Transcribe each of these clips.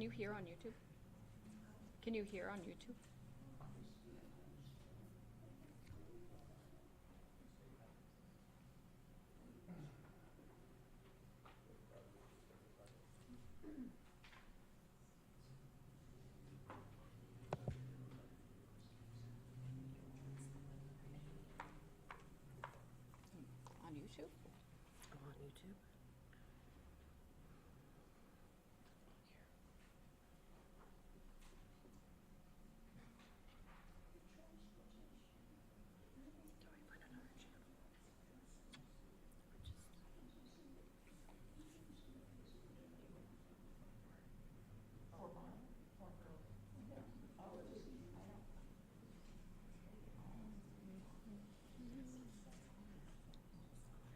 you hear on YouTube? Can you hear on YouTube? On YouTube? I'm on YouTube. Do I find another channel? Or just...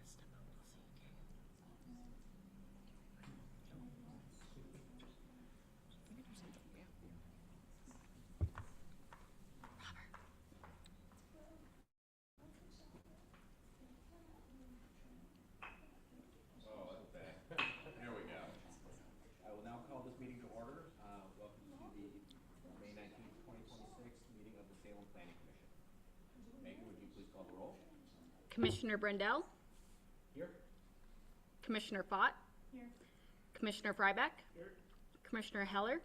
Step up, we'll see, okay? Maybe there's something, yeah. Oh, that's bad. There we go. I will now call this meeting to order. Welcome to the May 19th, 2026 meeting of the Salem Planning Commission. Megan, would you please call the roll? Commissioner Brendel, Here. Commissioner Fott, Here. Commissioner Frybeck, Here. Commissioner Heller,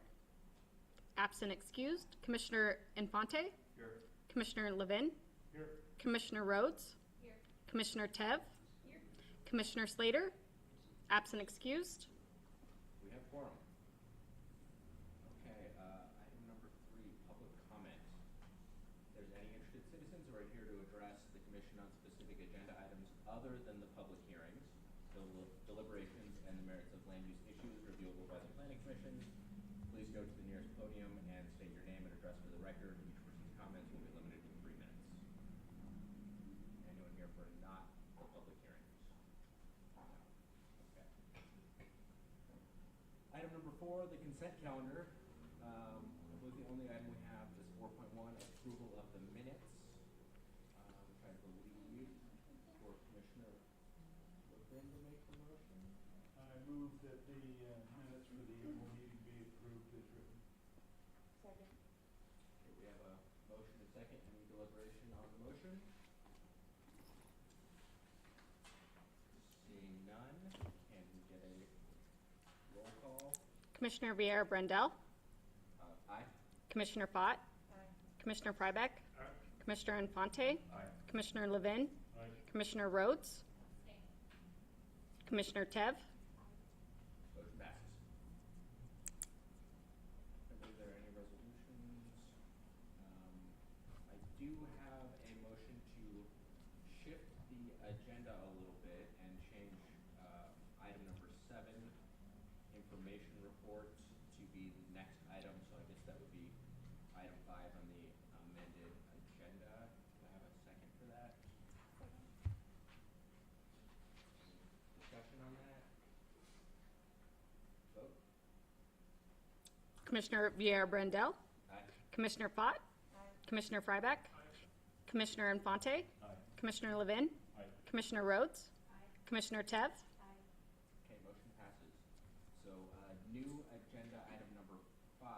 absent excused, Commissioner Infante, Here. Commissioner Levin, Here. Commissioner Rhodes, Here. Commissioner Tev, Here. Commissioner Slater, absent excused. We have quorum. Okay, item number 3, public comment. If there's any interested citizens who are here to address the commission on specific agenda items other than the public hearings, deliberations, and the merits of land use issues reviewable by the planning commission, please go to the nearest podium and state your name and address for the record. Each person's comments will be limited to 3 minutes. Anyone here for not the public hearings? Okay. Item number 4, the consent calendar. I believe the only item we have is 4.1, approval of the minutes. Which I believe for Commissioner Levin to make the motion. I move that the minutes for the April meeting be approved as written. Second. Okay, we have a motion and second. Any deliberation on the motion? Seeing none, can we get a roll call? Commissioner Vieira Brendel, Aye. Commissioner Fott, Aye. Commissioner Frybeck, Commissioner Infante, Aye. Commissioner Levin, Aye. Commissioner Rhodes, Commissioner Tev, Motion passes. I believe there are any resolutions. I do have a motion to shift the agenda a little bit and change item number 7, information report, to be the next item. So I guess that would be item 5 on the amended agenda. Do I have a second for that? Discussion on that? Vote? Commissioner Vieira Brendel, Aye. Commissioner Fott, Commissioner Frybeck, Commissioner Infante, Commissioner Levin, Commissioner Rhodes, Commissioner Tev, Okay, motion passes. So, new agenda item number 5,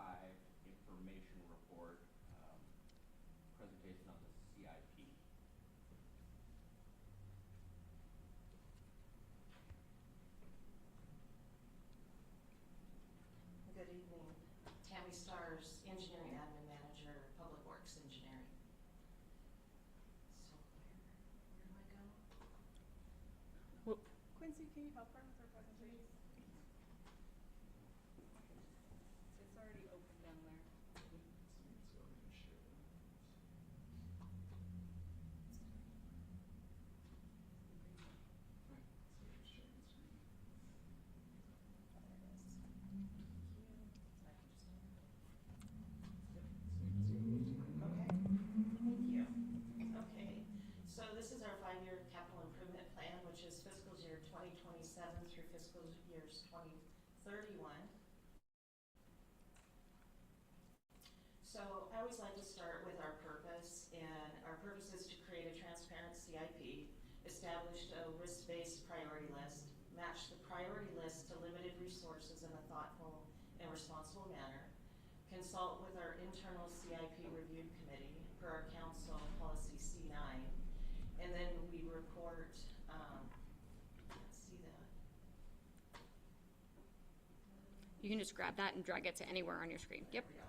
information report, presentation on the CIP. Good evening. Tammy Stars, Engineering Admin Manager, Public Works Engineering. So where do I go? Quincy, can you help her with her presentation? It's already open down there. Okay, thank you. Okay, so this is our 5-year capital improvement plan, which is fiscal year 2027 through fiscal years 2031. So I always like to start with our purpose, and our purpose is to create a transparent CIP, establish a risk-based priority list, match the priority list to limited resources in a thoughtful and responsible manner, consult with our internal CIP review committee per our council policy C9, and then we report, let's see that. You can just grab that and drag it to anywhere on your screen. Yep. There we go.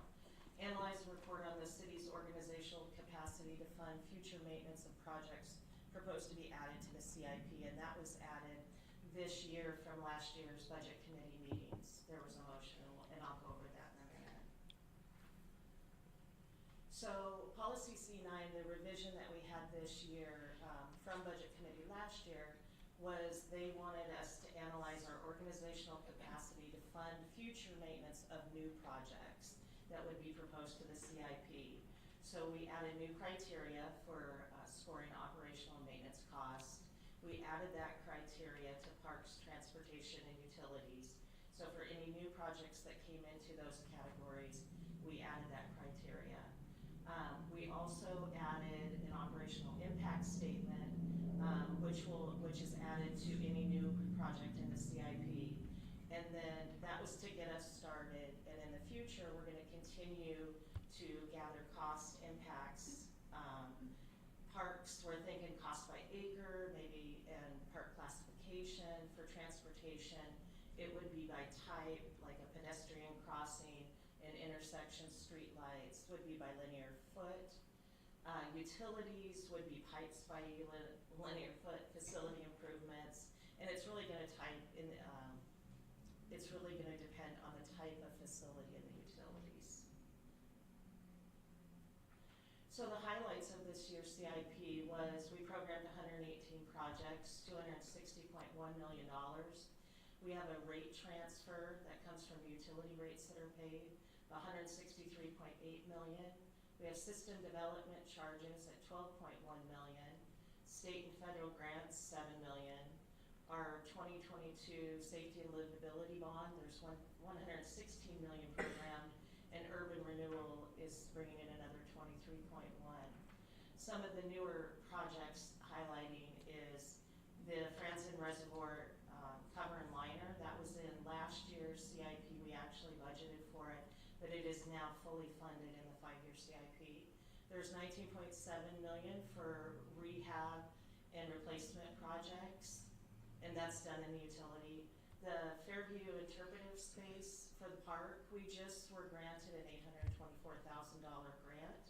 Analyze and report on the city's organizational capacity to fund future maintenance of projects proposed to be added to the CIP, and that was added this year from last year's budget committee meetings. There was a motion, and I'll go over that in a minute. So policy C9, the revision that we had this year from budget committee last year was they wanted us to analyze our organizational capacity to fund future maintenance of new projects that would be proposed to the CIP. So we added new criteria for scoring operational and maintenance costs. We added that criteria to parks, transportation, and utilities. So for any new projects that came into those categories, we added that criteria. We also added an operational impact statement, which is added to any new project in the CIP. And then that was to get us started. And in the future, we're going to continue to gather cost impacts. Parks, we're thinking cost by acre, maybe, and park classification. For transportation, it would be by type, like a pedestrian crossing, an intersection, street lights, would be by linear foot. Utilities would be pipes by linear foot, facility improvements, and it's really going to it's really going to depend on the type of facility and the utilities. So the highlights of this year's CIP was we programmed 118 projects, $260.1 million. We have a rate transfer that comes from utility rates that are paid, $163.8 million. We have system development charges at $12.1 million. State and federal grants, $7 million. Our 2022 safety and livability bond, there's $116 million programmed, and urban renewal is bringing in another 23.1. Some of the newer projects highlighting is the Franzen Reservoir cover and liner. That was in last year's CIP. We actually budgeted for it, but it is now fully funded in the 5-year CIP. There's $19.7 million for rehab and replacement projects, and that's done in the utility. The Fairview interpretive space for the park, we just were granted an $824,000 grant,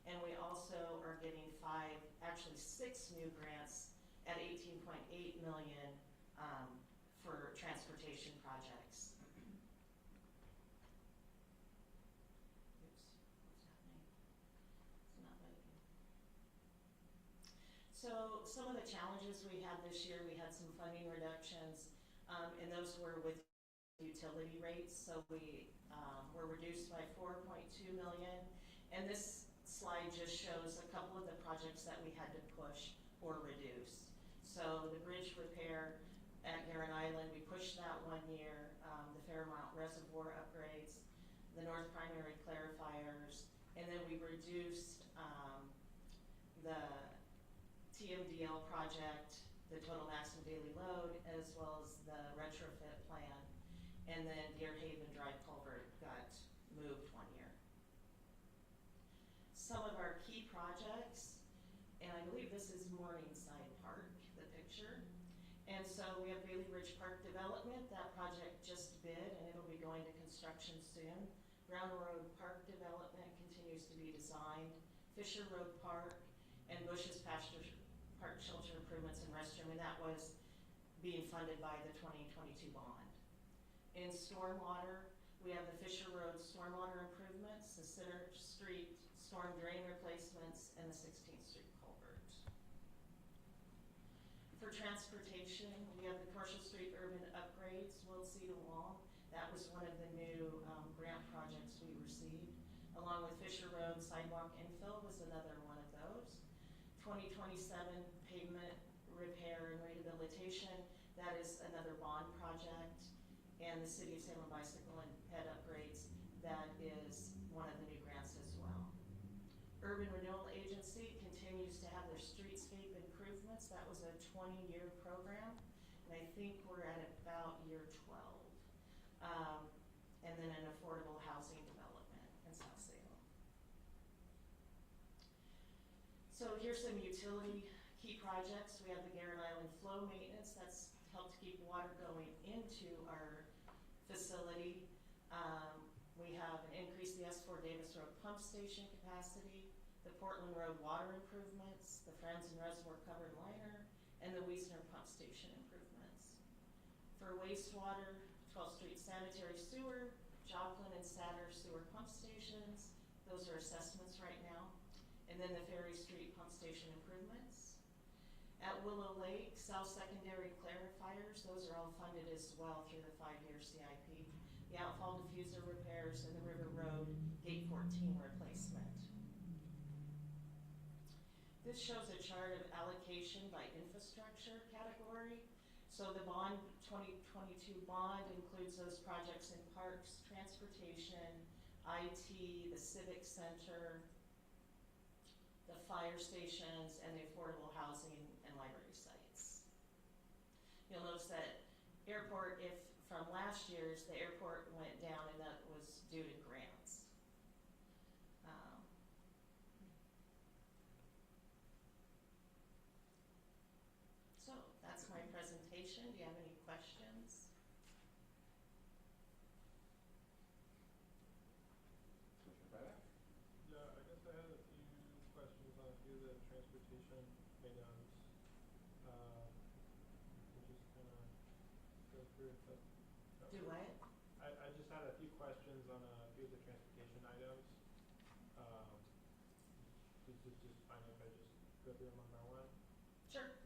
and we also are getting 6 new grants at $18.8 million for transportation projects. Oops, what's happening? It's not letting me. So some of the challenges we had this year, we had some funding reductions, and those were with utility rates. So we were reduced by $4.2 million, and this slide just shows a couple of the projects that we had to push or reduce. So the bridge repair at Guerin Island, we pushed that 1 year, the Fairmount Reservoir upgrades, the North Primary clarifiers, and then we reduced the TMDL project, the total maximum daily load, as well as the retrofit plan, and then Deerhaven Drive Culvert got moved 1 year. Some of our key projects, and I believe this is Morningside Park, the picture. And so we have Bailey Ridge Park Development. That project just bid, and it'll be going to construction soon. Brown Road Park Development continues to be designed. Fisher Road Park and Bush's Pasture Park Shelter Improvements and Restroom, and that was being funded by the 2022 bond. In stormwater, we have the Fisher Road stormwater improvements, the Center Street storm drain replacements, and the 16th Street culvert. For transportation, we have the Commercial Street urban upgrades, Wildsea to Wall. That was one of the new grant projects we received. Along with Fisher Road sidewalk infill was another one of those. 2027 pavement repair and rehabilitation, that is another bond project. And the City of Salem bicycle and ped upgrades, that is one of the new grants as well. Urban Renewal Agency continues to have their streetscape improvements. That was a 20-year program, and I think we're at about year 12. And and then an affordable housing development in South Salem. So here's some utility key projects. We have the Garrett Island flow maintenance that's helped keep water going into our facility. We have an increase the S4 Davis Road pump station capacity, the Portland Road water improvements, the Franzen Reservoir covered liner, and the Wiesner pump station improvements. For wastewater, 12th Street sanitary sewer, Joplin and Satter sewer pump stations, those are assessments right now. And then the Ferry Street pump station improvements. At Willow Lake, South Secondary clarifiers, those are all funded as well through the 5-year CIP. The outfall diffuser repairs and the River Road Gate 14 replacement. This shows a chart of allocation by infrastructure category. So the bond, 2022 bond includes those projects in parks, transportation, IT, the civic center, the fire stations, and the affordable housing and library sites. You'll notice that airport, if from last year's, the airport went down and that was due to grants. So that's my presentation. Do you have any questions? Commissioner Fryback? Yeah, I guess I had a few questions on a few of the transportation items. We'll just kind of go through it. Do what? I just had a few questions on a few of the transportation items. Is it just fine if I just go through them one by one? Sure.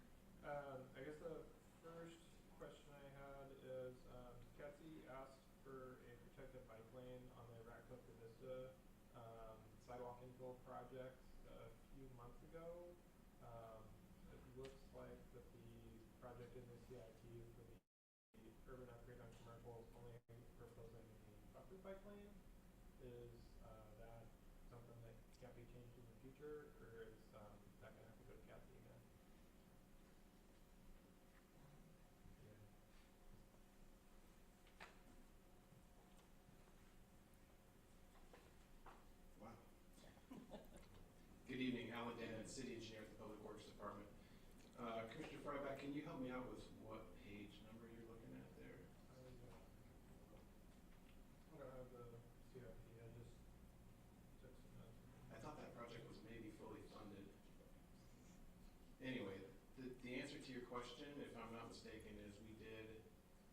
I guess the first question I had is, Kelsey asked for a protected bike lane on the Ratcliffe to Vista sidewalk infill project a few months ago. It looks like that the project in the CIP for the urban upgrade on commercial is only proposing a buffer bike lane. Is that something that can't be changed in the future, or is that going to have to go to Kathy again? Yeah. Wow. Good evening, Alan Dan, City Engineer at the Public Works Department. Commissioner Fryback, can you help me out with what page number you're looking at there? I don't have the CIP, I just took some notes. I thought that project was maybe fully funded. Anyway, the answer to your question, if I'm not mistaken, is we did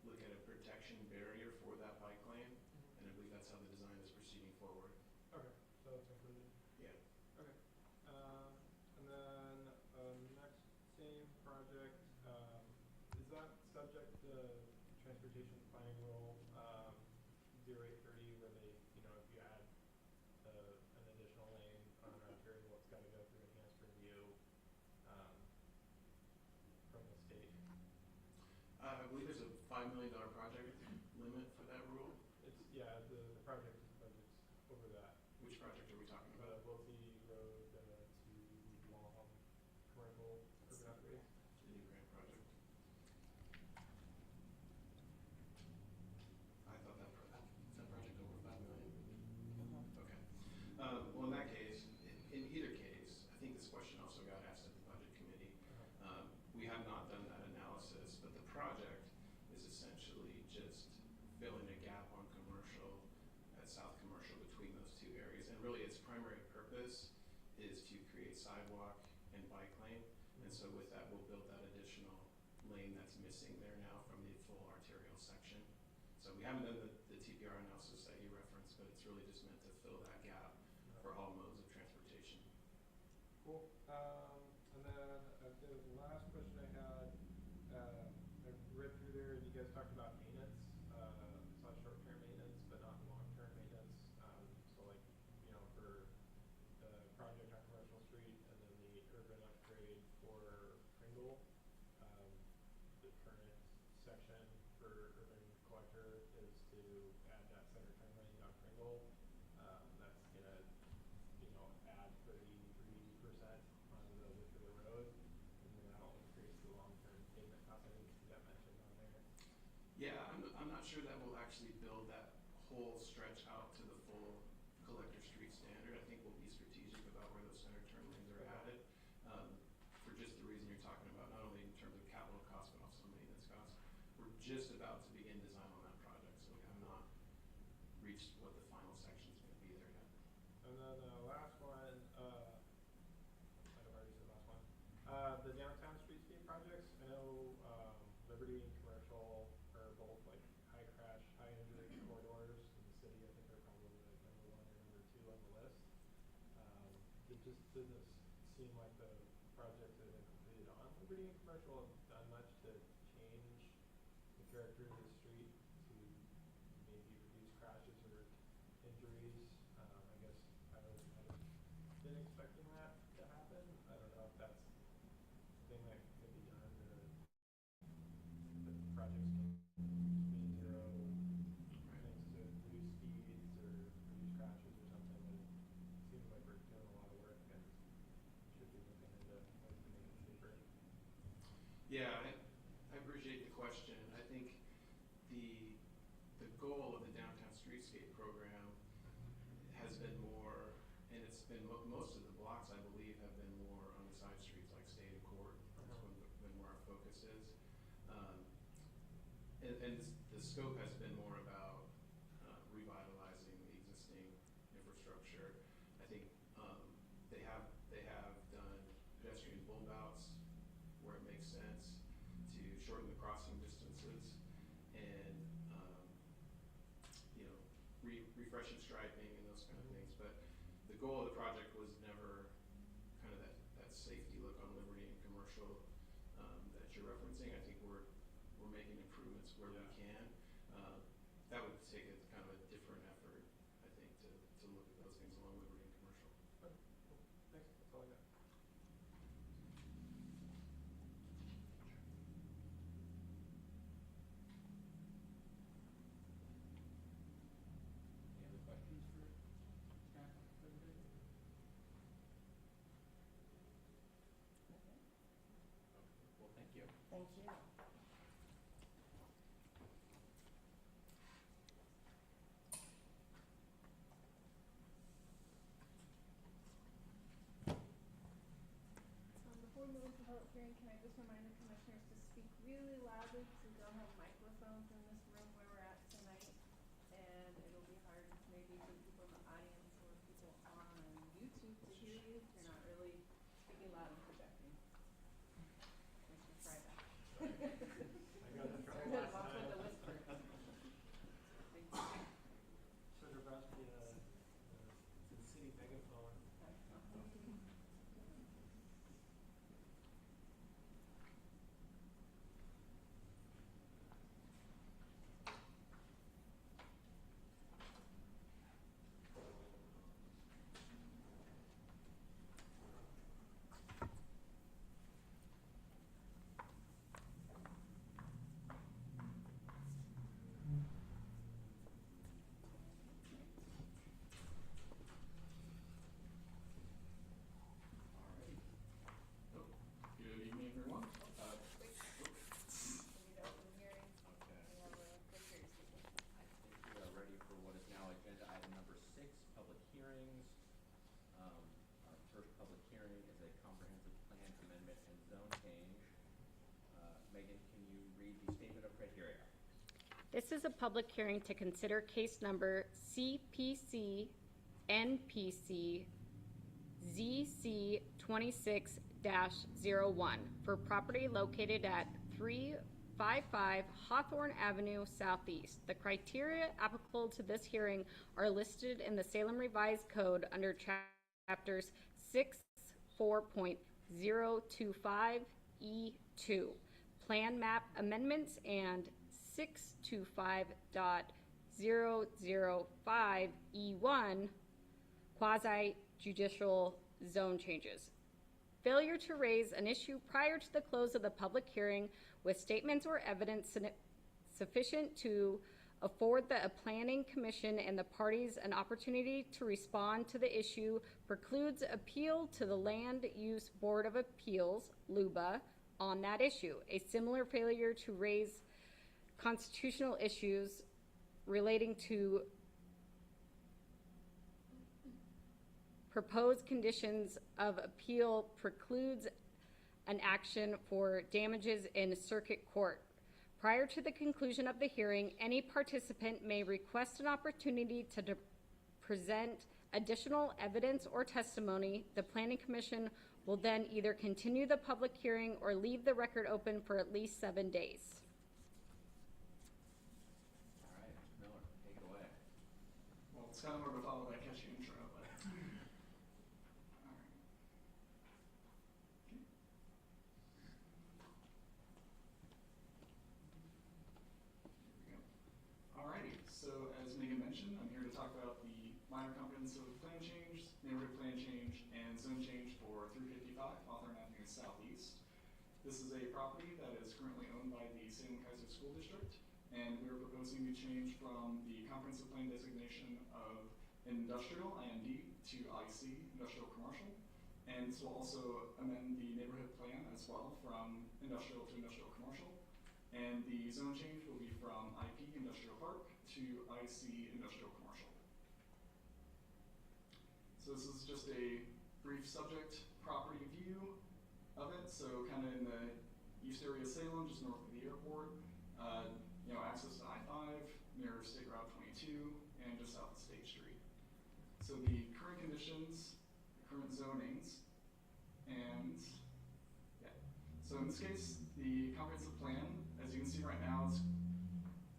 look at a protection barrier for that bike lane, and I believe that's how the design is proceeding forward. Okay, so it's included. Yeah. Okay. And then next same project, is that subject to transportation planning rule 0830, where they, if you add an additional lane on an arterial, it's got to go through enhanced review from the state? I believe there's a $5 million project limit for that rule. It's, yeah, the project budget's over that. Which project are we talking The about? Wilkie Road to Long commercial urban upgrade. The new grant project. I thought that project over $5 million. Okay. Well, in that case, in either case, I think this question also got asked at the budget committee. We have not done that analysis, but the project is essentially just filling a gap on commercial at South Commercial between those two areas. And really its primary purpose is to create sidewalk and bike lane. And so with that, we'll build that additional lane that's missing there now from the full arterial section. So we haven't done the TPR analysis that you referenced, but it's really just meant to fill that gap for all modes of transportation. Cool. And then the last question I had, I read through there and you guys talked about maintenance. It's not short-term maintenance, but not long-term maintenance. So like, for the project on Commercial Street and then the urban upgrade for Pringle, the current section for urban collector is to add that center turn lane down Pringle. That's gonna, add 33% on the width of the road, and then that'll increase the long-term payment cost. I didn't see that mentioned on there. Yeah, I'm not sure that will actually build that whole stretch out to the full collector street standard. I think we'll be strategic about where those center turn lanes are added, for just the reason you're talking about, not only in terms of capital costs, but also maintenance costs. We're just about to begin design on that project, so we have not reached what the final section's gonna be there yet. And then, last one, I've already said last one. The downtown streetscape projects, I know, Liberty and Commercial are both like high crash, high injury corridors in the city. I think they're probably like number 1 or number 2 on the list. It just didn't seem like the projects that have been completed on Liberty and Commercial have done much to change the character of the street to maybe reduce crashes or injuries. I guess I would been expecting that to happen. I don't know if that's a thing that could be done, or if the projects can mean zero things to reduce speeds or reduce crashes or something. But it seems like we're doing a lot of work and should be looking into ways to make it safer. Yeah, I appreciate the question. I think the goal of the downtown streetscape program has been more, and it's been most of the blocks, I believe, have been more on the side streets like State and Court. That's been where our focus is. And the scope has been more about revitalizing the existing infrastructure. I think they have done pedestrian bulb outs where it makes sense to shorten the crossing distances and refreshing striping and those kind of things. But the goal of the project was never kind of that safety look on Liberty and Commercial that you're referencing. I think we're making improvements where we can. That would take a kind of a different effort, I think, to look at those things along Liberty and Commercial. Okay, cool. Thanks. That's all I got. Any other questions for staff for today? Okay, well, thank you. Thank you. Before we move into public hearing, can I just remind the commissioners to speak really loudly because we don't have microphones in this room where we're at tonight. And it'll be hard maybe for people in the audience or people on YouTube to hear you if you're not really speaking loud and projecting. Commissioner Fryback. I got in trouble Turn it last off with time. the whisper. Thank you. Should have brought the city megaphone. Good evening, everyone. We need to open the hearing. Okay. We have a criteria statement. I think we are ready for what is now agenda item number 6, public hearings. Our first public hearing is a comprehensive plan amendment and zone change. Megan, can you read the statement of criteria? This is a public hearing to consider case number CPC NPC ZC 26-01 for property located at 355 Hawthorne Avenue Southeast. The criteria applicable to this hearing are listed in the Salem Revised Code under chapters 6.4.025E2, Plan Map Amendments, and 625.005E1, Quasi-Judicial Zone Changes. Failure to raise an issue prior to the close of the public hearing with statements or evidence sufficient to afford the Planning Commission and the parties an opportunity to respond to the issue precludes appeal to the Land Use Board of Appeals, LUBA, on that issue. A similar failure to raise constitutional issues relating to proposed conditions of appeal precludes an action for damages in circuit court. Prior to the conclusion of the hearing, any participant may request an opportunity to present additional evidence or testimony. The Planning Commission will then either continue the public hearing or leave the record open for at least 7 days. All right, Mr. Miller, take it away. Well, it's kind of hard to follow that catchy intro, but. All right. Okay. Here we go. Alrighty, so as Megan mentioned, I'm here to talk about the minor comprehensive plan change, neighborhood plan change, and zone change for 355 Hawthorne Avenue Southeast. This is a property that is currently owned by the Salem Kaiser School District, and we're proposing to change from the comprehensive plan designation of industrial, IND, to IC, industrial commercial. And this will also amend the neighborhood plan as well from industrial to industrial commercial. And the zone change will be from IP, industrial park, to IC, industrial commercial. So this is just a brief subject property view of it. So kind of in the east area of Salem, just north of the airport. Access to I-5, near State Route 22, and just south of State Street. So the current conditions, the current zonings, and yeah. So in this case, the comprehensive plan, as you can see right now, is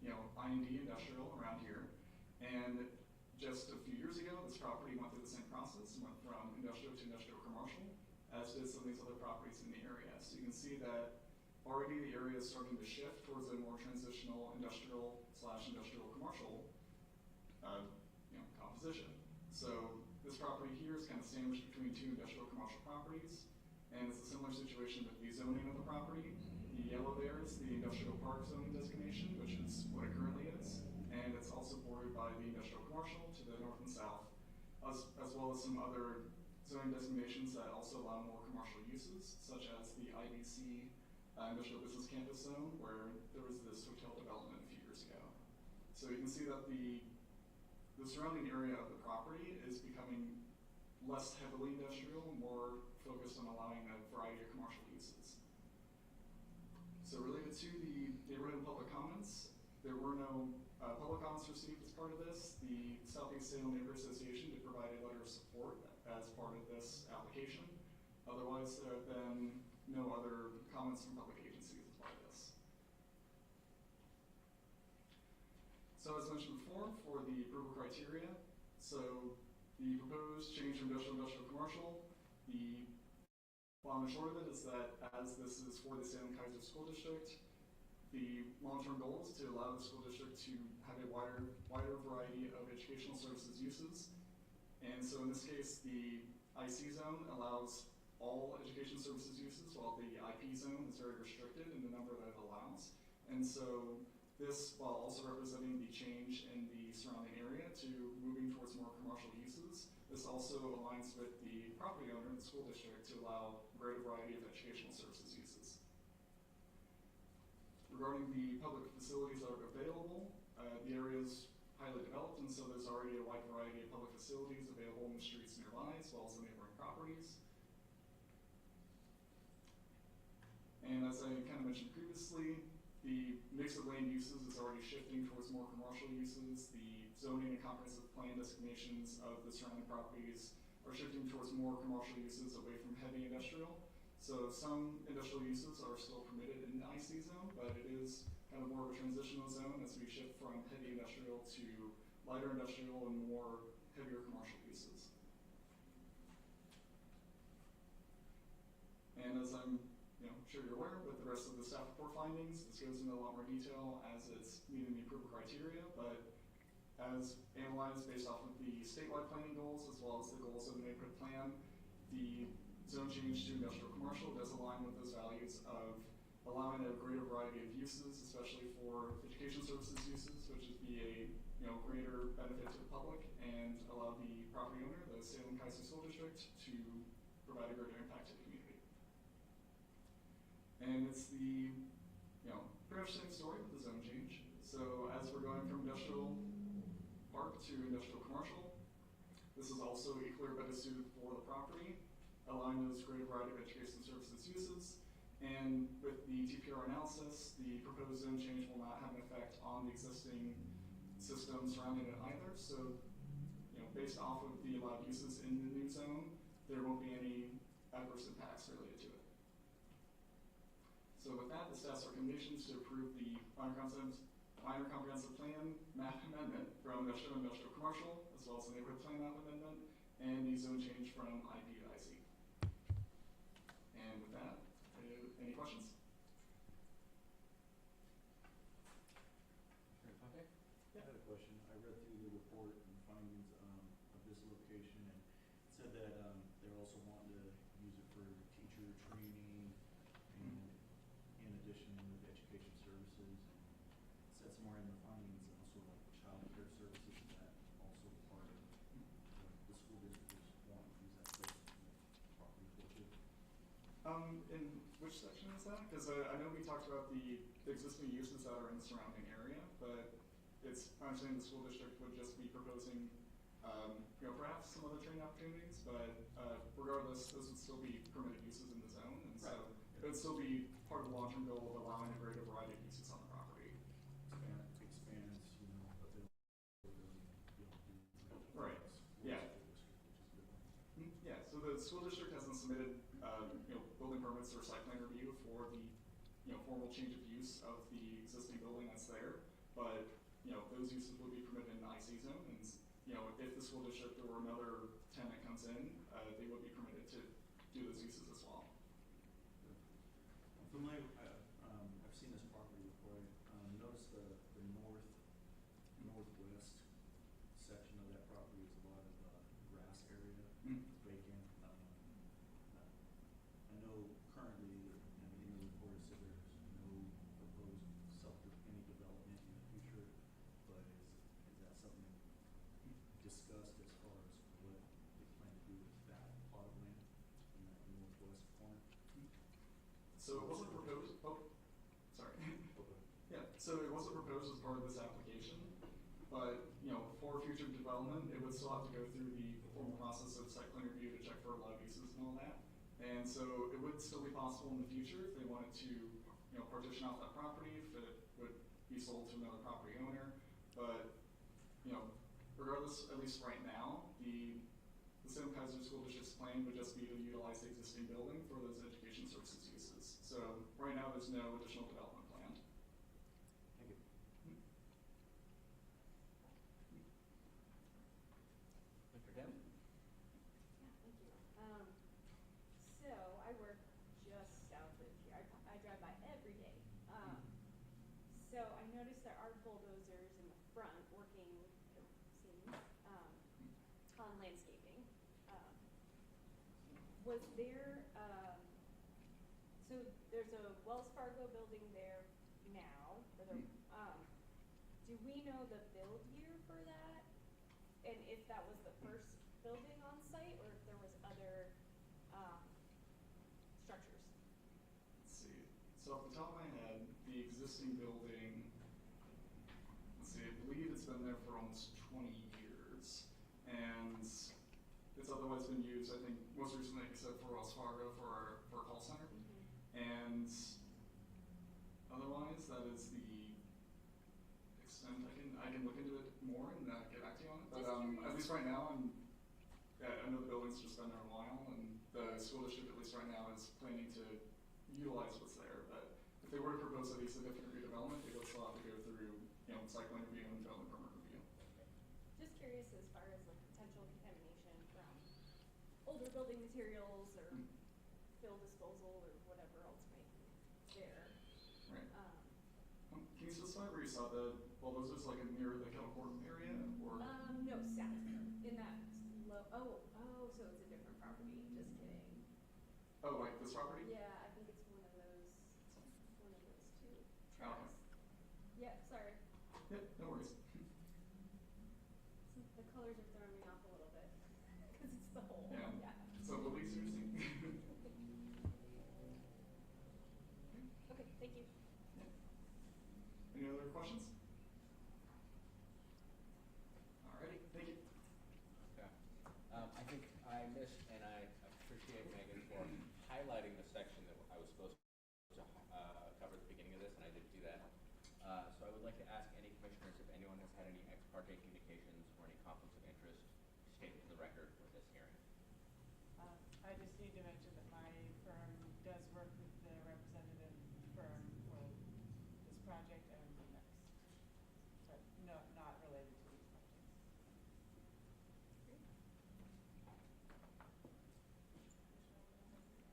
IND industrial around here. And just a few years ago, this property went through the same process and went from industrial to industrial commercial, as did some of these other properties in the area. So you can see that already the area is starting to shift towards a more transitional industrial/industrial commercial composition. So this property here is kind of sandwiched between two industrial commercial properties, and it's a similar situation with the zoning of the property. The yellow there is the industrial park zoning designation, which is what it currently is, and it's also bordered by the industrial commercial to the north and south, as well as some other zoning designations that also allow more commercial uses, such as the IBC Industrial Business Campus Zone, where there was this hotel development a few years ago. So you can see that the surrounding area of the property is becoming less heavily industrial, more focused on allowing a variety of commercial uses. So related to the neighborhood and public comments, there were no public comments received as part of this. The Southeast Salem Neighborhood Association did provide a letter of support as part of this application. Otherwise, there have been no other comments from public agencies as part of this. So as mentioned before, for the approval criteria, so the proposed change from industrial commercial, the long and short of it is that as this is for the Salem Kaiser School District, the long-term goal is to allow the school district to have a wider variety of educational services uses. And so in this case, the IC zone allows all education services uses, while the IP zone is very restricted in the number that it allows. And so this, while also representing the change in the surrounding area to moving towards more commercial uses, this also aligns with the property owner in the school district to allow a greater variety of educational services uses. Regarding the public facilities that are available, the area is highly developed, and so there's already a wide variety of public facilities available in the streets nearby, as well as the neighboring properties. And as I kind of mentioned previously, the mix of land uses is already shifting towards more commercial uses. The zoning and comprehensive plan designations of the surrounding properties are shifting towards more commercial uses away from heavy industrial. So some industrial uses are still permitted in the IC zone, but it is kind of more of a transitional zone as we shift from heavy industrial to lighter industrial and more heavier commercial uses. And as I'm sure you're aware, with the rest of the staff report findings, this goes into a lot more detail as it's meeting the approval criteria, but as analyzed based off of the statewide planning goals as well as the goals of the neighborhood plan, the zone change to industrial commercial does align with those values of allowing a greater variety of uses, especially for education services uses, which would be a greater benefit to the public and allow the property owner, the Salem Kaiser School District, to provide a greater impact to the community. And it's the, pretty much the same story with the zone change. So as we're going from industrial park to industrial commercial, This is also equally better suited for the property, allowing those greater variety of education services uses. And with the TPR analysis, the proposed zone change will not have an effect on the existing system surrounding it either. So, based off of the allowed uses in the new zone, there won't be any adverse impacts related to it. So with that, the staff's recommendations to approve the minor comprehensive plan map amendment from industrial commercial, as well as the neighborhood plan map amendment, and the zone change from IP to IC. And with that, any questions? Okay. I had a question. I read through the report and findings of this location, and it said that they're also wanting to use it for teacher training and in addition with education services. It said somewhere in the findings also like child care services. Is that also part of what the school district is wanting to use that space property for too? In which section is that? Because I know we talked about the existing uses that are in the surrounding area, but I'm saying the school district would just be proposing, perhaps some other training opportunities, but regardless, those would still be permitted uses in the zone, and so it would still be part of the long-term goal of allowing a greater variety of uses on the property. Expands, ability, Right. Yeah. Yeah. So the school district hasn't submitted, building permits or site plan review for the, formal change of use of the existing building that's there, but those uses would be permitted in the IC zone, and if the school district or another tenant comes in, they would be permitted to do those uses as well. I'm familiar. I've seen this property before. Notice the northwest section of that property is a lot of grass area, vacant. I know currently, in the report it said there's no proposed any development in the future, but is that something discussed as far as what they plan to do with that plot of land in that northwest corner? So it wasn't proposed. Oh, sorry. Yeah. So it wasn't proposed as part of this application, but for future development, it would still have to go through the formal process of site plan review to check for allowed uses and all that. And so it would still be possible in the future if they wanted to, partition off that property, if it would be sold to another property owner. But, regardless, at least right now, the Salem Kaiser School District's plan would just be to utilize the existing building for those education services uses. So right now, there's no additional development planned. Thank you. Mr. Dem? Yeah, thank you. So I work just south of here. I drive by every day. So I noticed there are bulldozers in the front working, it seems, on landscaping. Was there, so there's a Wells Fargo building there now, or the, do we know the build year for that? And if that was the first building on site, or if there was other structures? Let's see. So off the top of my head, the existing building, let's see, I believe it's been there for almost 20 years. And it's otherwise been used, I think, most recently, except for Wells Fargo for our call center. And otherwise, that is the extent. I can look into it more and get back to you on it. But at least right now, I know the building's just been there a while, and the school district, at least right now, is planning to utilize what's there. But if they were to propose any significant redevelopment, they would still have to go through, site plan review and development permit review. Just curious as far as like potential contamination from older building materials or fill disposal or whatever else might be there. Right. Can you specify where you saw the bulldozers, like near the Kettle Court area, or? No, south in that so it's a different property. Just kidding. Oh, like this property? Yeah, I think it's one of those two. Oh, okay. Yeah, sorry. Yep, no worries. The colors are throwing me off a little bit because it's the whole. Yeah. So the least interesting. Okay, thank you. Yeah. Any other questions? Alrighty, thank you. Okay. do that. So I would like to ask any commissioners if anyone has had any ex parte communications or any conflicts of interest stated to the record for this hearing. I just need to mention that my firm does work with the representative firm for this project and the next, but no, not related to these projects.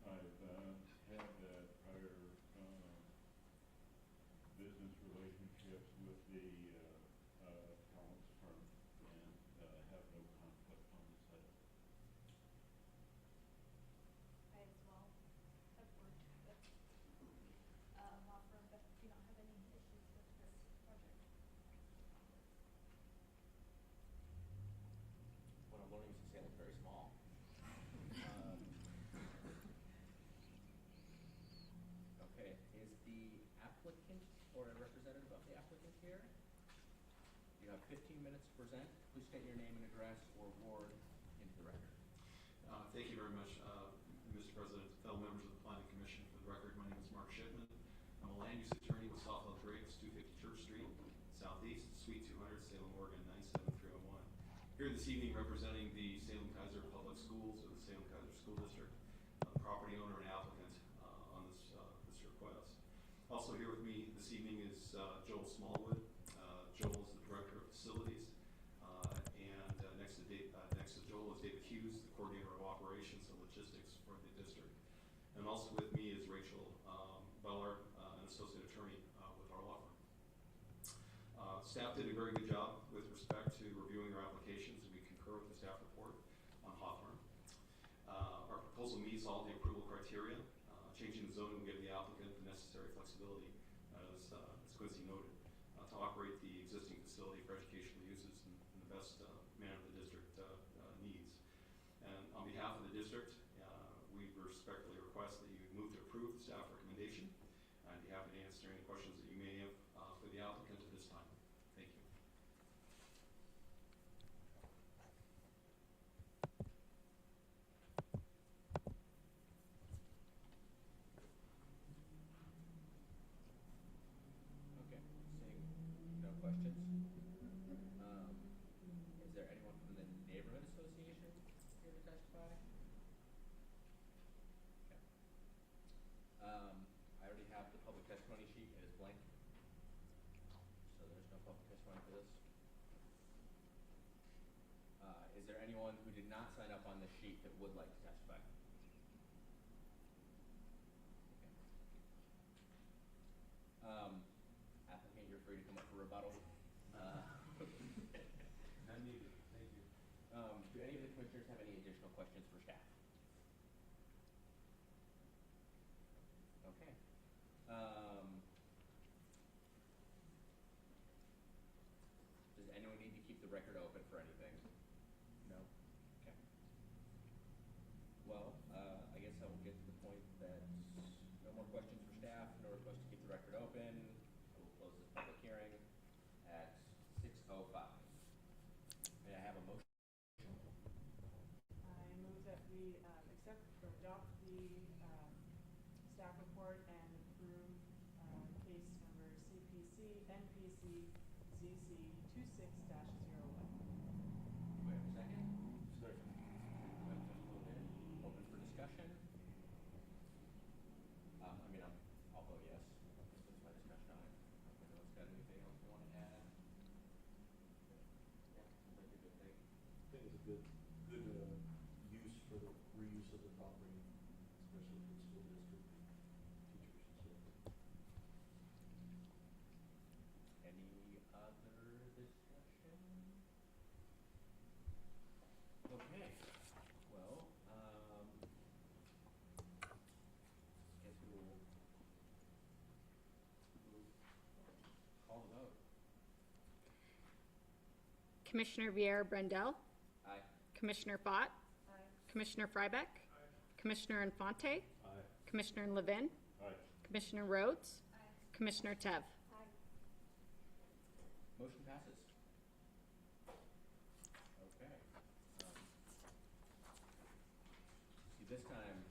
I've had prior business relationships with the Collins firm and have no conflict on this item. I as well have worked with law firm, but do not have any issues with this project. What I'm learning is the Salem's very small. Okay, is the applicant or a representative of the applicant here? You have 15 minutes to present. Please state your name and address or ward into the record. Thank you very much, Mr. President, fellow members of the Planning Commission. For the record, my name is Mark Shipman. I'm a land use attorney with Softwell Briggs, 250 Church Street, Southeast, Suite 200, Salem, Oregon, 97301. Here this evening representing the Salem-Keizer Public Schools of the Salem-Keizer School District, property owner and applicant on this request. Also here with me this evening is Joel Smallwood. Joel is the Director of Facilities, and next to Joel is David Hughes, the Coordinator of Operations and Logistics for the district. And also with me is Rachel Bellard, an Associate Attorney with our law firm. Staff did a very good job with respect to reviewing our applications, and we concur with the staff report on Hawthorne. Our proposal meets all the approval criteria. Changing the zoning will give the applicant the necessary flexibility, as Quincy noted, to operate the existing facility for educational uses in the best manner the district needs. And on behalf of the district, we respectfully request that you move to approve the staff recommendation. I'd be happy to answer any questions that you may have for the applicant at this time. Thank you. Okay, seeing no questions. Is there anyone from the neighborhood association here to testify? Okay. I already have the public testimony sheet. It is blank. So there's no public testimony for this. Is there anyone who did not sign up on the sheet that would like to testify? Okay. Applicant, you're free to come up for rebuttal. None needed. Thank you. Do any of the commissioners have any additional questions for staff? Okay. Does anyone need to keep the record open for anything? No? Okay. Well, I guess I will get to the point that no more questions for staff, no request to keep the record open. I will close this public hearing at 6:05. May I have a motion? I move that we accept or adopt the staff report and approve case number CPC NPC ZC 26-01. Do we have a second? Second. Open for discussion. I'll vote yes. That's my discussion on it. Anyone's got anything else you want to add? Yeah, seems like a good thing. I think it's a good use for the reuse of the property, especially for the school district, teachers and so forth. Any other discussion? Okay, well, guess we will call the vote. Commissioner Vieira Brandel, Aye. Commissioner Fott, Aye. Commissioner Frybeck, Commissioner Infante, Aye. Commissioner Levin, Aye. Commissioner Rhodes, Commissioner Tev. Motion passes. Okay. See, this time,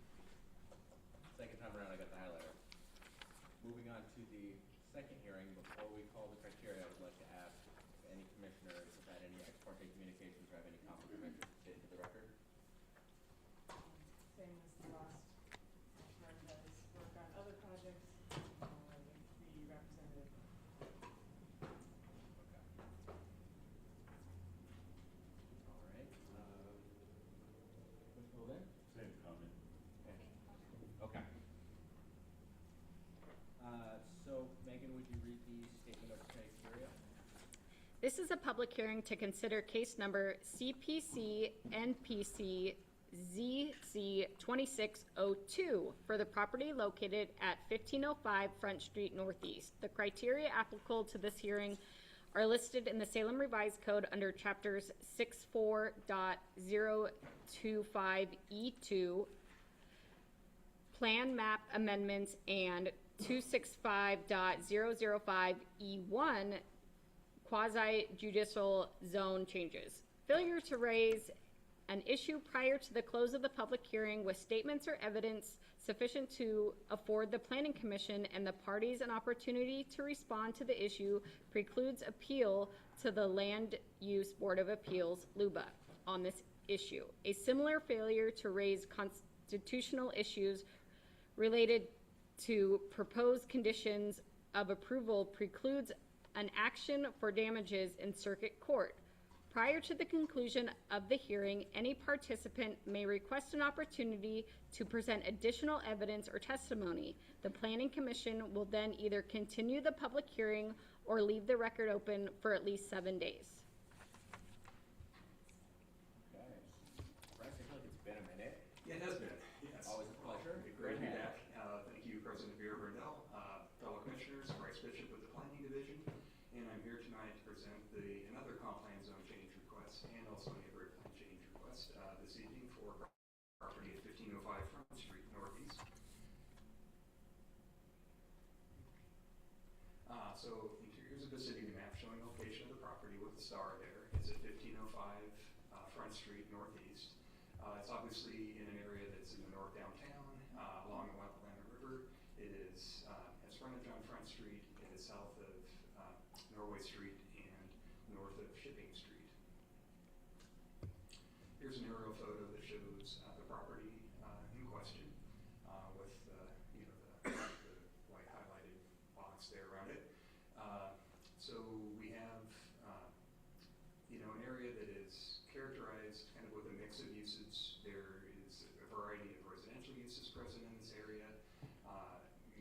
second time around, I got the highlighter. Moving on to the second hearing. Before we call the criteria, I would like to ask if any commissioners have had any ex parte communications or have any conflict of interest to state for the record. Same as the last firm that has worked on other projects, the representative. Okay. All right. Ms. Moulin? Same comment. Okay. So Megan, would you read the statement of criteria? This is a public hearing to consider case number CPC NPC ZC 2602 for the property located at 1505 Front Street Northeast. The criteria applicable to this hearing are listed in the Salem Revised Code under chapters 64.025E2, Plan Map Amendments, and 265.005E1, quasi-judicial zone changes. Failure to raise an issue prior to the close of the public hearing with statements or evidence sufficient to afford the Planning Commission and the parties an opportunity to respond to the issue precludes appeal to the Land Use Board of Appeals, LUBA, on this issue. A similar failure to raise constitutional issues related to proposed conditions of approval precludes an action for damages in circuit court. Prior to the conclusion of the hearing, any participant may request an opportunity to present additional evidence or testimony. The Planning Commission will then either continue the public hearing or leave the record open for at least 7 days. Okay. Bryce, I feel like it's been a minute. Yeah, it has been, yes. Always a pleasure. Great to be back. Thank you, President Vera Brunel, fellow commissioners, Bryce Bishop with the Planning Division, and I'm here tonight to present another comp plan zone change request and also a neighborhood plan change request this evening for property at 1505 Front Street Northeast. So here's a vicinity map showing location of the property with the star there. It's at 1505 Front Street Northeast. It's obviously in an area that's in the north downtown, along the Willamette River. It is has frontage on Front Street. It is south of Norway Street and north of Shipping Street. Here's an aerial photo that shows the property in question with the white highlighted box there around it. So we have an area that is characterized kind of with a mix of uses. There is a variety of residential uses present in this area.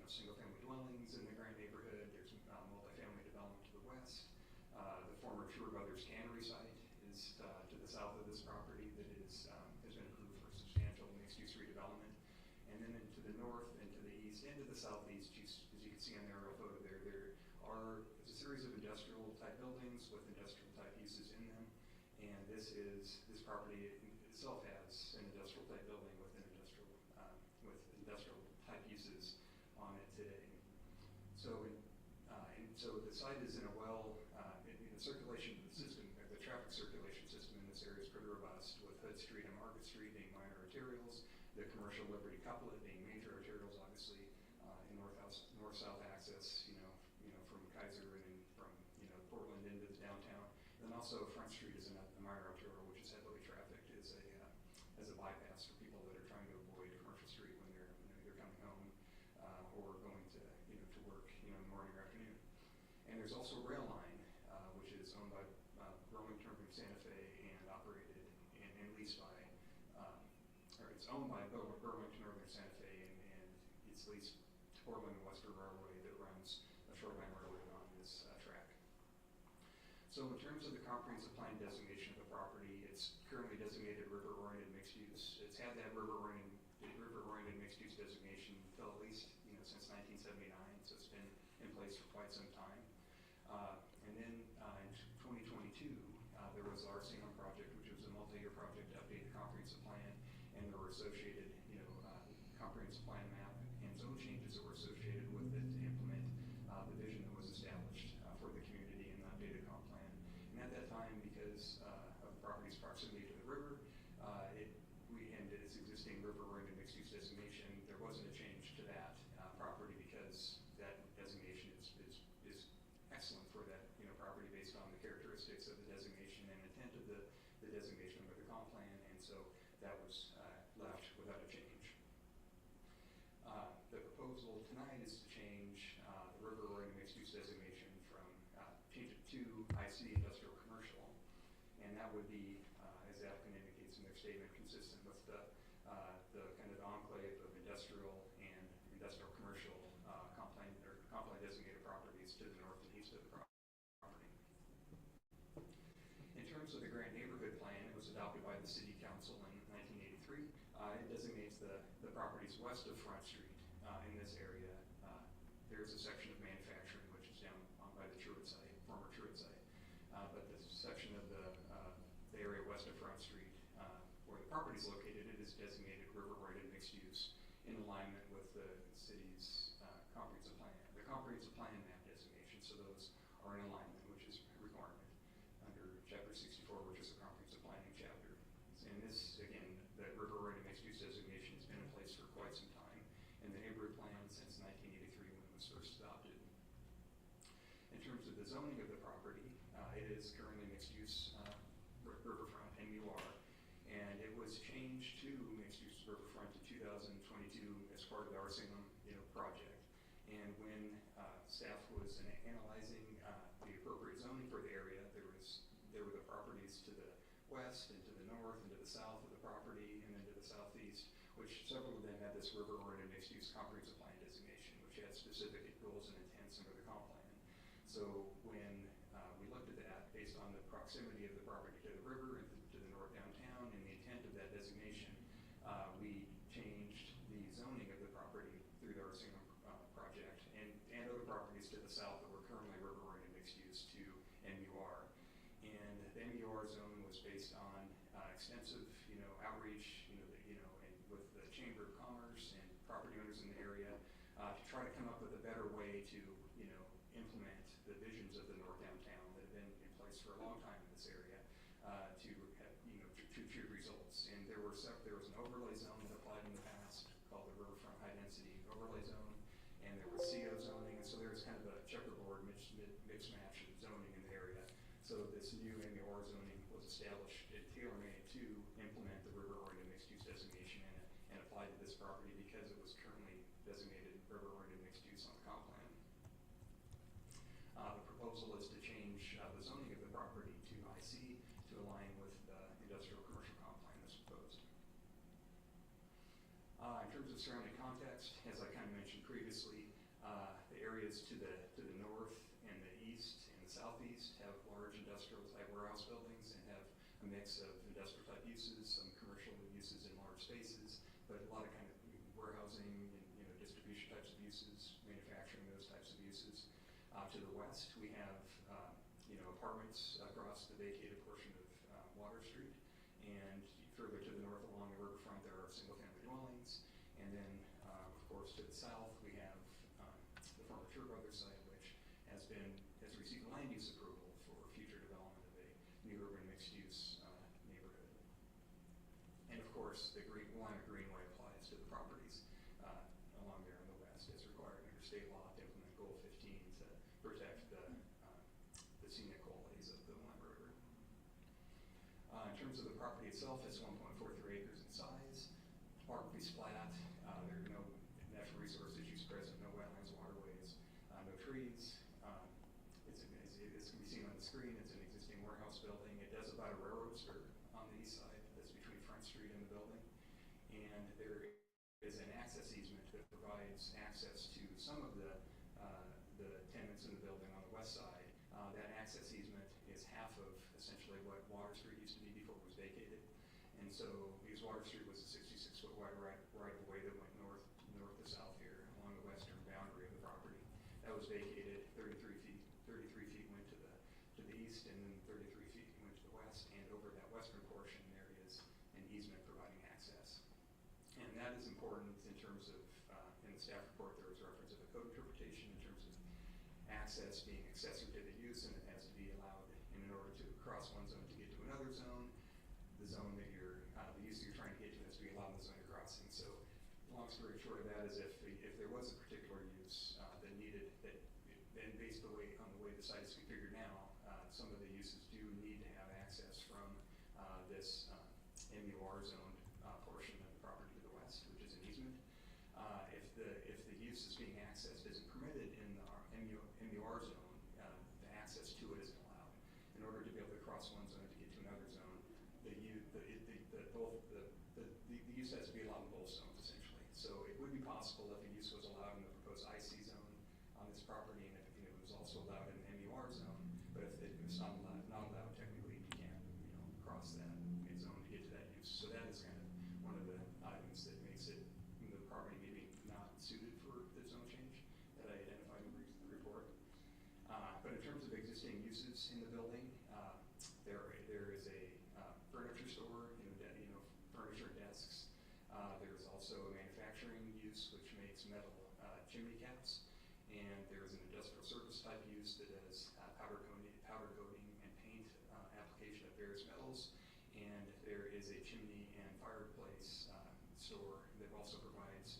Single-family dwellings in the Grand neighborhood. There's multifamily development to the west. The former True Brothers cannery site is to the south of this property that has been approved for substantial mixed-use redevelopment. And then to the north and to the east and to the southeast, as you can see on the aerial photo there, there's a series of industrial-type buildings with industrial-type uses in them. And this property itself has an industrial-type building with industrial-type uses on it today. So the site is in a the circulation system, the traffic circulation system in this area is pretty robust, with Hood Street and Market Street being minor arterials, the commercial Liberty couplet being major arterials, obviously, in north-south access, from Kaiser and from Portland into the downtown. And also Front Street is a minor arterial, which is heavily trafficked as a bypass for people that are trying to avoid commercial street when they're either coming home or going to work in the morning or afternoon. And there's also a rail line, which is owned by Burlington Northern Santa Fe and operated and leased by, or it's owned by Burlington Northern Santa Fe, and it's leased to Portland and Western Railway that runs a short-line railroad on this track. So in terms of the comprehensive plan designation of the property, it's currently designated river-oriented mixed use. It's had that river-oriented mixed use designation at least since 1979, so it's been in place for quite some time. And then in 2022, there was our Salem project, which was a multi-year project to update the comprehensive plan, and there were associated, comprehensive plan map and zone changes that were associated with it to implement the vision that was established for the community in the updated comp plan. And at that time, because of the property's proximity to the river, and its existing river-oriented mixed-use designation, there wasn't a change to that property because that designation is designation under the comp plan, and so that was left without a change. The proposal tonight is to change the River Arroyo mixed-use designation from, change it to IC industrial commercial, and that would be, as the applicant indicates in their statement, consistent with the kind of enclave of industrial and industrial commercial comp plan designated properties to the north and east of the property. In terms of the Grant Neighborhood Plan, it was adopted by the City Council in 1983. It designates the properties west of Front Street in this area. There's a section of manufacturing which is down by the Truett site, former Truett site. But the section of the area west of Front Street where the property is located, it is designated river-oriented mixed use in alignment with the city's comprehensive plan. The comprehensive plan map designation, so those are in alignment, which is a requirement under Chapter 64, which is the comprehensive planning chapter. And this, again, the river-oriented mixed use designation has been in place for quite some time in the neighborhood plan since 1983 when it was first adopted. In terms of the zoning of the property, it is currently mixed use riverfront, MUR, and it was changed to mixed use riverfront in 2022 as part of the Arsenum project. And when staff was analyzing the appropriate zoning for the area, there were the properties to the west and to the north and to the south of the property and then to the southeast, which several of them had this river-oriented mixed-use comprehensive plan designation, which had specific goals and intents under the comp plan. So when we looked at that, based on the proximity of the property to the river and to the north downtown and the intent of that designation, we changed the zoning of the property through the Arsenum project and other properties to the south that were currently river-oriented mixed use to MUR. And the MUR zone was based on extensive, outreach, and with the Chamber of Commerce and property owners in the area to try to come up with a better way to, implement the visions of the North Downtown that have been in place for a long time in this area to have, to achieve results. And there was an overlay zone that applied in the past called the Riverfront High Density Overlay Zone, and there was CO zoning, and so there was kind of a checkerboard mix match of zoning in the area. So this new MUR zoning was established and tailor-made to implement the river-oriented mixed-use designation and apply to this property because it was currently designated river-oriented mixed-use on the comp plan. The proposal is to change the zoning of the property to IC to align with the industrial commercial comp plan that's proposed. In terms of surrounding context, as I kind of mentioned previously, the areas to the north and the east and the southeast have large industrial type warehouse buildings and have a mix of industrial type uses, some commercial uses in large spaces, but a lot of kind of warehousing and distribution types of uses, manufacturing, those types of uses. To the west, we have apartments across the vacated portion of Water Street, and further to the north along the riverfront there are single-family dwellings, and then of course to the south we have the former Tour Brothers site, which has received land use approval for future development of a new urban mixed-use neighborhood. And of course the Willamette Greenway applies to the properties along there in the west as required under state law to implement Goal 15 to protect the scenic qualities of the Willamette River. In terms of the property itself, it's 1.43 acres in size. Property's flat. There are no natural resource issues present, no wetlands, waterways, no trees. As can be seen on the screen, it's an existing warehouse building. It does about a railroad spur on the east side that's between Front Street and the building. And there is an access easement that provides access to some of the tenants in the building on the west side. That access easement is half of essentially what Water Street used to be before it was vacated. And so, because Water Street was a 66-foot wide right-of-way that went north to south here along the western boundary of the property. That was vacated. 33 feet went to the east, and then 33 feet went to the west. And over that western portion, there is an easement providing access. And that is important in terms of, in the staff report, there was reference of a code interpretation in terms of access being accessory to the use, and it has to be allowed in order to cross one zone to get to another zone. The zone that the use that you're trying to get to has to be allowed in the zone you're crossing. So, long story short of that is if there was a particular use that needed, and based on the way the site is configured now, some of the uses do need to have access from the is being accessed isn't permitted in the MUR zone, the access to it isn't allowed. In order to be able to cross one zone to get to another zone, the use has to be allowed in both zones essentially. So it would be possible if a use was allowed in the proposed IC zone on this property, and if it was also allowed in the MUR zone, but if it's not allowed technically, you can't cross that zone to get to that use. So that is kind of one of the items that makes it the property maybe not suited for the zone change that I identified in the report. But in terms of existing uses in the building, there is a furniture store, furniture desks. There's also a manufacturing use which makes metal chimney caps, and there's an industrial service type use that does powder coating and paint application of various metals, and there is a chimney and fireplace store that also provides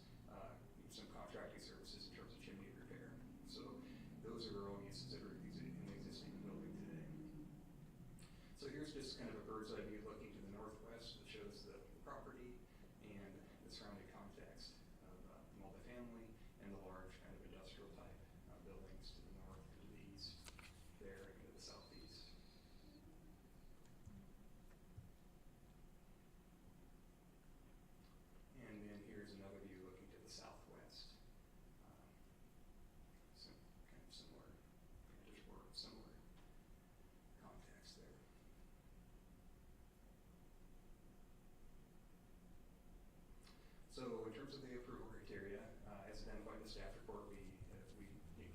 some contracting services in terms of chimney repair. So those are all uses that are in the existing building today. So here's just kind of a bird's eye view looking to the northwest that shows the property and the surrounding context of multifamily and the large kind of industrial type buildings to the north, to the east, there, and to the southeast. And then here's another view looking to the southwest. Some kind of similar vantage point, similar context there. So in terms of the approval criteria, as identified in the staff report, we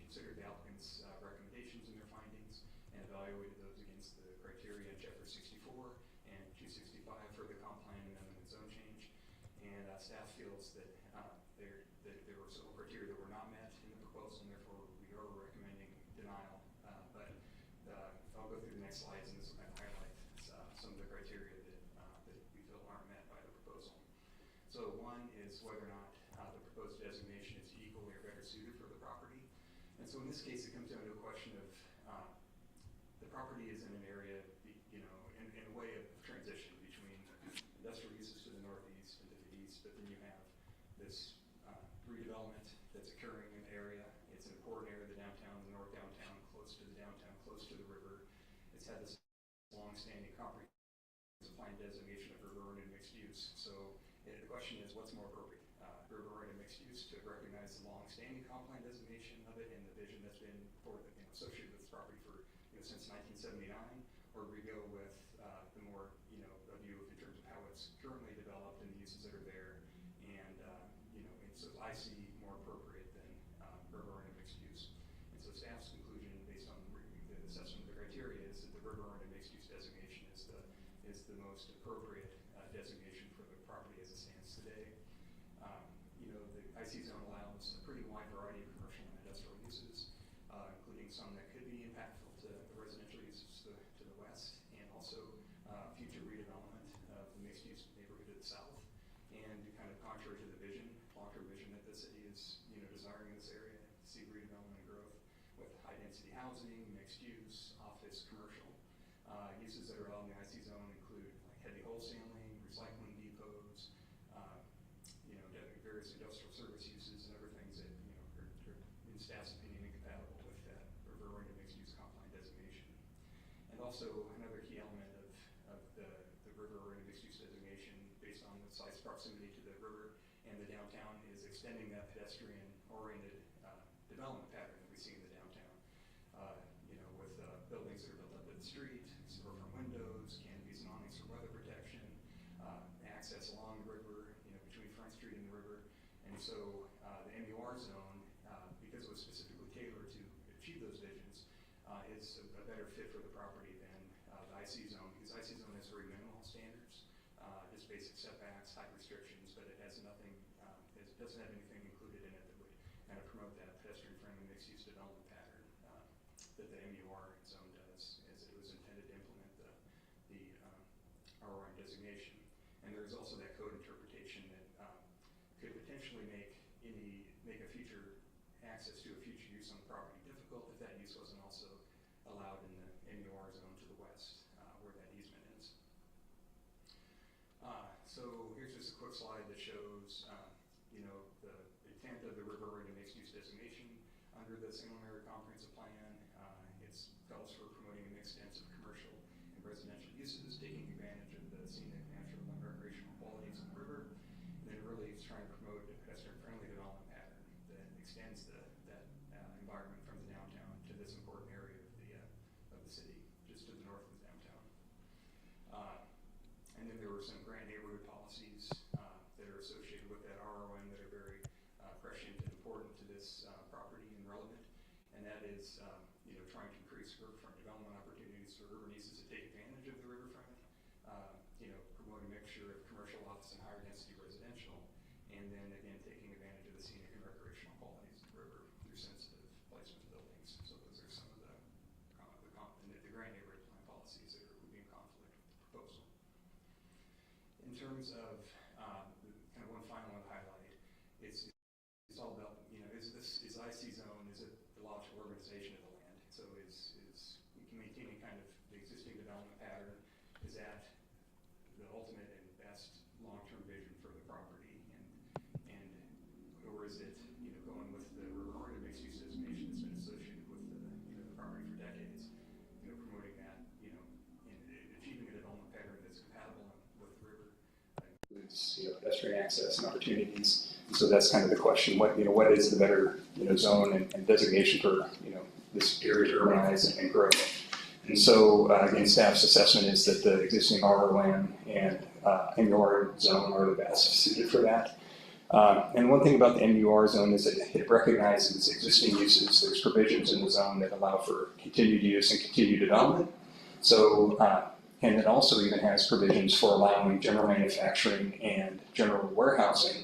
considered the applicant's recommendations and their findings and evaluated those against the criteria in Chapter 64 and 265 for the comp plan amendment and zone change. And staff feels that there were several criteria that were not met in the proposal, and therefore we are recommending denial. But I'll go through the next slides, and this will kind of highlight some of the criteria that we feel aren't met by the proposal. So one is whether or not the proposed designation is equally or better suited for the property. And so in this case, it comes down to a question of the property is in an area, in a way of transition between industrial uses to the northeast and to the east, but then you have this redevelopment that's occurring in the area. It's an important area of the downtown, the north downtown, close to the downtown, close to the river. It's had this long-standing comprehensive plan designation of river-oriented mixed use. So the question is, what's more appropriate? River-oriented mixed use to recognize the long-standing comp plan designation of it and the vision that's been associated with this property for since 1979, or we go with the more a view in terms of how it's currently developed and the uses that are there, and so I see more appropriate than river-oriented mixed use. And so staff's conclusion, based on the assessment of the criteria, is that the river-oriented mixed use designation is the most appropriate designation for the property as it stands today. The IC zone allows a pretty wide variety of commercial and industrial uses, including some that could be impactful to the residential uses to the west, and also future redevelopment of the mixed-use neighborhood to the south. And kind of contrary to the vision, long-term vision that the city is desiring in this area, see redevelopment and growth with high-density housing, mixed use, office, commercial. Uses that are allowed in the IC zone include like heavy wholesaling, recycling depots, various industrial service uses, and other things that are in staff's opinion incompatible with that river-oriented mixed-use comp plan designation. And also another key element of the river-oriented mixed-use designation, based on the site's proximity to the river and the downtown, is extending that pedestrian-oriented development pattern that we see in the downtown. With buildings that are built up to the street, storefront windows, canopies and awnings for weather protection, access along the river, between Front Street and the river. And so the MUR zone, because it was specifically tailored to achieve those visions, is a better fit for the property than the IC zone, because IC zone has very minimal standards, just basic setbacks, height restrictions, but it has nothing, it doesn't have anything included in it that would kind of promote that pedestrian-friendly mixed-use development pattern that the MUR zone does, as it was intended to implement the ROI designation. And there's also that code interpretation that could potentially make a future access to a future use on the property difficult if that use wasn't also allowed in the MUR zone to the west, where that easement is. So here's just a quick slide that shows, the intent of the river-oriented mixed-use under the Salem Area Comprehensive Plan. It calls for promoting an extensive commercial and residential uses, taking advantage of the scenic, natural, and recreational qualities of the river. And then really it's trying to promote a pedestrian-friendly development pattern that extends that environment from the downtown to this important area of the city, just to the north of the downtown. And then there were some grand neighborhood policies that are associated with that ROM that are very prescient and important to this property and relevant. And that is, trying to increase riverfront development opportunities for urban uses to take advantage of the riverfront. Promote a mixture of commercial, office, and higher density residential. And then again, taking advantage of the scenic and recreational qualities of the river through sensitive placement of buildings. So those are some of the grand neighborhood plan policies that would be in conflict with the proposal. In terms of kind of one final one to highlight, it's all about, is IC zone, is it the logical organization of the land? So is maintaining kind of the existing development pattern, is that the ultimate and best long-term vision for the property? Or is it, going with the river-oriented mixed-use designation that's been associated with the property for decades, promoting that, and achieving a development pattern that's compatible with the river. Includes, pedestrian access and opportunities. And so that's kind of the question: what is the better, zone and designation for, this area to urbanize and grow? And so, again, staff's assessment is that the existing ROM and MUR zone are the best suited for that. And one thing about the MUR zone is that it recognizes existing uses. There's provisions in the zone that allow for continued use and continued development. So, and it also even has provisions for allowing general manufacturing and general warehousing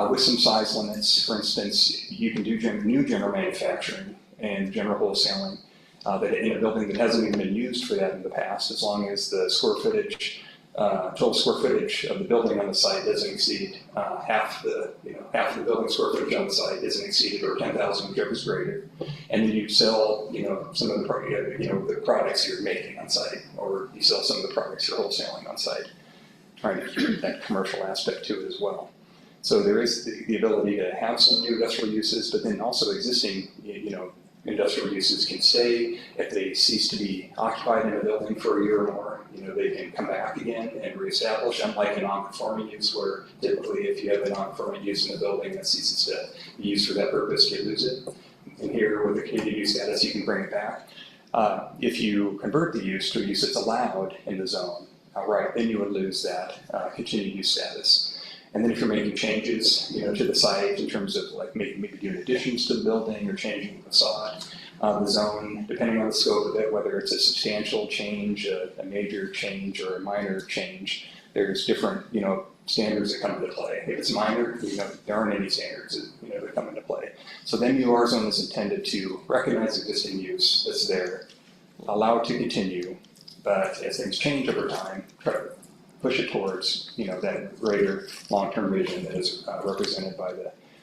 with some size limits. For instance, you can do new general manufacturing and general wholesaling that in a building that hasn't even been used for that in the past, as long as the square footage, total square footage of the building on the site doesn't exceed half the building square footage on the site isn't exceeded, or 10,000, whichever is greater. And then you sell, some of the the products you're making on site, or you sell some of the products you're wholesaling on site, trying to keep that commercial aspect to it as well. So there is the ability to have some new industrial uses, but then also existing, industrial uses can stay. If they cease to be occupied in a building for a year or more, they can come back again and reestablish, unlike a non-conforming use where typically if you have a non-conforming use in a building that ceases to be used for that purpose, you lose it. And here with the continued use status, you can bring it back. If you convert the use to a use that's allowed in the zone, then you would lose that continued use status. And then if you're making changes, to the site in terms of like maybe doing additions to the building or changing the facade, the zone, depending on the scope of it, whether it's a substantial change, a major change, or a minor change, there's different, standards that come into play. If it's minor, there aren't any standards, that come into play. So the MUR zone is intended to recognize existing use that's there, allow it to continue, but as things change over time, try to push it towards, that greater long-term vision that is represented by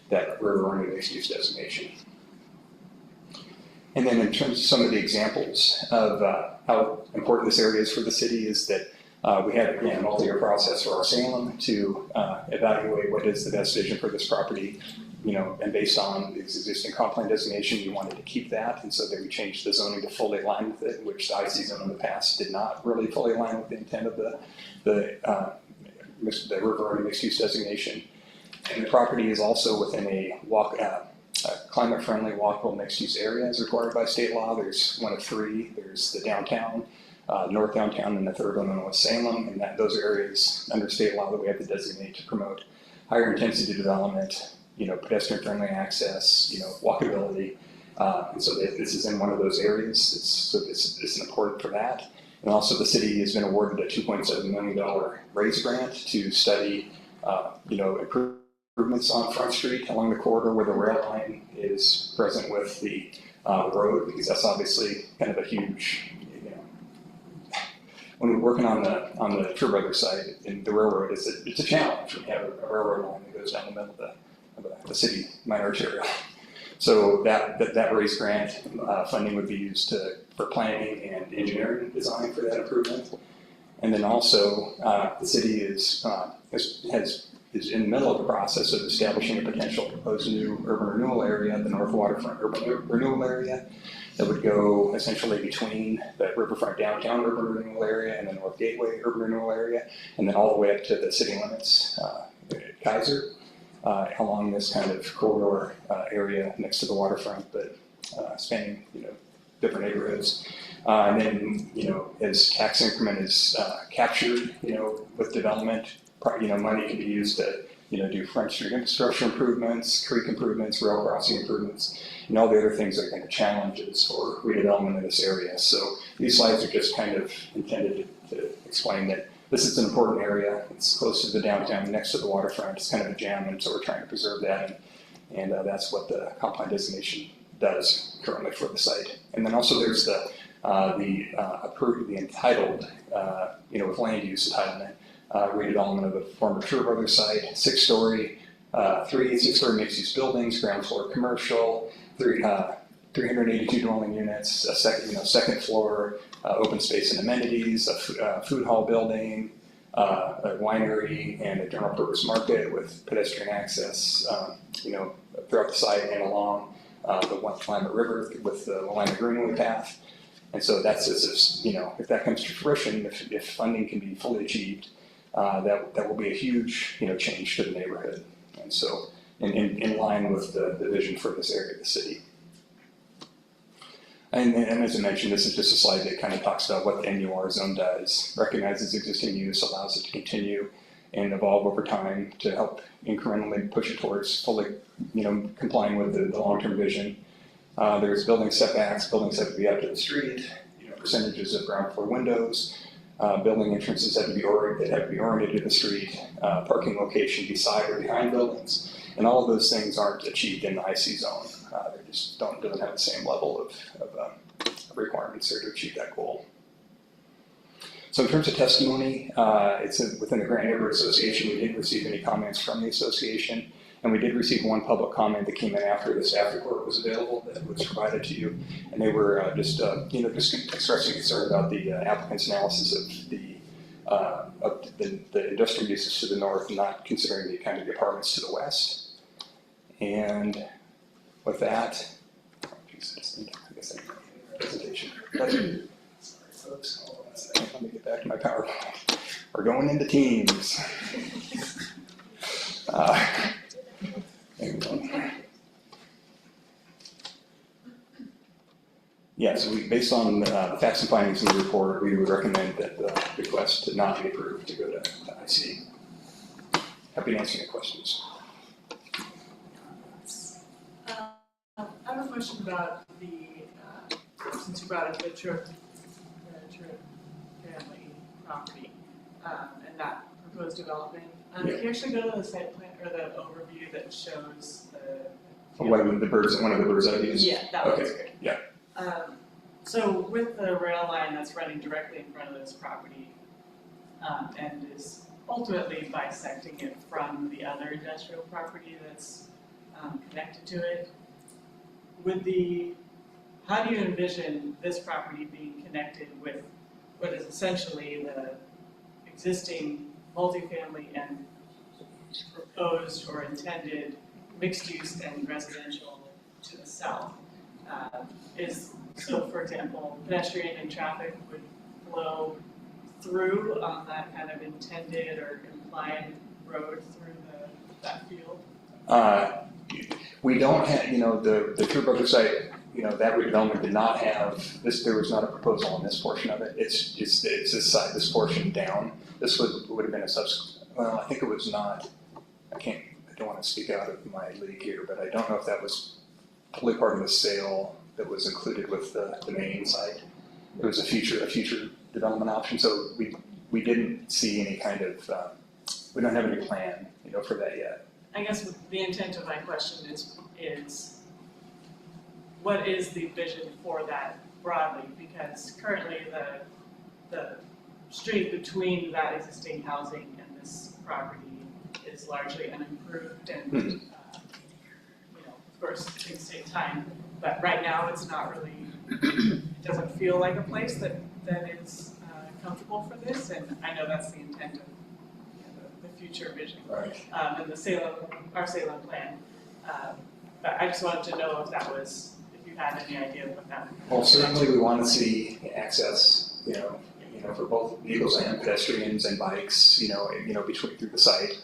that river-oriented mixed-use designation. And then in terms of some of the examples of how important this area is for the city is that we had, again, a multi-year process for our Salem to evaluate what is the best vision for this property, and based on the existing comp plan designation, we wanted to keep that, and so then we changed the zoning to fully align with it, which the IC zone in the past did not really fully align with the intent of the river-oriented mixed-use designation. And the property is also within a climate-friendly walkable mixed-use area as required by state law. There's one of three. There's the downtown, north downtown, and the third one in West Salem, and those are areas under state law that we have to designate to promote higher intensity development, pedestrian-friendly access, walkability. And so this is in one of those areas. It's important for that. And also the city has been awarded a $2.7 million RAISE grant to study, improvements on Front Street along the corridor where the rail line is present with the road, because that's obviously kind of a huge, when we're working on the True Brothers side, and the railroad, it's a challenge when you have a railroad line that goes down the middle of the city minor arterial. So that RAISE grant funding would be used for planning and engineering design for that improvement. And then also the city is is in the middle of the process of establishing a potential proposed new urban renewal area, the North Waterfront Urban Renewal Area, that would go essentially between the Riverfront Downtown Urban Renewal Area and the North Gateway Urban Renewal Area, and then all the way up to the city limits, Kaiser, along this kind of corridor area next to the waterfront, but spanning, different neighborhoods. And then, as tax increment is captured, with development, money can be used to, do Front Street infrastructure improvements, creek improvements, rail crossing improvements, and all the other things that are kind of challenges for redevelopment in this area. So these slides are just kind of intended to explain that this is an important area. It's close to the downtown, next to the waterfront. It's kind of a jam, and so we're trying to preserve that. And that's what the comp plan designation does currently for the site. And then also there's the entitled, with land use entitlement, redevelopment of the former True Brothers site, six-story mixed-use buildings, ground floor commercial, 382 dwelling units, a second floor open space and amenities, a food hall building, a winery, and a general purpose market with pedestrian access, throughout the site and along the Willamette River with the Willamette Greenway path. And so that's, if that comes to fruition, if funding can be fully achieved, that will be a huge, change to the neighborhood. And so, in line with the vision for this area of the city. And as I mentioned, this is just a slide that kind of talks about what the NUR zone does, recognizes existing use, allows it to continue and evolve over time to help incrementally push it towards fully, complying with the long-term vision. There's building setbacks, buildings have to be out to the street, percentages of ground floor windows, building entrances have to be oriented to the street, parking location beside or behind buildings, and all of those things aren't achieved in the IC zone. They just doesn't have the same level of requirements there to achieve that goal. So in terms of testimony, it's within the Grand Neighborhood Association. We didn't receive any comments from the association, and we did receive one public comment that came in after the staff report was available that was provided to you, and they were just expressing concern about the applicant's analysis of the industrial uses to the north, not considering the kind of the apartments to the west. And with that, I guess I presentation. Sorry, folks. Hold on a second. Let me get back to my PowerPoint. We're going into Teams. Yeah, so based on the facts and findings in the report, we would recommend that the request not be approved to go to IC. Happy to answer any questions. I have a question about since you brought up the Truitt family property and that proposed development. Can you actually go to the site plan or the overview that shows the one of the bird's eye views? Yeah, that one's great. Yeah. So with the rail line that's running directly in front of this property and is ultimately bisecting it from the other industrial property that's connected to it, how do you envision this property being connected with what is essentially the existing multifamily and proposed or intended mixed use and residential to the south? So for example, pedestrian and traffic would flow through on that kind of intended or implied road through that field? We don't have, the True Brothers site, that redevelopment did not have this. There was not a proposal on this portion of it. It's this side, this portion down. This would have been a subsequent. Well, I think it was not. I don't want to speak out of my league here, but I don't know if that was fully part of the sale that was included with the main site. It was a future development option. So we didn't see any kind of. We don't have any plan, for that yet. I guess the intent of my question is what is the vision for that broadly? Because currently the street between that existing housing and this property is largely unimproved and, of course, things take time. But right now it's not really, it doesn't feel like a place that is comfortable for this. And I know that's the intent of the future vision. Right. And our Salem plan. But I just wanted to know if that was, if you had any idea of what that. Well, certainly we want to see access, for both vehicles and pedestrians and bikes, between through the site.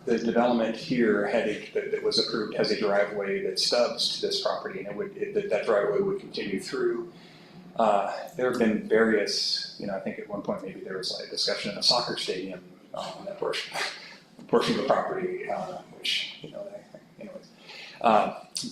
The development here that was approved has a driveway that stubs to this property, and that driveway would continue through. There have been various, I think at one point maybe there was like discussion in a soccer stadium on that portion of the property, which, anyways.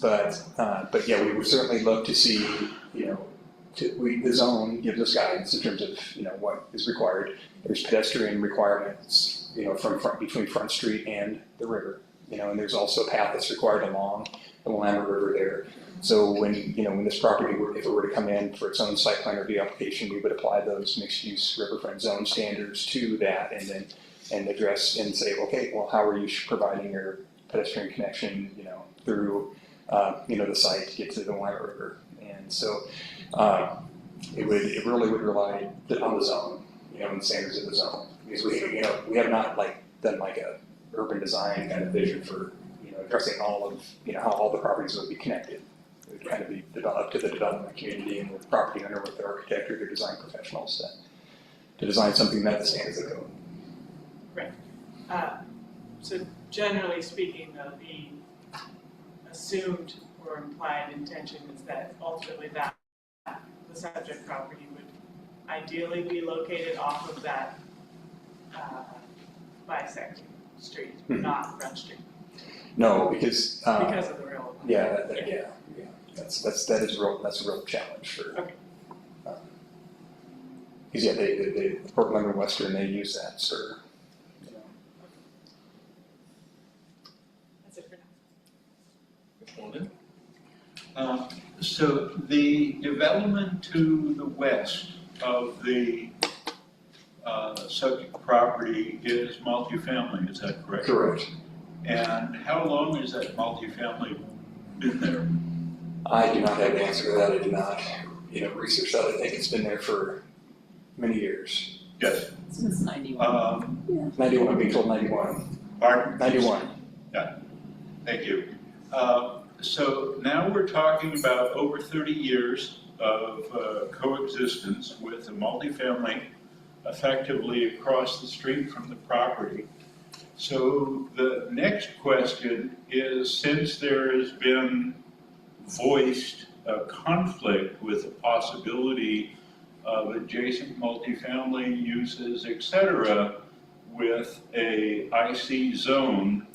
But yeah, we would certainly look to see, the zone gives us guidance in terms of, what is required. There's pedestrian requirements, between Front Street and the river, and there's also a path that's required along the Willamette River there. So when this property if it were to come in for its own site plan review application, we would apply those mixed-use riverfront zone standards to that, and address and say, okay, well, how are you providing your pedestrian connection, through, the site to get to the Willamette River, and so it really would rely on the zone, and the standards of the zone, because we have not done like a urban design kind of vision for addressing all of how all the properties would be connected. It would kind of be developed to the development community and the property owner with the architect or the design professionals to design something that the standards of the code. Right. So generally speaking, though, the assumed or implied intention is that ultimately the subject property would ideally be located off of that bisecting street, not Front Street. No, because of the railroad. Yeah. That's a real challenge for. Okay. Because the Portland and Western, they use that for. That's it for now. So the development to the west of the subject property is multifamily, is that correct? Correct. And how long has that multifamily been there? I do not have the answer to that. I did not, research that. I think it's been there for many years. Yes. Since 91. 91, I'm being told 91. Pardon? 91. Yeah, thank you. So now we're talking about over 30 years of coexistence with a multifamily effectively across the street from the property. So the next question is, since there has been voiced a conflict with the possibility of adjacent multifamily uses, et cetera, with a IC zone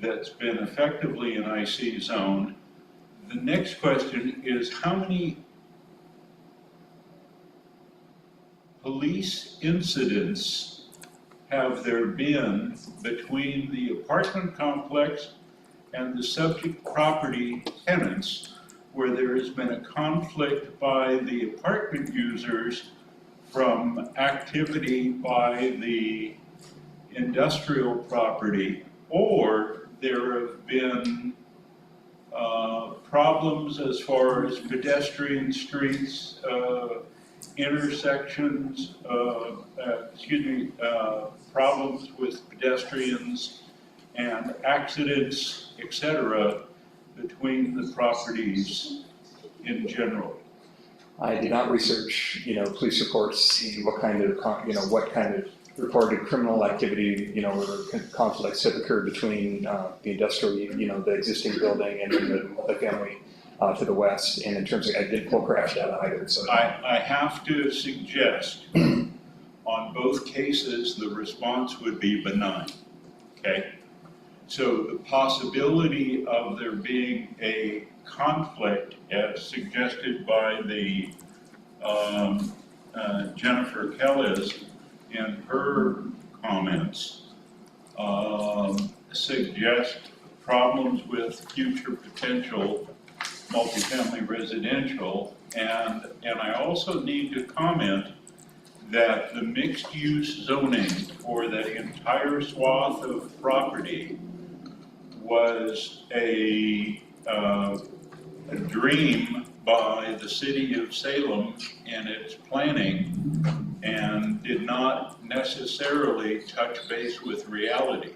that's been effectively an IC zone, the next question is, how many police incidents have there been between the apartment complex and the subject property tenants where there has been a conflict by the apartment users from activity by the industrial property, or there have been problems as far as pedestrian streets, intersections, problems with pedestrians and accidents, etc., between the properties in general? I did not research, police reports, see what kind of reported criminal activity, or conflicts have occurred between the industrial, the existing building and then the multifamily to the west. And in terms of, I didn't pull crash data either. So I have to suggest on both cases the response would be benign. Okay, so the possibility of there being a conflict, as suggested by the Jennifer Kellis in her comments, suggest problems with future potential multifamily residential, and I also need to comment that the mixed-use zoning for that entire swath of property was a dream by the city of Salem in its planning, and did not necessarily touch base with reality.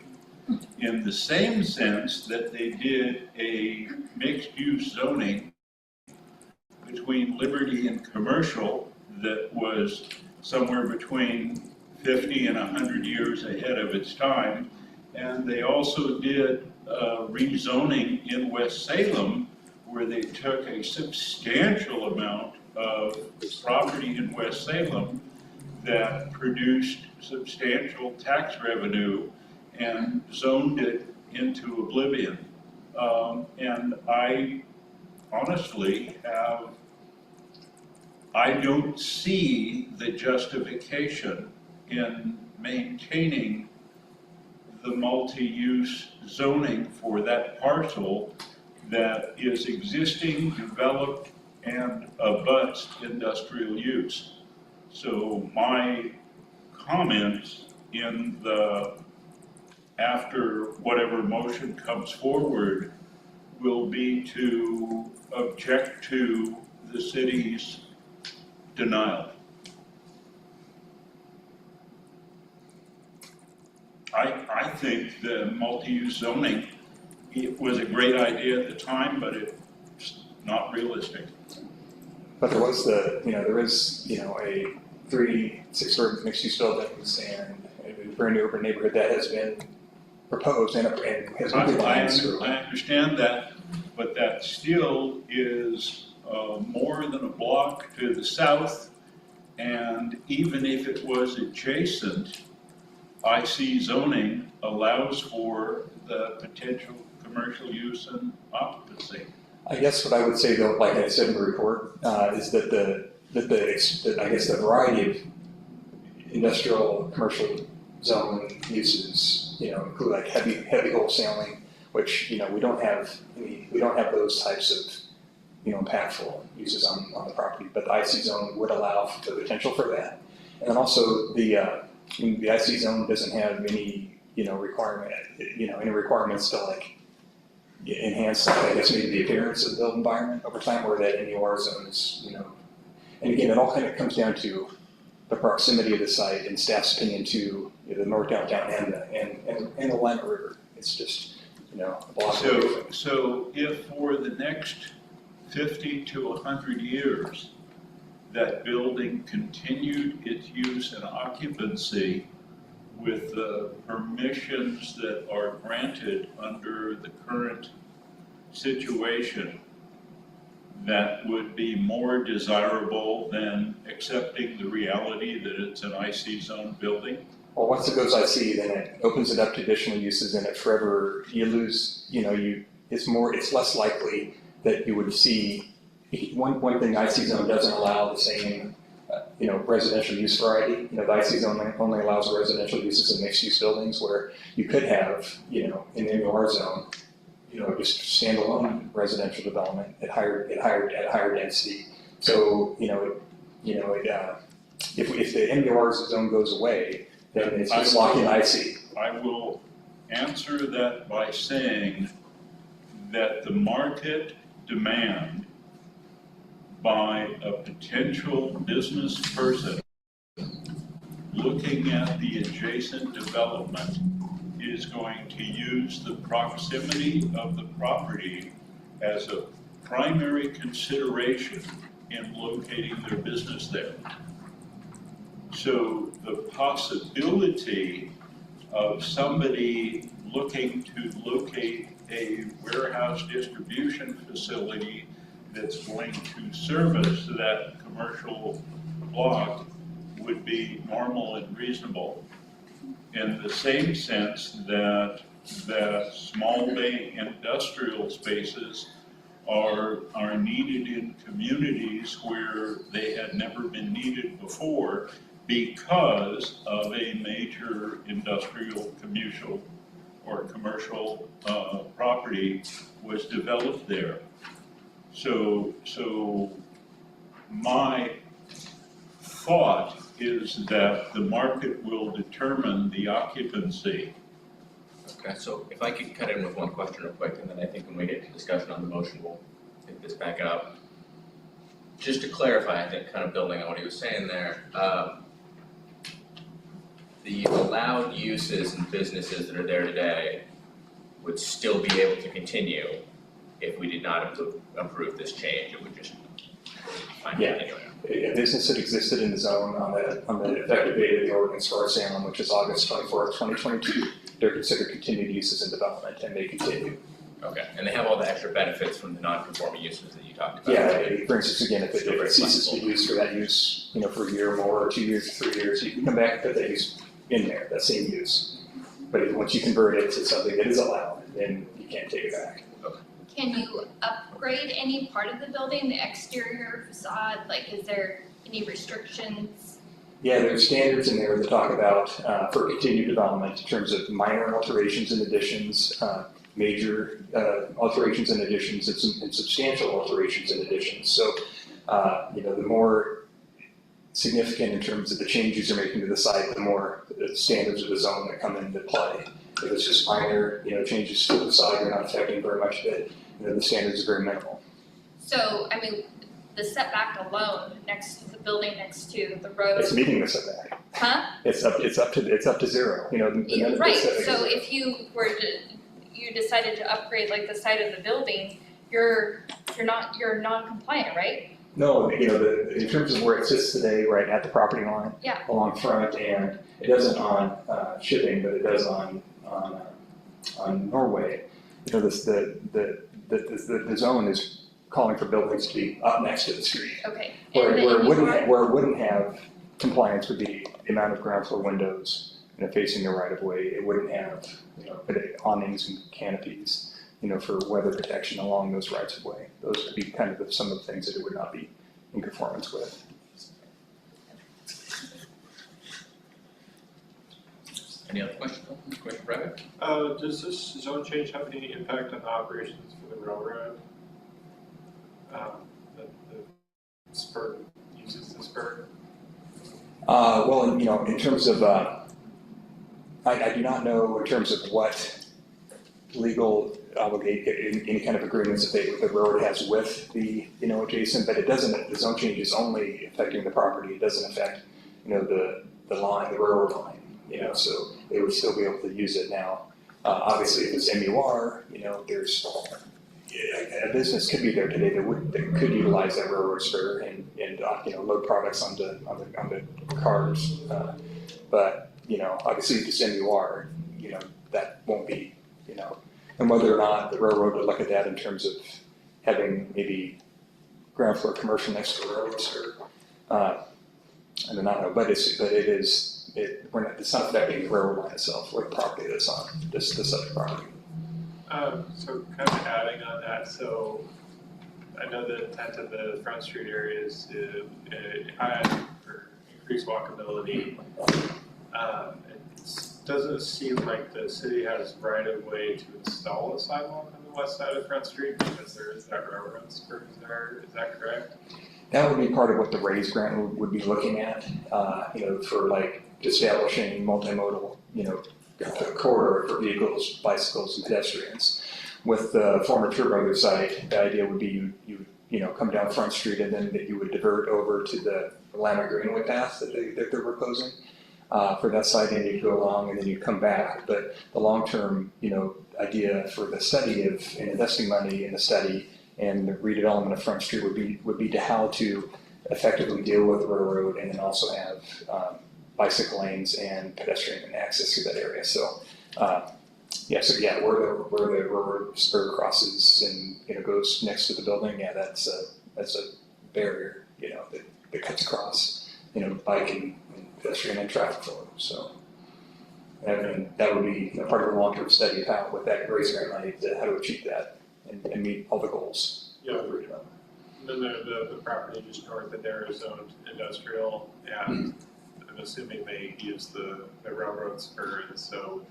In the same sense that they did a mixed-use zoning between Liberty and Commercial that was somewhere between 50 and 100 years ahead of its time. And they also did rezoning in West Salem, where they took a substantial amount of property in West Salem that produced substantial tax revenue and zoned it into oblivion. And I honestly I don't see the justification in maintaining the multi-use zoning for that parcel that is existing, developed, and abuts industrial use. So my comments in after whatever motion comes forward will be to object to the city's denial. I think the multi-use zoning, it was a great idea at the time, but it's not realistic. But there was there is, a 3 6-story mixed-use buildings and a brand new urban neighborhood that has been proposed and has been designed through. I understand that, but that still is more than a block to the south, and even if it was adjacent, IC zoning allows for the potential commercial use and occupancy. I guess what I would say though, like I said in the report, is that I guess the variety of industrial commercial zone uses, include like heavy wholesaling, which we don't have those types of impactful uses on the property, but the IC zone would allow for the potential for that. And then also the IC zone doesn't have any any requirements to like enhance, I guess, maybe the appearance of the built environment over time, where that NUR zone is, and again, it all kind of comes down to the proximity of the site and staff's opinion to the north downtown and the Lima River. It's just, a block away. So if for the next 50 to 100 years, that building continued its use and occupancy with the permissions that are granted under the current situation, that would be more desirable than accepting the reality that it's an IC zone building? Well, once it goes IC, then it opens it up to additional uses, and it forever, you lose, it's less likely that you would see, one thing IC zone doesn't allow the same, residential use variety. The IC zone only allows residential uses in mixed use buildings, where you could have, in the NUR zone, just standalone residential development at higher density. So, if the NUR zone goes away, then it's just locked in IC. I will answer that by saying that the market demand by a potential business person looking at the adjacent development is going to use the proximity of the property as a primary consideration in locating their business there. So the possibility of somebody looking to locate a warehouse distribution facility that's going to service that commercial block would be normal and reasonable, in the same sense that small bay industrial spaces are needed in communities where they had never been needed before because of a major industrial, commercial property was developed there. So my thought is that the market will determine the occupancy. Okay, so if I could cut in with one question real quick, and then I think when we get to discussion on the motion, we'll pick this back up. Just to clarify, I think, kind of building on what he was saying there, the allowed uses and businesses that are there today would still be able to continue if we did not approve this change. It would just find Yeah. anyway. A business that existed in the zone on the effective date of the ordinance for Salem, which is August 24th, 2022, they're considered continued uses in development, and they continue. Okay, and they have all the extra benefits from the non-conforming uses that you talked about. Yeah, for instance, again, if it ceases to be used for that use, for a year or more, or 2 years, 3 years, you can come back and put that use in there, that same use. But once you convert it to something that is allowed, then you can't take it back. Can you upgrade any part of the building, the exterior facade? Like, is there any restrictions? Yeah, there's standards in there that talk about, for continued development in terms of minor alterations and additions, major alterations and additions, and substantial alterations and additions. So, the more significant in terms of the changes you're making to the site, the more the standards of the zone that come into play. If it's just minor, changes to the site, you're not affecting very much of it, the standards are very minimal. So, I mean, the setback alone next to the building, next to the road. It's meeting the setback. Huh? It's up to zero. The Right, setback so is- if you decided to upgrade like the side of the building, you're non-compliant, right? No, in terms of where it sits today, right at the property line. Yeah. Along front, and it doesn't on shipping, but it does on Norway. The zone is calling for buildings to be up next to the street. Okay. Where And it then wouldn't have compliance would be the amount of ground floor windows, facing the right of way. It wouldn't have, awnings and canopies, for weather protection along those rights of way. Those would be kind of some of the things that it would not be in conformance with. Any other questions? Question, Brad? Does this zone change have any impact on the operations for the railroad? The spur, uses the spur? Well, in terms of, I do not know in terms of what legal any kind of agreements that the railroad has with the, adjacent, but it doesn't, the zone change is only affecting the property. It doesn't affect, the line, the railroad line, so they would still be able to use it now. Obviously, if it's MUR, there's, a business could be there today that could utilize that railroad spur and load products onto cars. But, obviously if it's MUR, that won't be, and whether or not the railroad would look at that in terms of having maybe ground floor commercial next to the railroad spur. I do not know, but it's not affecting the railroad line itself or the property that's on the subject property. So kind of adding on that, so I know the intent of the Front Street area is to add or increase walkability. It doesn't seem like the city has right of way to install a sidewalk on the west side of Front Street because there is that railroad spur there. Is that correct? That would be part of what the RAISE grant would be looking at, for like establishing multimodal, corridor for vehicles, bicycles, and pedestrians. With the former Tour Brothers site, the idea would be you come down Front Street and then that you would divert over to the Lama Greenway path that they're proposing for that site, and you'd go along and then you'd come back. But the long-term, idea for the study of and investing money in the study and the redevelopment of Front Street would be to how to effectively deal with the railroad and then also have bicycle lanes and pedestrian access through that area. So, where the railroad spur crosses and goes next to the building, that's a barrier, that cuts across, bike and pedestrian and traffic flow. So, and that would be part of the long-term study of how, with that RAISE grant money, how to achieve that and meet all the goals. Yeah. And then the property just north of there is zoned industrial, and I'm assuming they use the railroad spur, and so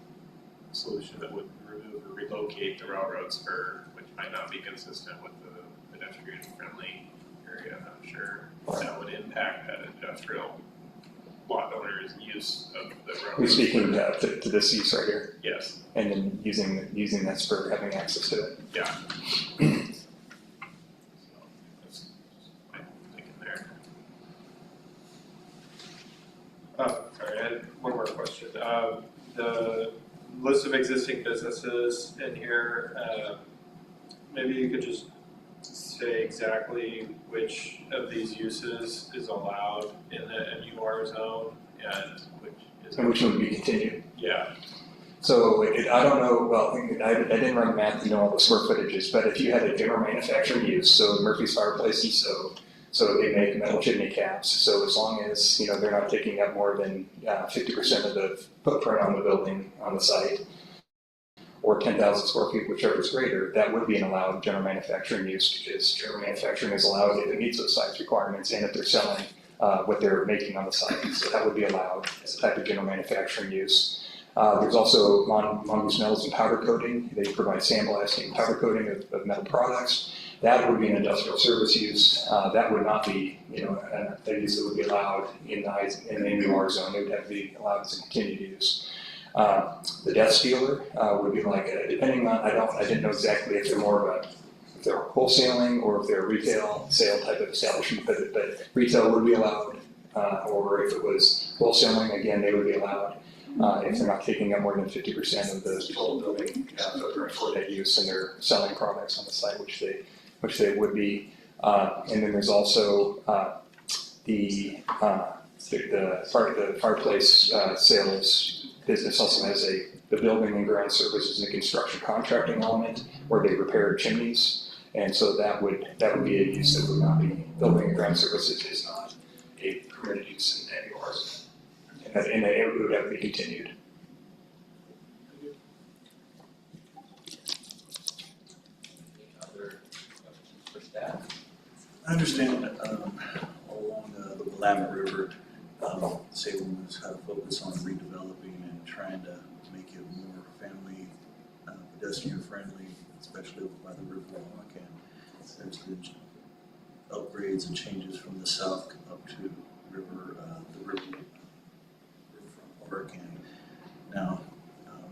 a solution that would remove or relocate the railroad spur, which might not be consistent with the pedestrian-friendly area, I'm not sure that would impact that industrial lot owner's use of the railroad. We're speaking to this use right here. Yes. And then using that spur, having access to it. Yeah. That's my thinking there. Sorry, I had one more question. list of existing businesses in here. Maybe you could just say exactly which of these uses is allowed in the MUR zone and which is. And which one would be continued? Yeah. So I don't know, well, I didn't run math to know all the square footages, but if you had a general manufacturing use, so Murphy's Fireplaces, so they make metal chimney caps, so as long as, you know, they're not taking up more than 50% of the footprint on the building, on the site, or 10,000 square feet, whichever is greater, that would be an allowed general manufacturing use, because general manufacturing is allowed if it meets those size requirements and if they're selling what they're making on the site. So that would be allowed as a type of general manufacturing use. There's also Mongoose Metals and Powder Coating. They provide sandblasting and powder coating of metal products. That would be an industrial service use. That would not be, you know, a use that would be allowed in the MUR zone. It would have to be allowed as a continued use. The desk dealer would be like, depending on, I didn't know exactly if they're more of if they're wholesaling or if they're a retail sale type of establishment, but retail would be allowed, or if it was wholesaling, again, they would be allowed. If they're not taking up more than 50% of the total building footprint for that use and they're selling products on the site, which they would be. And then there's also the fireplace sales business also has the building and ground services and construction contracting element where they repair chimneys. And so that would be a use that would not be, building and ground services is not a permitted use in MURs. And it would have to be continued. I understand along the Willamette River, Salem has had a focus on redeveloping and trying to make it more family pedestrian friendly, especially by the Riverwalk. And there's been upgrades and changes from the south up to the Riverfront Park, and now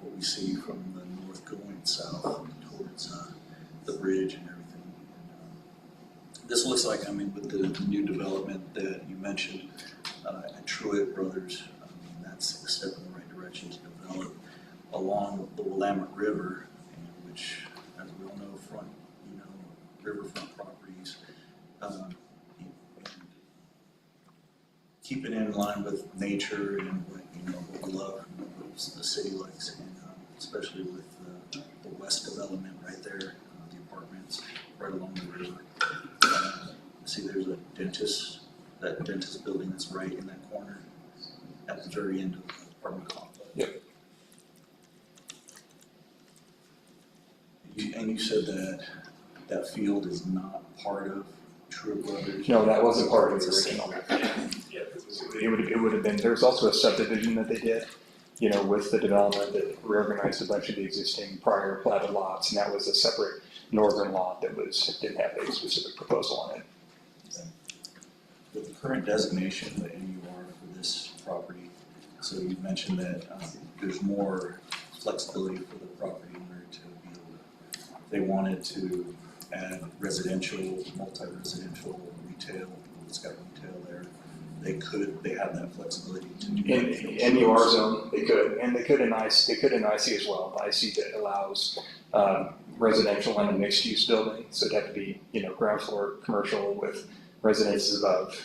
what we see from the north going south towards the bridge and everything. This looks like, I mean, with the new development that you mentioned at Truett Brothers, that's a step in the right direction to develop along the Willamette River, which, as we all know, riverfront properties, and keep it in line with nature and what we love, what the city likes, and especially with the west development right there, the apartments right along the river. See, there's a dentist, that dentist building that's right in that corner at the very end of the apartment complex. Yep. And you said that field is not part of Truett Brothers? No, that wasn't part of the original. It would have been, there was also a subdivision that they did, you know, with the development that reorganized a bunch of the existing prior platted lots, and that was a separate northern lot that didn't have a specific proposal on it. With the current designation of the MUR for this property, so you mentioned that there's more flexibility for the property owner to be able to, if they wanted to add residential, multi-residential, retail, it's got retail there, they have that flexibility to do that. In MUR zone, they could, and they could in IC as well. The IC that allows residential and a mixed-use building, so it'd have to be, you know, ground floor commercial with residences above,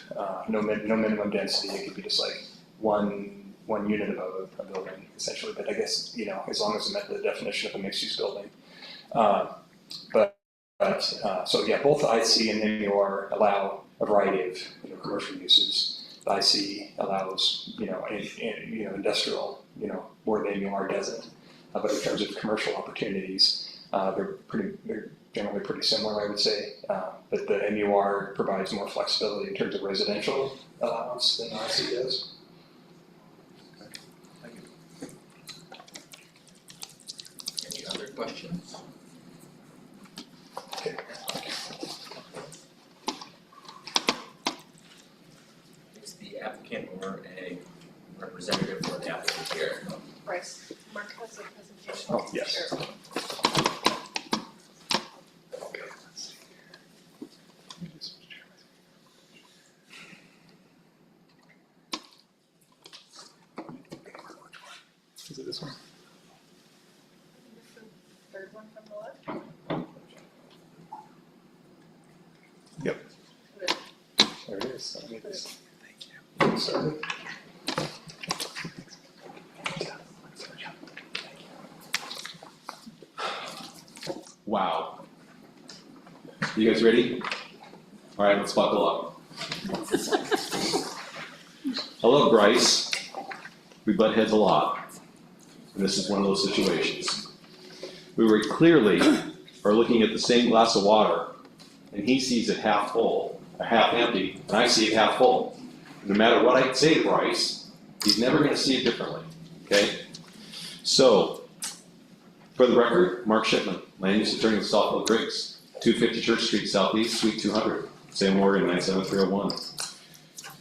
no minimum density. It could be just like one unit above a building, essentially. But I guess, you know, as long as it met the definition of a mixed-use building. So yeah, both the IC and MUR allow a variety of, you know, commercial uses. The IC allows, you know, industrial, you know, where the MUR doesn't. But in terms of commercial opportunities, they're generally pretty similar, I would say. But the MUR provides more flexibility in terms of residential allowance than the IC does. Thank you. Any other questions? Okay. Is the applicant or a representative for the applicant here? Bryce, Mark has a presentation. Oh, yes. Sure. Is it this one? one from the left. Yep. There it is. Thank you. Sorry. Wow. You guys ready? All right, let's buckle up. I love Bryce. We butt heads a lot. And this is one of those situations. We very clearly are looking at the same glass of water, and he sees it half full, or half empty, and I see it half full. No matter what I say to Bryce, he's never going to see it differently. Okay? So, for the record, Mark Shipman, Land Use Attorney with Southfield Griggs, 250 Church Street Southeast, Suite 200, Salem, Oregon 97301.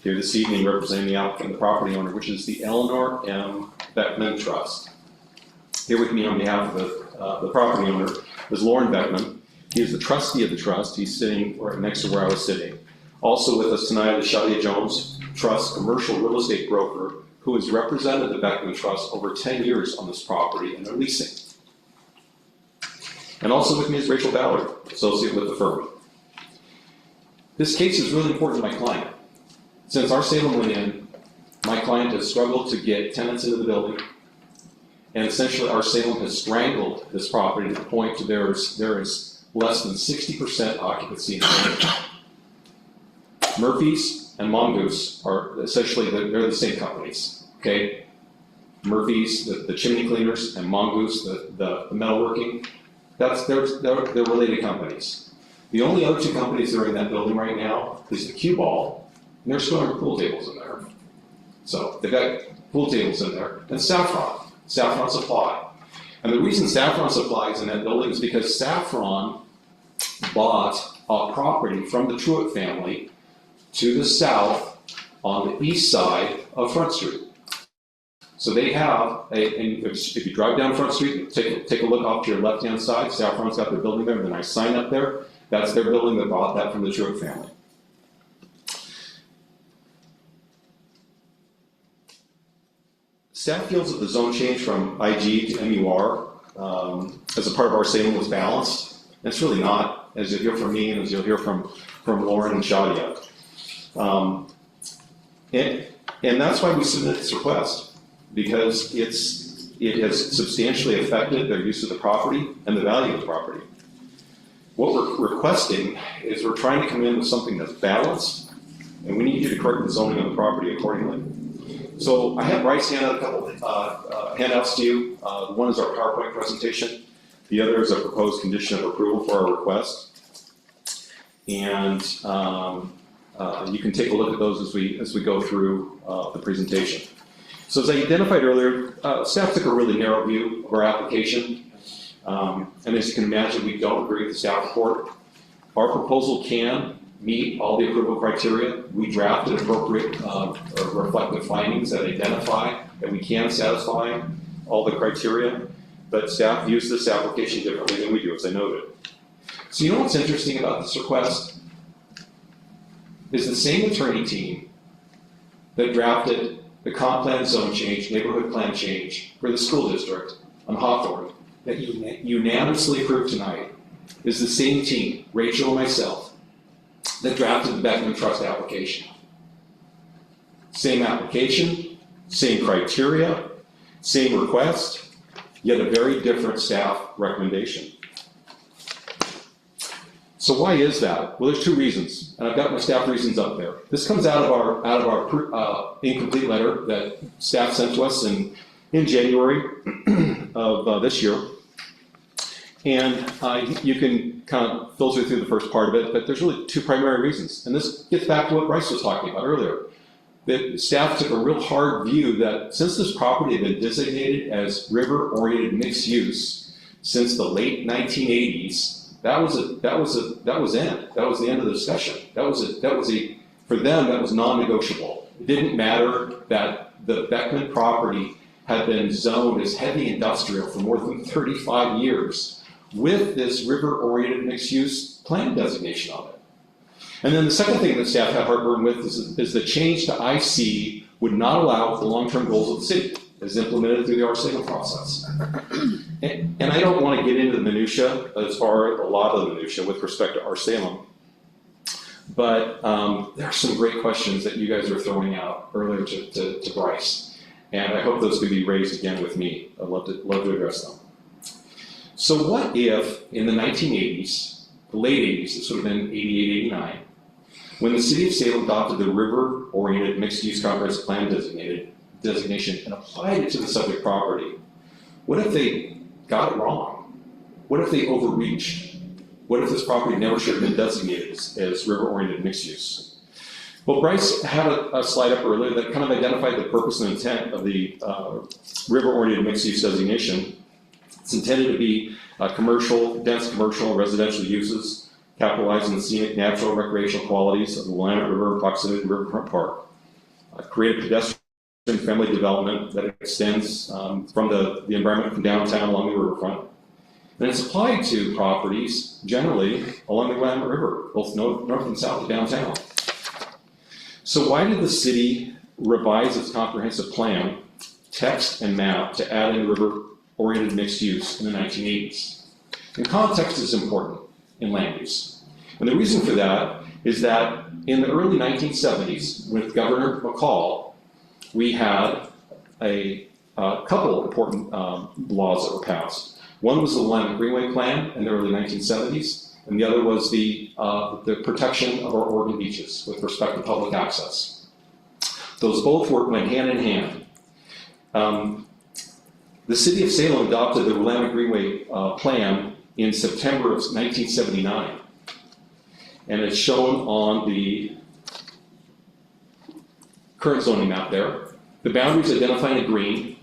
Here this evening representing the applicant and the property owner, which is the Eleanor M. Beckman Trust. Here with me on behalf of the property owner is Lauren Beckman. He is the trustee of the trust. He's sitting right next to where I was sitting. Also with us tonight is Shadia Jones, Trust commercial real estate broker, who has represented the Beckman Trust over 10 years on this property and their leasing. And also with me is Rachel Ballard, associate with the firm. This case is really important to my client. Since our Salem went in, my client has struggled to get tenants into the building, and essentially our Salem has strangled this property to the point that there is less than 60% occupancy in the building. Murphy's and Mongoose are essentially, they're the same companies, okay? Murphy's, the chimney cleaners, and Mongoose, the metalworking, they're related companies. The only other two companies that are in that building right now is the Cue Ball, and they're storing pool tables in there. So they've got pool tables in there, and Saffron Supply. And the reason Saffron Supply is in that building is because Saffron bought a property from the Truitt family to the south on the east side of Front Street. So they have, and if you drive down Front Street, take a look off to your left-hand side, Saffron's got their building there, the nice sign up there. That's their building that bought that from the Truitt family. Staff feels that the zone change from IG to MUR as a part of our Salem was balanced. And it's really not, as you'll hear from me and as you'll hear from Lauren and Shadia. And that's why we submitted this request, because it has substantially affected their use of the property and the value of the property. What we're requesting is we're trying to come in with something that's balanced, and we need you to correct the zoning of the property accordingly. So I have Bryce hand out a couple handouts to you. One is our PowerPoint presentation. The other is a proposed condition of approval for our request. And you can take a look at those as we go through the presentation. So as I identified earlier, staff took a really narrow view of our application. And as you can imagine, we don't agree with the staff report. Our proposal can meet all the approval criteria. We drafted appropriate reflective findings that identify that we can satisfy all the criteria, but staff views this application differently than we do, as I noted. So you know what's interesting about this request? Is the same attorney team that drafted the comp plan zone change, neighborhood plan change for the school district on Hawthorne that you unanimously approved tonight, is the same team, Rachel and myself, that drafted the Beckman Trust application. Same application, same criteria, same request, yet a very different staff recommendation. So why is that? Well, there's two reasons, and I've got my staff reasons up there. This comes out of our incomplete letter that staff sent to us in January of this year. And you can kind of filter through the first part of it, but there's really two primary reasons. And this gets back to what Bryce was talking about earlier. That staff took a real hard view that since this property had been designated as river-oriented mixed use since the late 1980s, that was end. That was the end of the discussion. For them, that was non-negotiable. It didn't matter that the Beckman property had been zoned as heavy industrial for more than 35 years with this river-oriented mixed-use plan designation on it. And then the second thing that staff had heartburn with is the change to IC would not allow the long-term goals of the city. is implemented through the RSALEM process. And I don't want to get into the minutia as far as a lot of the minutia with respect to RSALEM, but there are some great questions that you guys are throwing out earlier to Bryce. And I hope those could be raised again with me. I'd love to address them. So what if in the 1980s, the late 80s, this would have been 88, 89, when the city of Salem adopted the river-oriented mixed-use comprehensive plan designation and applied it to the subject property, what if they got it wrong? What if they overreached? What if this property never should have been designated as river-oriented mixed use? Well, Bryce had a slide up earlier that kind of identified the purpose and intent of the river-oriented mixed use designation. It's intended to be dense commercial, residential uses, capitalizing the scenic, natural, recreational qualities of the Willamette River in proximity to Riverfront Park. Create a pedestrian-friendly development that extends from the environment from downtown along the riverfront. And it's applied to properties generally along the Willamette River, both north and south of downtown. So why did the city revise its comprehensive plan, text and map to add in river-oriented mixed use in the 1980s? And context is important in land use. And the reason for that is that in the early 1970s, with Governor McCall, we had a couple important laws that were passed. One was the Willamette Greenway Plan in the early 1970s, and the other was the protection of our Oregon beaches with respect to public access. Those both went hand in hand. The city of Salem adopted the Willamette Greenway Plan in September of 1979, and it's shown on the current zoning map there. The boundaries identified in green,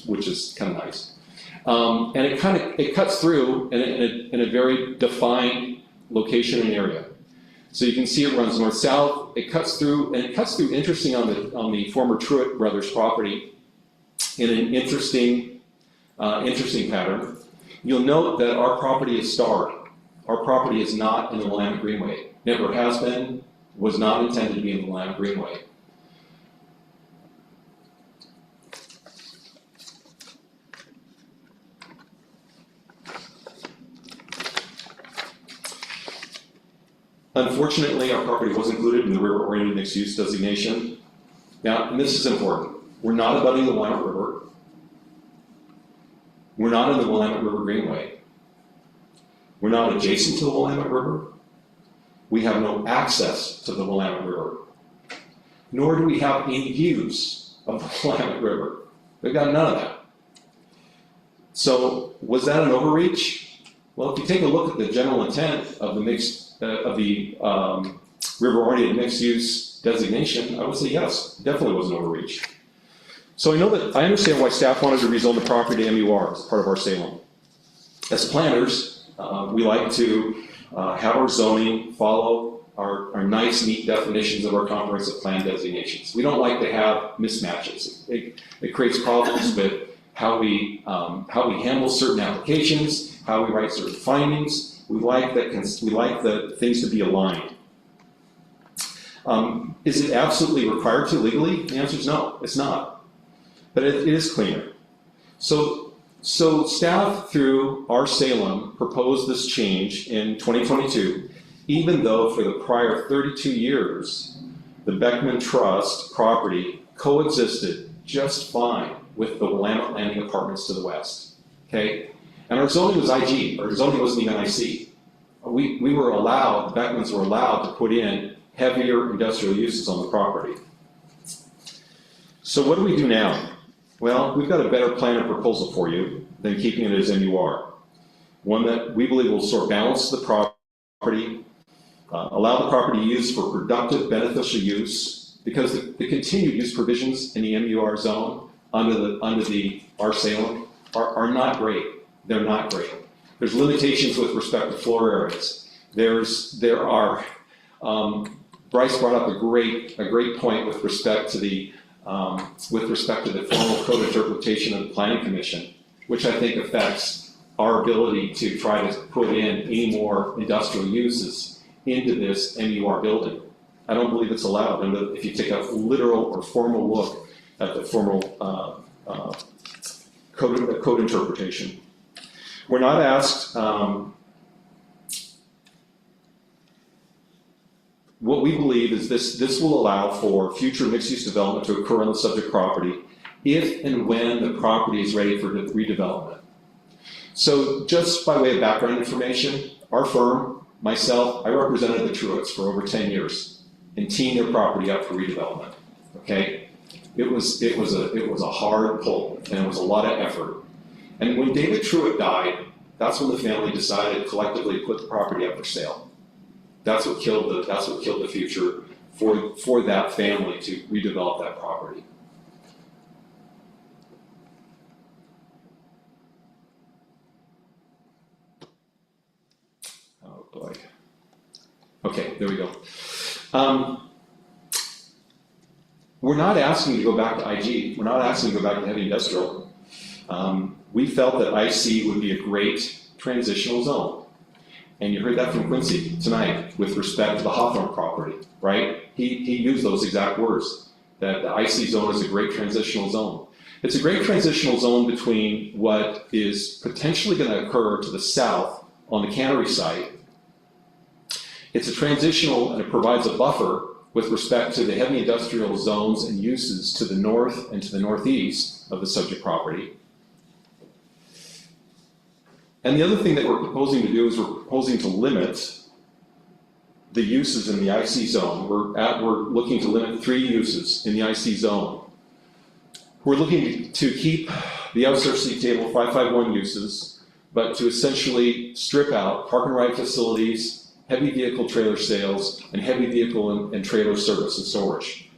which is kind of nice. And it cuts through in a very defined location and area. So you can see it runs north-south. It cuts through, and it cuts through interesting on the former Truitt Brothers property in an interesting pattern. You'll note that our property is starred. Our property is not in the Willamette Greenway. Never has been, was not intended to be in the Willamette Greenway. Unfortunately, our property was included in the river-oriented mixed-use designation. Now, and this is important, we're not abutting the Willamette River. We're not in the Willamette River Greenway. We're not adjacent to the Willamette River. We have no access to the Willamette River. Nor do we have any views of the Willamette River. We've got none of that. So, was that an overreach? Well, if you take a look at the general intent of the river-oriented mixed-use designation, I would say yes, definitely was an overreach. So I understand why staff wanted to rezone the property to MUR as part of our Salem. As planners, we like to have our zoning follow our nice, neat definitions of our comprehensive plan designations. We don't like to have mismatches. It creates problems with how we handle certain applications, how we write certain findings. We like the things to be aligned. Is it absolutely required to legally? The answer is no, it's not. But it is cleaner. So staff through our Salem proposed this change in 2022, even though for the prior 32 years, the Beckman Trust property coexisted just fine with the Willamette Landing Apartments to the west. Okay? And our zoning was IG, our zoning wasn't even IC. We were allowed, the Beckmans were allowed to put in heavier industrial uses on the property. So what do we do now? Well, we've got a better plan and proposal for you than keeping it as MUR. One that we believe will sort of balance the property, allow the property used for productive, beneficial use, because the continued use provisions in the MUR zone under the our Salem are not great. They're not great. There's limitations with respect to floor areas. There are Bryce brought up a great point with respect to the formal code interpretation of the Planning Commission, which I think affects our ability to try to put in any more industrial uses into this MUR building. I don't believe it's allowed. And if you take a literal or formal look at the formal code interpretation. We're not asked, what we believe is this will allow for future mixed-use development to occur on the subject property if and when the property is ready for redevelopment. So just by way of background information, our firm, myself, I represented the Truitts for over 10 years and teamed their property up for redevelopment, okay? It was a hard pull, and it was a lot of effort. And when David Truitt died, that's when the family decided collectively to put the property up for sale. That's what killed the future for that family to redevelop that property. Oh boy. Okay, there we go. We're not asking to go back to IG. We're not asking to go back to heavy industrial. We felt that IC would be a great transitional zone. And you heard that from Quincy tonight with respect to the Hawthorne property, right? He used those exact words, that the IC zone is a great transitional zone. It's a great transitional zone between what is potentially going to occur to the south on the cannery site. It's a transitional, and it provides a buffer with respect to the heavy industrial zones and uses to the north and to the northeast of the subject property. And the other thing that we're proposing to do is we're proposing to limit the uses in the IC zone. We're looking to limit 3 uses in the IC zone. We're looking to keep the outsourcing table 551 uses, but to essentially strip out park and ride facilities, heavy vehicle trailer sales, and heavy vehicle and trailer service and storage.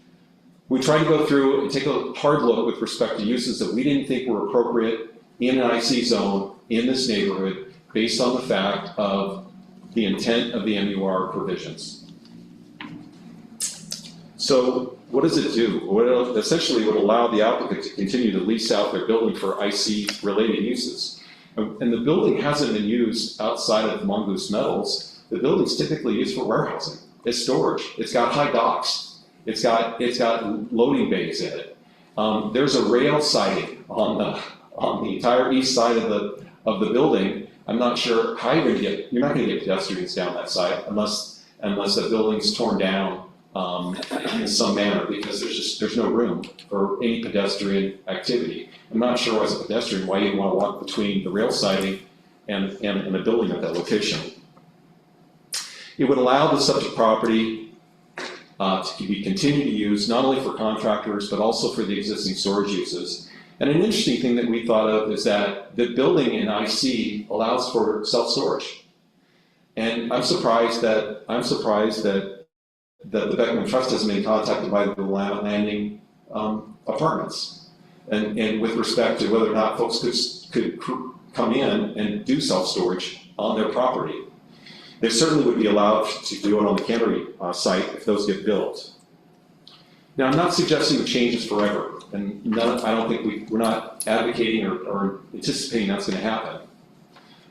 We tried to go through and take a hard look with respect to uses that we didn't think were appropriate in an IC zone in this neighborhood based on the fact of the intent of the MUR provisions. So what does it do? Well, it essentially would allow the applicant to continue to lease out their building for IC related uses. And the building hasn't been used outside of Mongoose Metals. The building's typically used for warehousing. It's storage. It's got high docks. It's got loading bays in it. There's a rail siding on the entire east side of the building. I'm not sure how you're not going to get pedestrians down that side unless the building's torn down in some manner, because there's no room for any pedestrian activity. I'm not sure as a pedestrian why you'd want to walk between the rail siding and a building at that location. It would allow the subject property to be continued to use not only for contractors but also for the existing storage uses. And an interesting thing that we thought of is that the building in IC allows for self-storage. And I'm surprised that the Beckman Trust has been contacted by the Willamette Landing apartments. And with respect to whether or not folks could come in and do self-storage on their property. They certainly would be allowed to do it on the cannery site if those get built. Now, I'm not suggesting the change is forever, and I don't think we're not advocating or anticipating that's going to happen.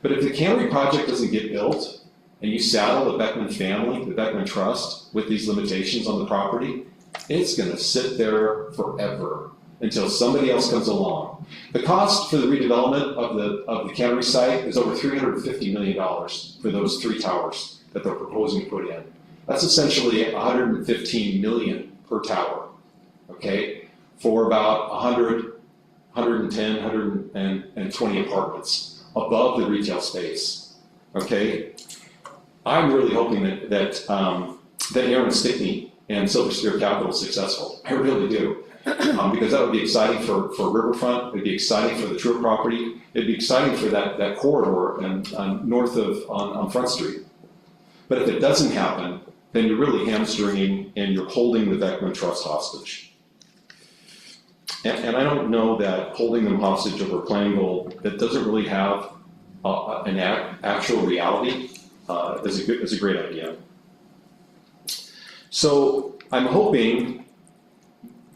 But if the cannery project doesn't get built, and you saddle the Beckman family, the Beckman Trust, with these limitations on the property, it's going to sit there forever until somebody else comes along. The cost for the redevelopment of the cannery site is over $350 million for those 3 towers that they're proposing to put in. That's essentially $115 million per tower, okay, for about 100, 110, 120 apartments above the retail space, okay? I'm really hoping that Aaron Stickney and Silver Spear Capital is successful. I really do. Because that would be exciting for Riverfront, it would be exciting for the Truitt property, it would be exciting for that corridor and north on Front Street. But if it doesn't happen, then you're really hamstringing and you're holding the Beckman Trust hostage. And I don't know that holding them hostage over a planning goal that doesn't really have an actual reality is a great idea. So I'm hoping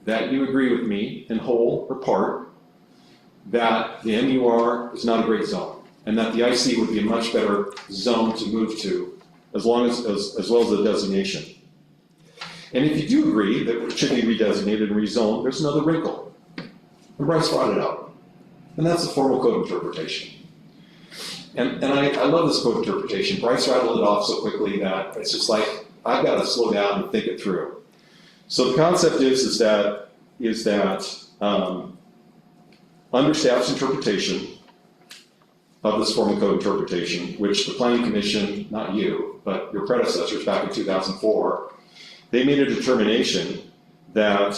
that you agree with me in whole or part that the MUR is not a great zone and that the IC would be a much better zone to move to as well as the designation. And if you do agree that it should be redesignated and rezoned, there's another wrinkle. and Bryce brought it up. And that's a formal code interpretation. And I love this code interpretation. Bryce rattled it off so quickly that it's just like, I've got to slow down and think it through. So the concept is that under staff's interpretation of this formal code interpretation, which the Planning Commission, not you, but your predecessors back in 2004, they made a determination that,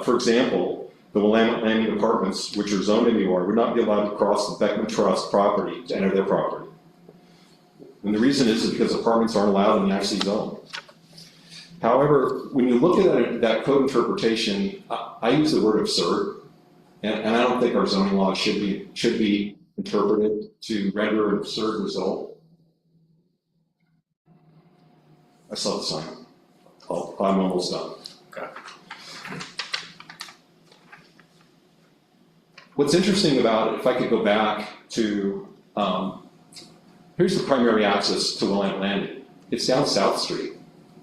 for example, the Willamette Landing Apartments, which are zoned MUR, would not be allowed to cross the Beckman Trust property to enter their property. And the reason is because apartments aren't allowed in the IC zone. However, when you look at that code interpretation, I use the word absurd, and I don't think our zoning law should be interpreted to render an absurd result. I saw the sign. Oh, I'm almost done. Okay. What's interesting about it, if I could go back to, here's the primary access to Willamette Landing. It's down South Street,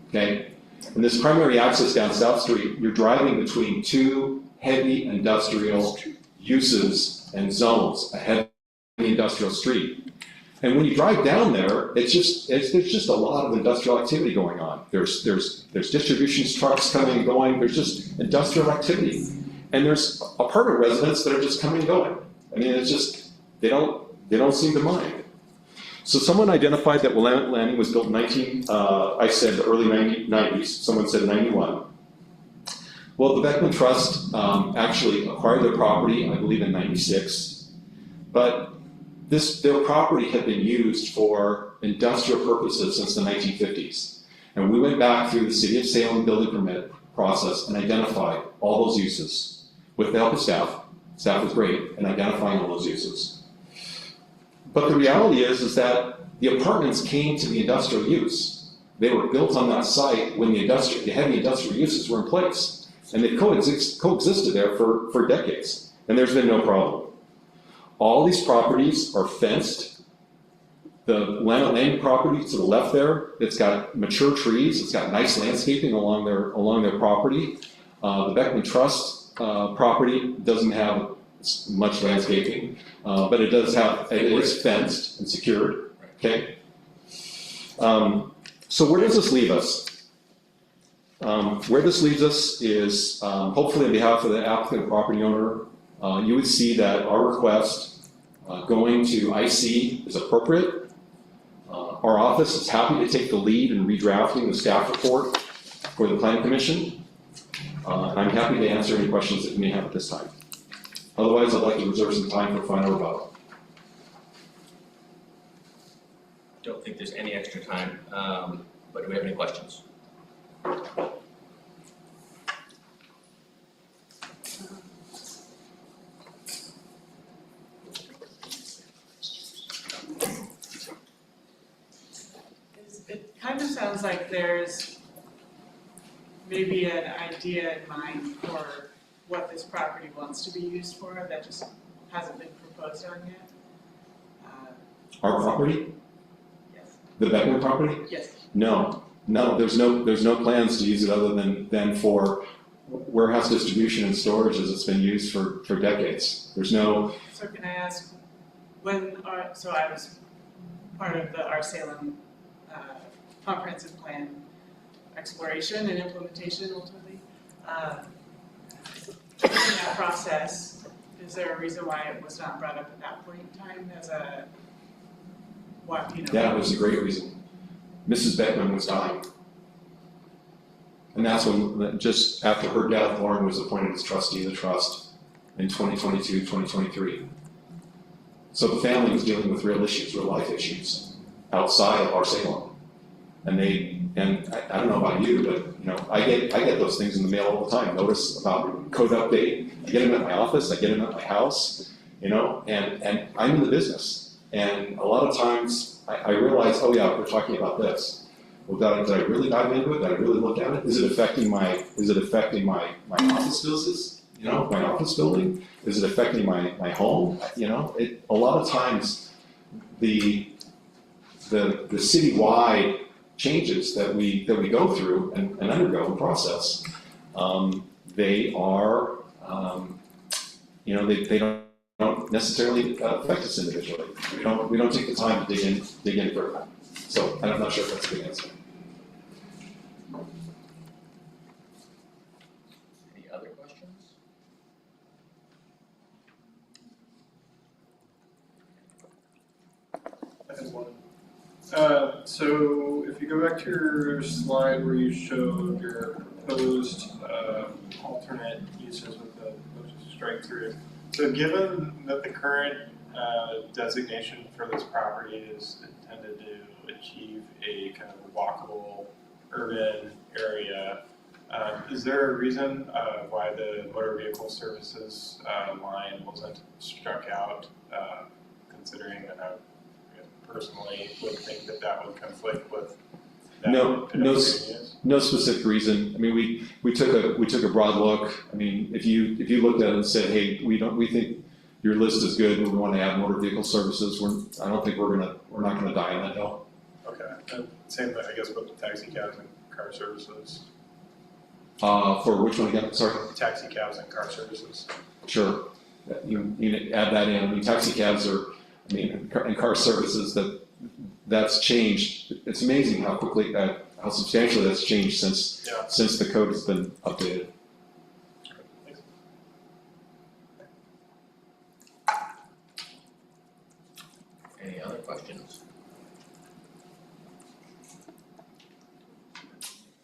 okay? And this primary access down South Street, you're driving between two heavy industrial uses and zones, a heavy industrial street. And when you drive down there, there's just a lot of industrial activity going on. There's distribution trucks coming and going. There's just industrial activity. And there's apartment residents that are just coming and going. I mean, it's just, they don't seem to mind. So someone identified that Willamette Landing was built in I said the early 90s, someone said 91. Well, the Beckman Trust actually acquired their property, I believe in 96. But their property had been used for industrial purposes since the 1950s. And we went back through the City of Salem building permit process and identified all those uses with the help of staff. Staff was great in identifying all those uses. But the reality is that the apartments came to the industrial use. They were built on that site when the heavy industrial uses were in place. And they coexisted there for decades. And there's been no problem. All these properties are fenced. The Willamette Landing property to the left there, it's got mature trees. It's got nice landscaping along their property. The Beckman Trust property doesn't have much landscaping, but it is fenced and secured, okay? So where does this leave us? Where this leaves us is, hopefully on behalf of the applicant property owner, you would see that our request going to IC is appropriate. Our office is happy to take the lead in redrafting the staff report for the Planning Commission. And I'm happy to answer any questions that you may have at this time. Otherwise, I'd like to reserve some time for final rebuttal. Don't think there's any extra time, but do we have any questions? It kind of sounds like there's maybe an idea in mind for what this property wants to be used for that just hasn't been proposed on yet. Our property? Yes. The Beckman property? Yes. No, there's no plans to use it other than for warehouse distribution and storage as it's been used for decades. There's no. So can I ask, so I was part of our Salem comprehensive plan exploration and implementation ultimately. In that process, is there a reason why it was not brought up at that point in time as a, what, you know? Yeah, it was a great reason. Mrs. Beckman was dying. And that's when, just after her death, Lauren was appointed as trustee of the trust in 2022, 2023. So the family was dealing with real issues, real life issues outside of our Salem. And I don't know about you, but I get those things in the mail all the time. Notice about code update. I get them at my office. I get them at my house. And I'm in the business. And a lot of times I realize, oh yeah, we're talking about this. Well, did I really dive into it? Did I really look at it? Is it affecting my office business? My office building? Is it affecting my home? A lot of times the citywide changes that we go through and undergo and process, they are they don't necessarily affect us individually. We don't take the time to dig in further. So I'm not sure if that's a good answer. Any other questions? I have one. So if you go back to your slide where you showed your proposed alternate uses with the strike through. So given that the current designation for this property is intended to achieve a kind of walkable urban area, is there a reason why the motor vehicle services line wasn't struck out, considering that I personally would think that that would conflict with that No specific reason. I mean, we took a broad look. I mean, if you looked at it and said, hey, we think your list is good, we want to add motor vehicle services, I don't think we're not gonna die on that hill. Okay, and same thing, I guess, with taxi cabs and car services. For which one again? Sorry. Taxi cabs and car services. Sure. You add that in. I mean, taxi cabs and car services, that's changed. It's amazing how quickly how substantially that's changed since the code has been updated. Any other questions?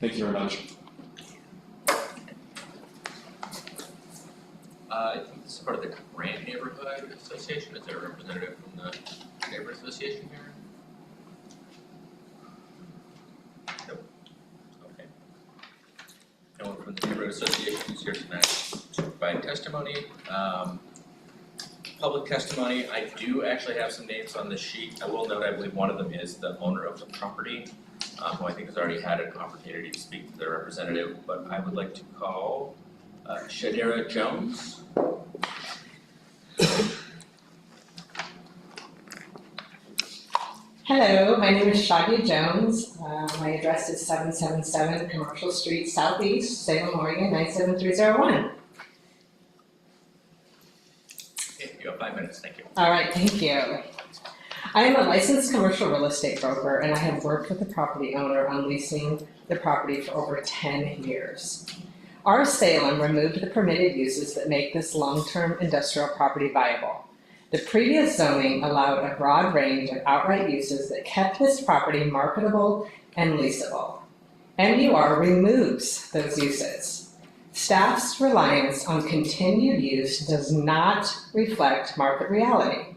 Thank you very much. I think this is part of the Grant Neighborhood Association. Is there a representative from the Neighborhood Association here? Nope. Okay. No one from the Neighborhood Association is here tonight to provide testimony. Public testimony, I do actually have some names on the sheet. I will note, I believe one of them is the owner of the property, who I think has already had an opportunity to speak to their representative, but I would like to call Shadira Jones. Hello, my name is Shadia Jones. My address is 777 Commercial Street Southeast, Salem, Oregon 97301. Okay, you have 5 minutes, thank you. All right, thank you. I am a licensed commercial real estate broker, and I have worked with the property owner on leasing the property for over 10 years. Our Salem removed the permitted uses that make this long-term industrial property viable. The previous zoning allowed a broad range of outright uses that kept this property marketable and leasable. MUR removes those uses. Staff's reliance on continued use does not reflect market reality.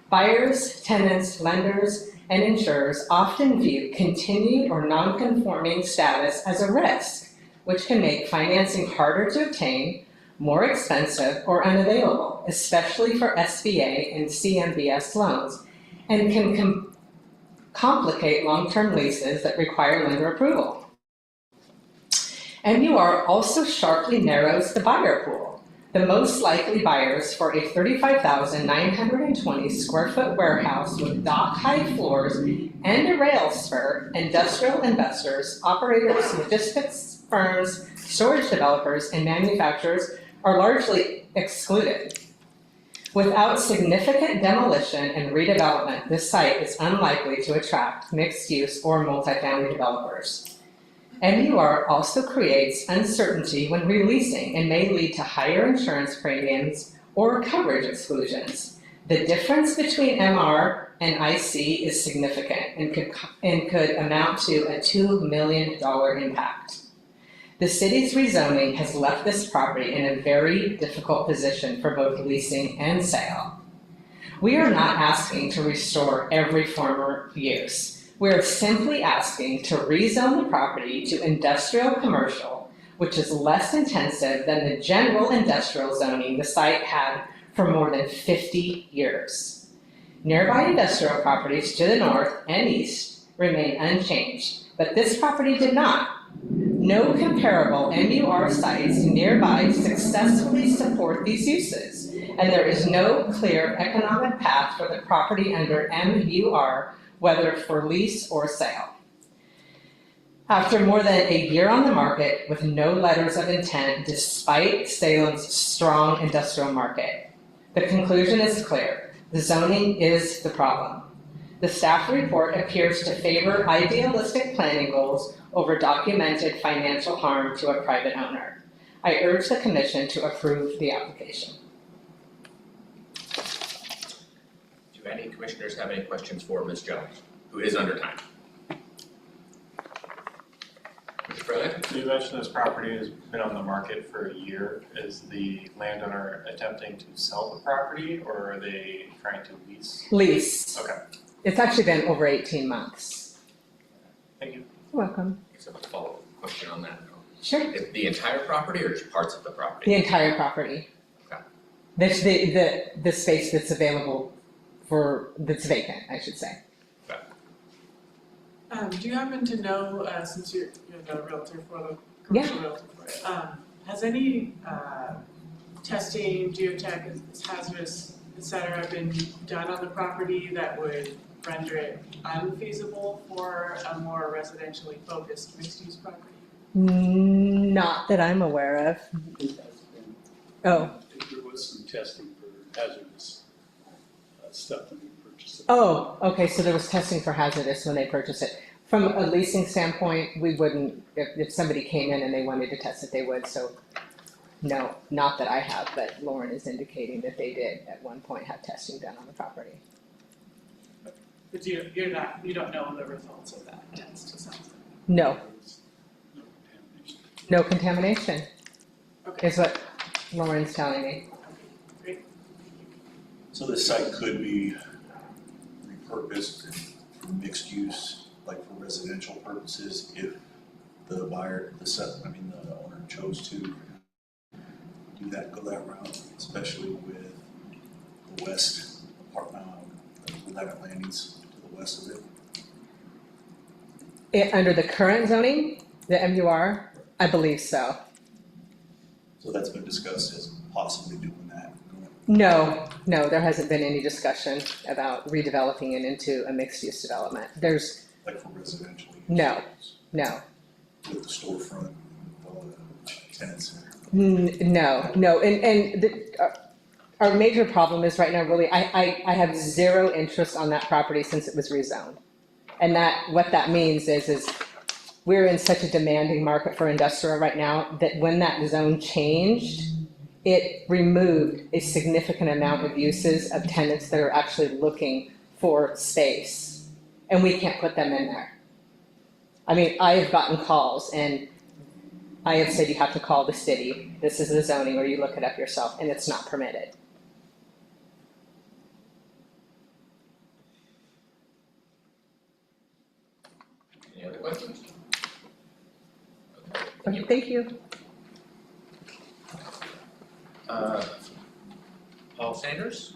Buyers, tenants, lenders, and insurers often view continued or non-conforming status as a risk, which can make financing harder to obtain, more expensive, or unavailable, especially for SBA and CMBS loans, and can complicate long-term leases that require lender approval. MUR also sharply narrows the buyer pool. The most likely buyers for a 35,920 square foot warehouse with dock-high floors and a rail spur, industrial investors, operators, logistics firms, storage developers, and manufacturers are largely excluded. Without significant demolition and redevelopment, this site is unlikely to attract mixed-use or multifamily developers. MUR also creates uncertainty when releasing and may lead to higher insurance premiums or coverage exclusions. The difference between MR and IC is significant and could amount to a $2 million impact. The city's rezoning has left this property in a very difficult position for both leasing and sale. We are not asking to restore every former use. We are simply asking to rezone the property to industrial commercial, which is less intensive than the general industrial zoning the site had for more than 50 years. Nearby industrial properties to the north and east remain unchanged, but this property did not. No comparable MUR sites nearby successfully support these uses, and there is no clear economic path for the property under MUR, whether for lease or sale. After more than a year on the market with no letters of intent despite Salem's strong industrial market, The conclusion is clear. The zoning is the problem. The staff report appears to favor idealistic planning goals over documented financial harm to a private owner. I urge the commission to approve the application. Do any commissioners have any questions for Ms. Jones, who is under time? Mr. Fraley? So you mentioned this property has been on the market for a year. Is the landowner attempting to sell the property, or are they trying to lease? Lease. Okay, It's actually been over 18 months. thank you. You're welcome. Just a follow-up question on that. Sure. Is the entire property or just parts of the property? The entire property. Okay. That's the space that's available that's vacant, I should say. Do you happen to know, since you're the realtor for the commercial realtor for it, has any testing, geotech, hazardous, et cetera, been done on the property that would render it unfeasible for a more residentially focused mixed-use property? Not that I'm aware of. Oh. There was some testing for hazardous stuff when we purchased it. Oh, okay, so there was testing for hazardous when they purchased it. From a leasing standpoint, we wouldn't, if somebody came in and they wanted to test it, they would, so no, not that I have, but Lauren is indicating that they did at one point have testing done on the property. But you don't know the results of that test, it sounds like. No. No contamination. Okay. Is what Lauren's telling me. Great. So this site could be repurposed for mixed use, like for residential purposes, if the buyer, the owner chose to do that, go that route, especially with the west apartment, Willamette Landings to the west of it. Under the current zoning, the MUR, I believe so. So that's been discussed as possibly doing that. No, there hasn't been any discussion about redeveloping it into a mixed-use development. There's, Like for residential use. no. With the storefront, all the tenants No, our major problem is right now, really, I have zero interest on that property since it was rezoned. And what that means is we're in such a demanding market for industrial right now that when that zone changed, it removed a significant amount of uses of tenants that are actually looking for space. And we can't put them in there. I mean, I have gotten calls and I have said you have to call the city, this is the zoning, or you look it up yourself, and it's not permitted. Any other questions? Okay, thank you. Paul Sanders?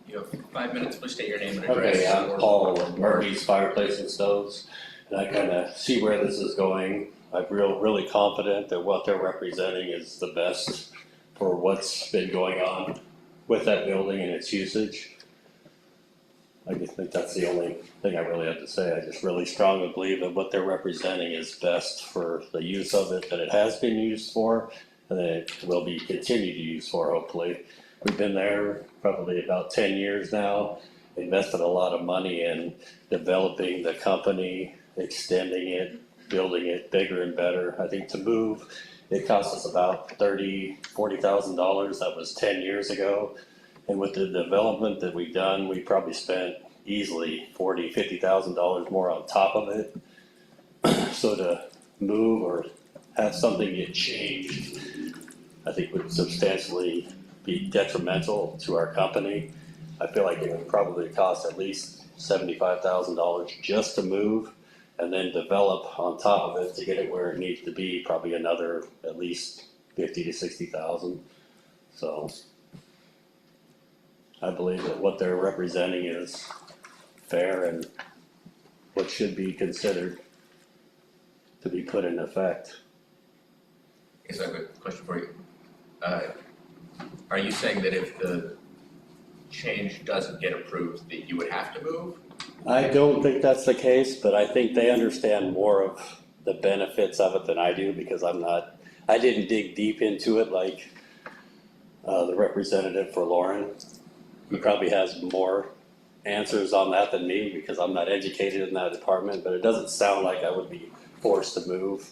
You have 5 minutes, please state your name and address. Okay, I'm Paul of Murphy's Fireplace and Stoves, and I kind of see where this is going. I'm really confident that what they're representing is the best for what's been going on with that building and its usage. I just think that's the only thing I really have to say. I just really strongly believe that what they're representing is best for the use of it that it has been used for, and that it will be continued to use for, hopefully. We've been there probably about 10 years now, invested a lot of money in developing the company, extending it, building it bigger and better. I think to move, it cost us about $40,000. That was 10 years ago. And with the development that we've done, we probably spent easily $50,000 more on top of it. So to move or have something get changed, I think would substantially be detrimental to our company. I feel like it would probably cost at least $75,000 just to move, and then develop on top of it to get it where it needs to be, probably another at least 50 to 60,000. So I believe that what they're representing is fair and what should be considered to be put in effect. Is that a good question for you? Are you saying that if the change doesn't get approved, that you would have to move? I don't think that's the case, but I think they understand more of the benefits of it than I do because I didn't dig deep into it like the representative for Lauren. He probably has more answers on that than me because I'm not educated in that department, but it doesn't sound like I would be forced to move.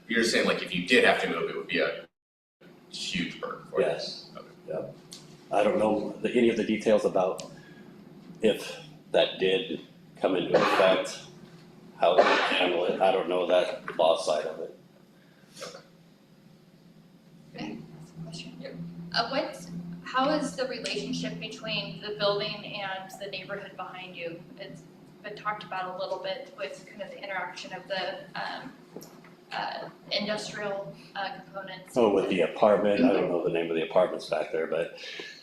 You're saying like if you did have to move, it would be a huge burden for you? Yes. Okay. Yep. I don't know any of the details about if that did come into effect, how they would handle it. I don't know that law side of it. Okay, question. How is the relationship between the building and the neighborhood behind you? It's been talked about a little bit with kind of the interaction of the industrial components. Oh, with the apartment, I don't know the name of the apartments back there, but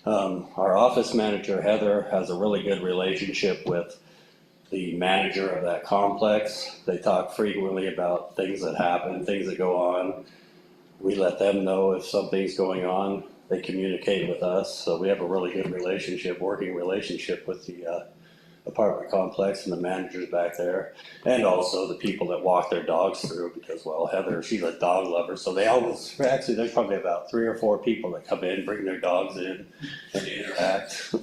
our office manager, Heather, has a really good relationship with the manager of that complex. They talk frequently about things that happen, things that go on. We let them know if something's going on. They communicate with us, so we have a really good relationship, working relationship with the apartment complex and the managers back there, and also the people that walk their dogs through because, well, Heather, she's a dog lover, so they always, actually, there's probably about 3 or 4 people that come in, bring their dogs in, and interact.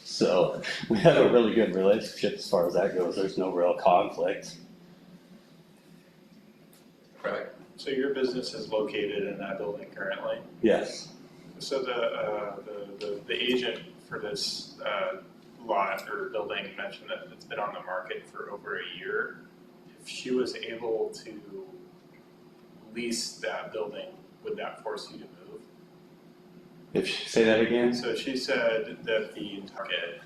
So we have a really good relationship as far as that goes. There's no real conflict. Right. So your business is located in that building currently? Yes. So the agent for this lot or building mentioned that it's been on the market for over a year. If she was able to lease that building, would that force you to move? Say that again? So she said that the target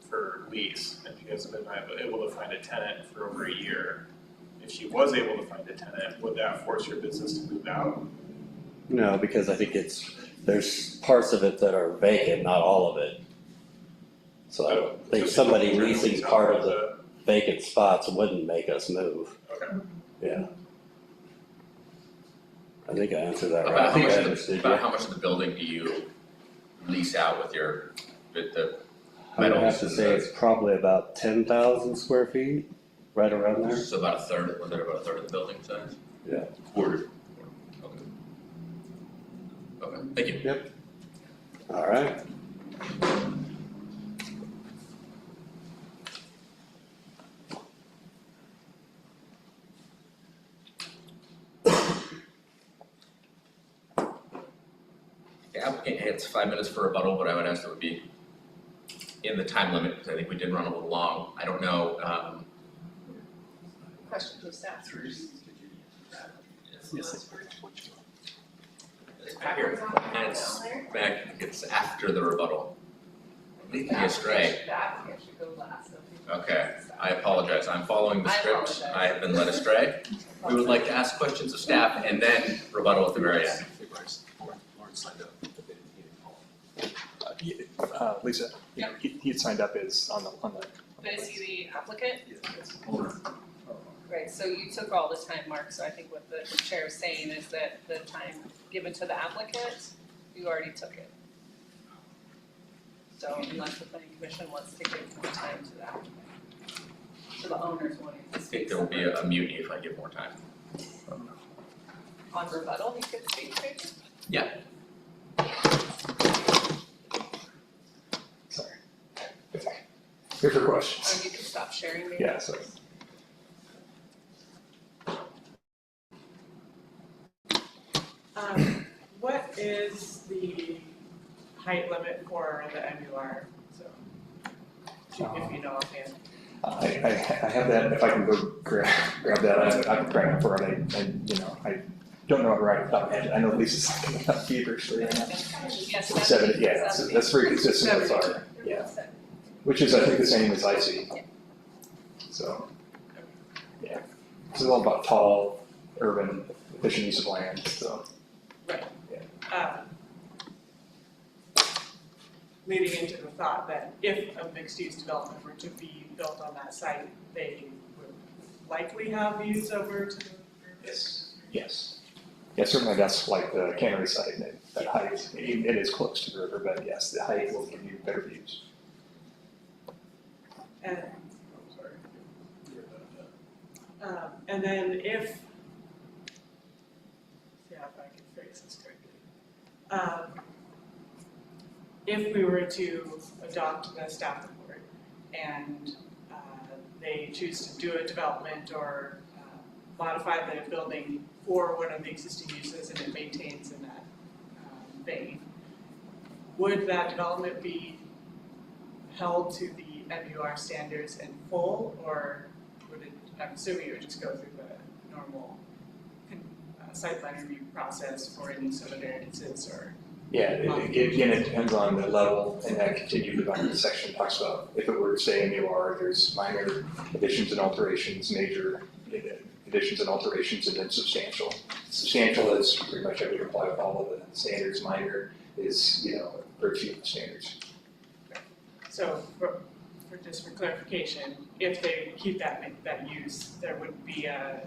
for lease, and you guys have been able to find a tenant for over a year. If she was able to find a tenant, would that force your business to move out? No, because I think there's parts of it that are vacant, not all of it. So I don't think somebody leasing part of the vacant spots wouldn't make us move. Okay. Yeah. I think I answered that right. About I think I understood you. how much of the building do you lease out with the I would have metals to and say the- it's probably about 10,000 square feet, right around there. So about a third, was it about a third of the building size? Yeah. Quarter. Okay. Okay, thank you. Yep. All right. The applicant gets 5 minutes for rebuttal, but I would ask that would be in the time limit, because I think we did run a little long. I don't know, Questions of staff? here, and it's back, it's after the rebuttal. Lead me astray. That should go last. Okay, I apologize, I'm following the script, I have been led astray. We would like to ask questions of staff and then rebuttal at the very end. Lisa, you know, he had signed up as on the. But is he the applicant? Right, so you took all this time, Mark, so I think what the chair is saying is that the time given to the applicant, you already took it. So unless the planning commission wants to give more time to the applicant, to the owners wanting I to think speak there will be a mutiny if I give more time. on rebuttal, he could speak, maybe? Yeah. Sorry. Here for questions. Or you could stop sharing maybe? Yeah, sorry. What is the height limit for the MUR zone? If you know offhand. I have that, if I can go grab that, I can grab it for it, I don't know it right off the top of my head, I know Lisa's looking up feverishly right now. Yes, 70, yeah, that's very consistent with our, yeah, which is, I think, the same as I see. So, yeah, it's all about tall, urban, efficient use of land, so. Right. Leading into the thought that if a mixed-use development were to be built on that site, they would likely have views over to the Yes. Yes. Yeah, certainly that's like the cannery site, that height, it is close to the river, but yes, the height will give you better views. And And then if, see if I can phrase this correctly. If we were to adopt the staff report and they choose to do a development or modify the building for one of the existing uses and it maintains in that vein, would that development be held to the MUR standards in full, or would it, I'm assuming it would just go through the normal site plan review process for any sort of variances or? Yeah, again, it depends on the level, and that continued development section talks about if it were to stay MUR, there's minor additions and alterations, major additions and alterations, and then substantial. Substantial is pretty much every apply with all of the standards. Minor is, very few of the standards. So just for clarification, if they keep that use, there would be a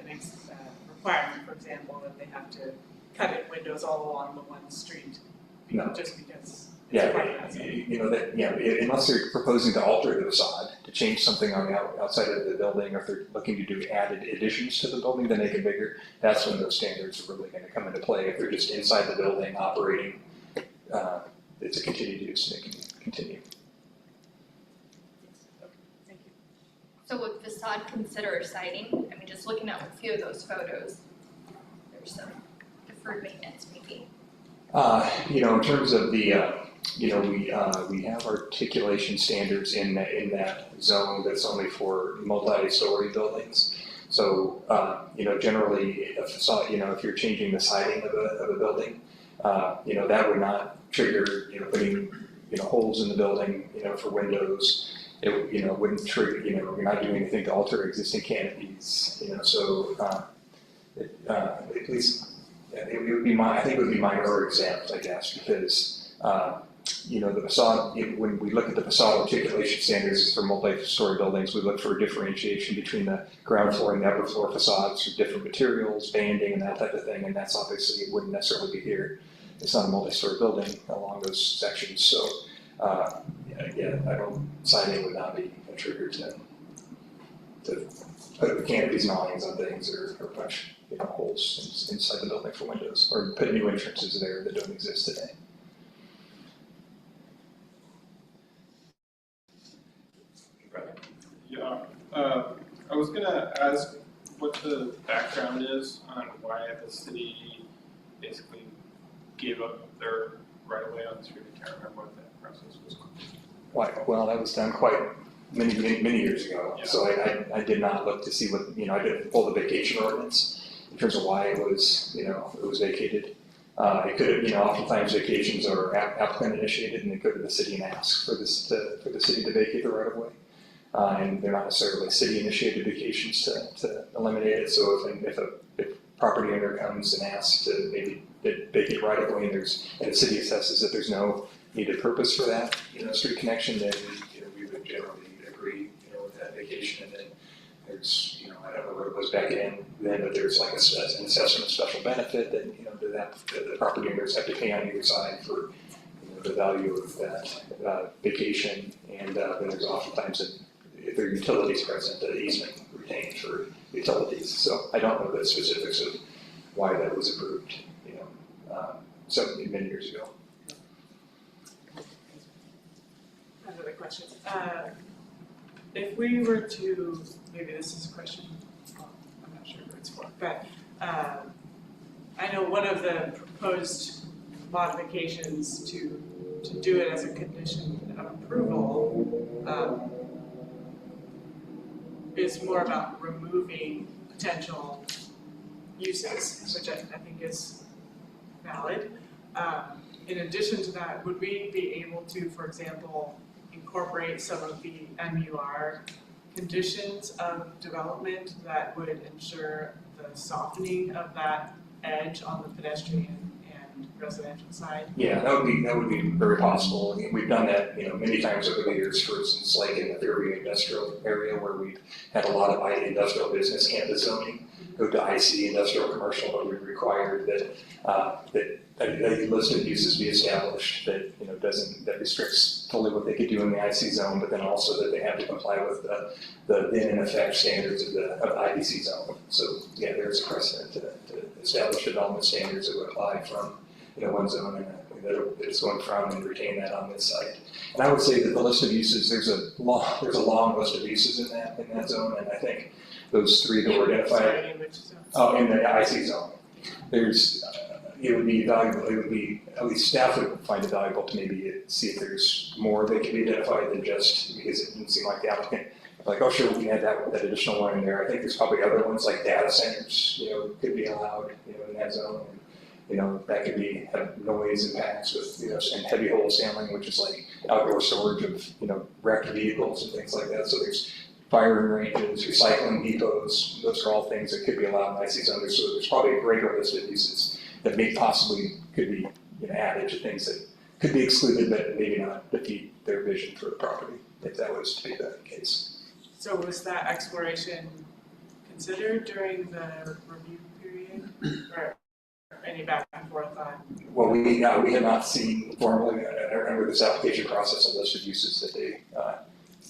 requirement, for example, that they have to cut in windows all along the one street. No. Just because. Yeah, unless they're proposing to alter the facade, to change something on the outside of the building, or if they're looking to do added additions to the building to make it bigger, that's when those standards are really going to come into play. If they're just inside the building operating, it's a continued use, they can continue. Thank you. So would facade consider siding? I mean, just looking at a few of those photos, there's some deferred maintenance maybe. In terms of the, we have articulation standards in that zone that's only for multi-story buildings. So, generally a facade, if you're changing the siding of a building, that would not trigger, putting, holes in the building, for windows. It, wouldn't trigger, we're not doing anything to alter existing canopies, so, at least, it would be I think it would be minor exempt, I guess, because, the facade, when we look at the facade articulation standards for multi-story buildings, we look for a differentiation between the ground floor and the upper floor facades for different materials, banding and that type of thing, and that's obviously, it wouldn't necessarily be here. It's not a multi-story building along those sections, so, siding would not be a trigger to put canopies and awnings on things or punch holes inside the building for windows, or put new entrances there that don't exist today. Yeah, I was gonna ask what the background is on why the city basically gave up their right of way on the street. I can't remember what that process was. Well, that was done quite many years ago. Yeah. So I did not look to see what, I didn't pull the vacation ordinance in terms of why it was, it was vacated. It could have, oftentimes vacations are applicant initiated, and they go to the city and ask for the city to vacate the right of way. And they're not necessarily city initiated vacations to eliminate it. So if a property owner comes and asks to maybe vacate right of way, and the city assesses that there's no needed purpose for that, street connection, then we would generally agree, with that vacation. And then there's, I don't know what it was back then, but there's like an assessment of special benefit that, the property owners have to pay on either side for, the value of that vacation. And then there's oftentimes, if there are utilities present, the easement retained for utilities. So I don't know the specifics of why that was approved, many years ago. Another question. If we were to, maybe this is a question, I'm not sure who it's for, but I know one of the proposed modifications to do it as a condition of approval is more about removing potential uses, which I think is valid. In addition to that, would we be able to, for example, incorporate some of the MUR conditions of development that would ensure the softening of that edge on the pedestrian and residential side? Yeah, that would be very possible. I mean, we've done that, many times over the years, for instance, like in the Fairview industrial area where we've had a lot of industrial business campus zoning, go to IC industrial commercial, but we've required that a list of uses be established that, that restricts totally what they could do in the IC zone, but then also that they have to comply with the then in effect standards of the IBC zone. So yeah, there's a precedent to establish development standards that would apply from, one zone and that it's going from and retain that on this site. And I would say that the list of uses, there's a long list of uses in that zone, and I think those three that were identified. In the IC zone. It would be valuable, at least staff would find it valuable to maybe see if there's more that can be identified than just, because it didn't seem like the applicant, like, oh sure, we can add that additional one in there. I think there's probably other ones like data centers, could be allowed, in that zone. And, that could have noise impacts with, and heavy wholesaling, which is like outdoor storage of, wrecked vehicles and things like that. So there's firing ranges, recycling depots, those are all things that could be allowed in IC zones. So there's probably a greater list of uses that could be added to things that could be excluded, but maybe not defeat their vision for the property, if that was to be the case. So was that exploration considered during the review period, or any back and forth on? Well, we have not seen formally under this application process a list of uses that they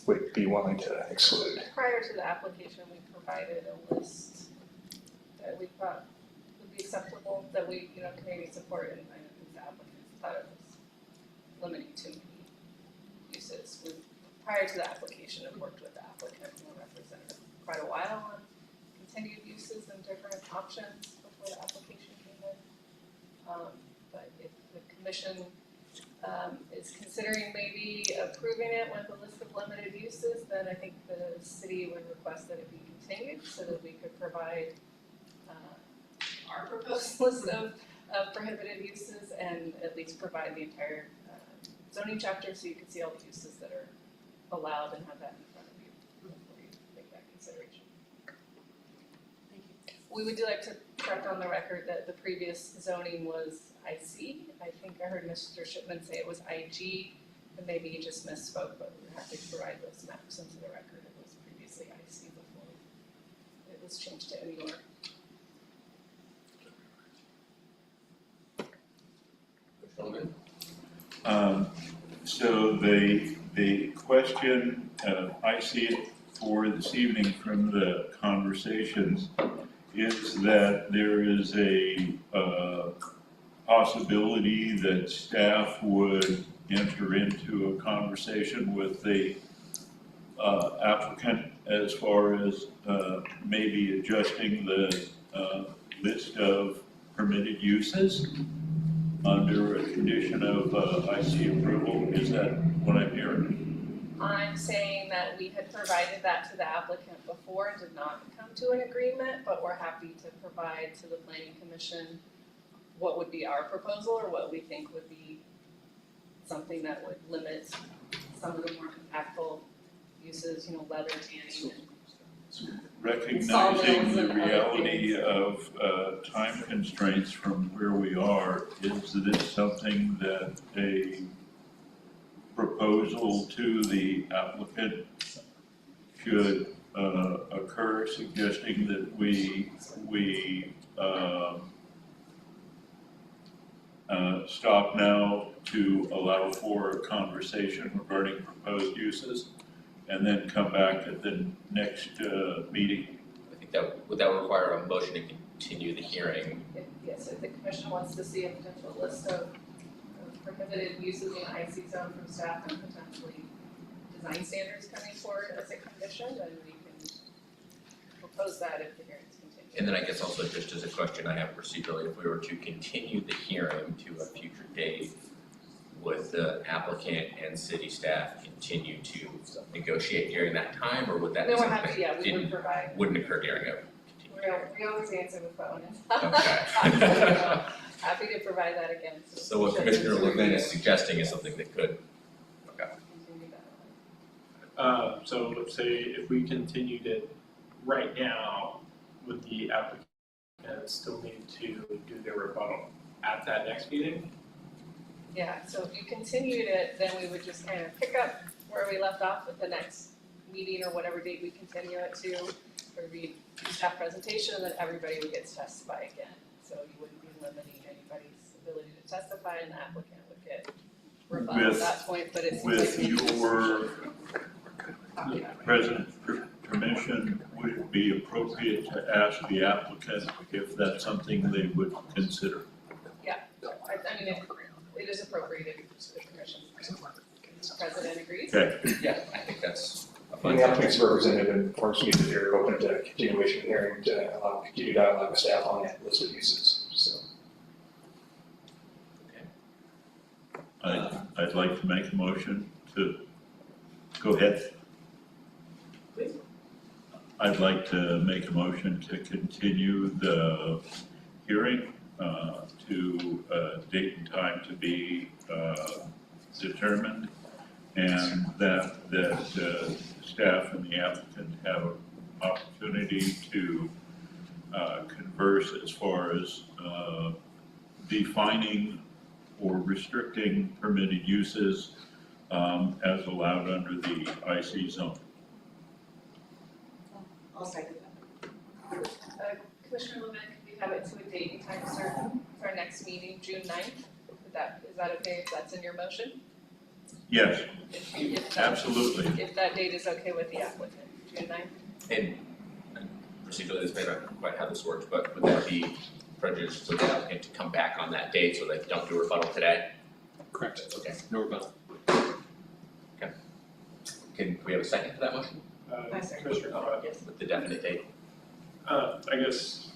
would be willing to exclude. Prior to the application, we provided a list that we thought would be acceptable, that we, can maybe support, and I think the applicants thought it was limiting too many uses. Prior to the application, I've worked with the applicant and the representative for quite a while on continued uses and different options before the application came in. But if the commission is considering maybe approving it with a list of limited uses, then I think the city would request that it be continued so that we could provide our proposed list of prohibited uses and at least provide the entire zoning chapter so you can see all the uses that are allowed and have that in front of you before you make that consideration. Thank you. We would like to correct on the record that the previous zoning was IC. I think I heard Mr. Shipman say it was IG, and maybe he just misspoke, but we're happy to provide those maps into the record. It was previously IC before it was changed to NUR. So the question, I see it for this evening from the conversations, is that there is a possibility that staff would enter into a conversation with the applicant as far as maybe adjusting the list of permitted uses under a condition of IC approval. Is that what I'm hearing? I'm saying that we had provided that to the applicant before and did not come to an agreement, but we're happy to provide to the planning commission what would be our proposal or what we think would be something that would limit some of the more impactful uses, leather tanning and Recognizing the reality of time constraints from where we are, is this something that a proposal to the applicant should occur, suggesting that we stop now to allow for a conversation regarding proposed uses, and then come back at the next meeting? I think would that require a motion to continue the hearing? Yes, if the commission wants to see a potential list of prohibited uses in the IC zone from staff and potentially design standards coming forward as a condition, then we can propose that if the hearing's continued. And then I guess also just as a question I have procedurally, if we were to continue the hearing to a future date, would the applicant and city staff continue to negotiate during that time, or would that be something that wouldn't occur during a continued? We always answer the phone. Okay. Happy to provide that again. So what Commissioner Levin is suggesting is something that could, okay. So let's say if we continued it right now, would the applicant still need to do their rebuttal at that next meeting? Yeah, so if you continued it, then we would just kind of pick up where we left off with the next meeting or whatever date we continue it to, or read the staff presentation, and then everybody would get to testify again. So you wouldn't be limiting anybody's ability to testify, and the applicant would get rebuttal at that point, but it's. With your President's permission, would it be appropriate to ask the applicant if that's something they would consider? Yeah, I mean, it is appropriate if the commission, the president agrees. Okay. Yeah, I think that's a And fun. the applicant's representative informs me that they're open to continuation of hearing to allow continued dialogue with staff on that list of uses, so. I'd like to make a motion to, go ahead. Please. I'd like to make a motion to continue the hearing to a date and time to be determined, and that staff and the applicant have an opportunity to converse as far as defining or restricting permitted uses as allowed under the IC zone. I'll second that. Commissioner Levin, could we have it to a date and time certain for our next meeting, June 9th? Is that okay if that's in your motion? Yes, If that- absolutely. If that date is okay with the applicant, June 9th? And procedurally, this may not quite how this works, but would that be prejudicial to the applicant to come back on that date so they don't do a rebuttal today? Correct. Okay, no rebuttal. Okay. Can we have a second to that motion? Commissioner Fox. Yes. With the definite date? I guess,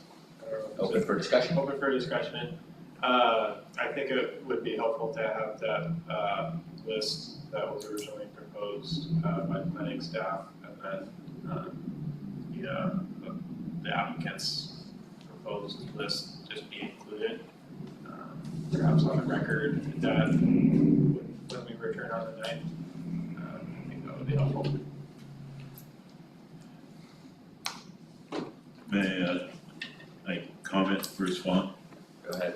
I don't know. Open for discussion? Open for discussion. I think it would be helpful to have that list that was originally proposed by the planning staff, and then the applicant's proposed list just be included, perhaps on the record, that when we return on the 9th, I think that would be helpful. May I comment, Bruce Swan? Go ahead.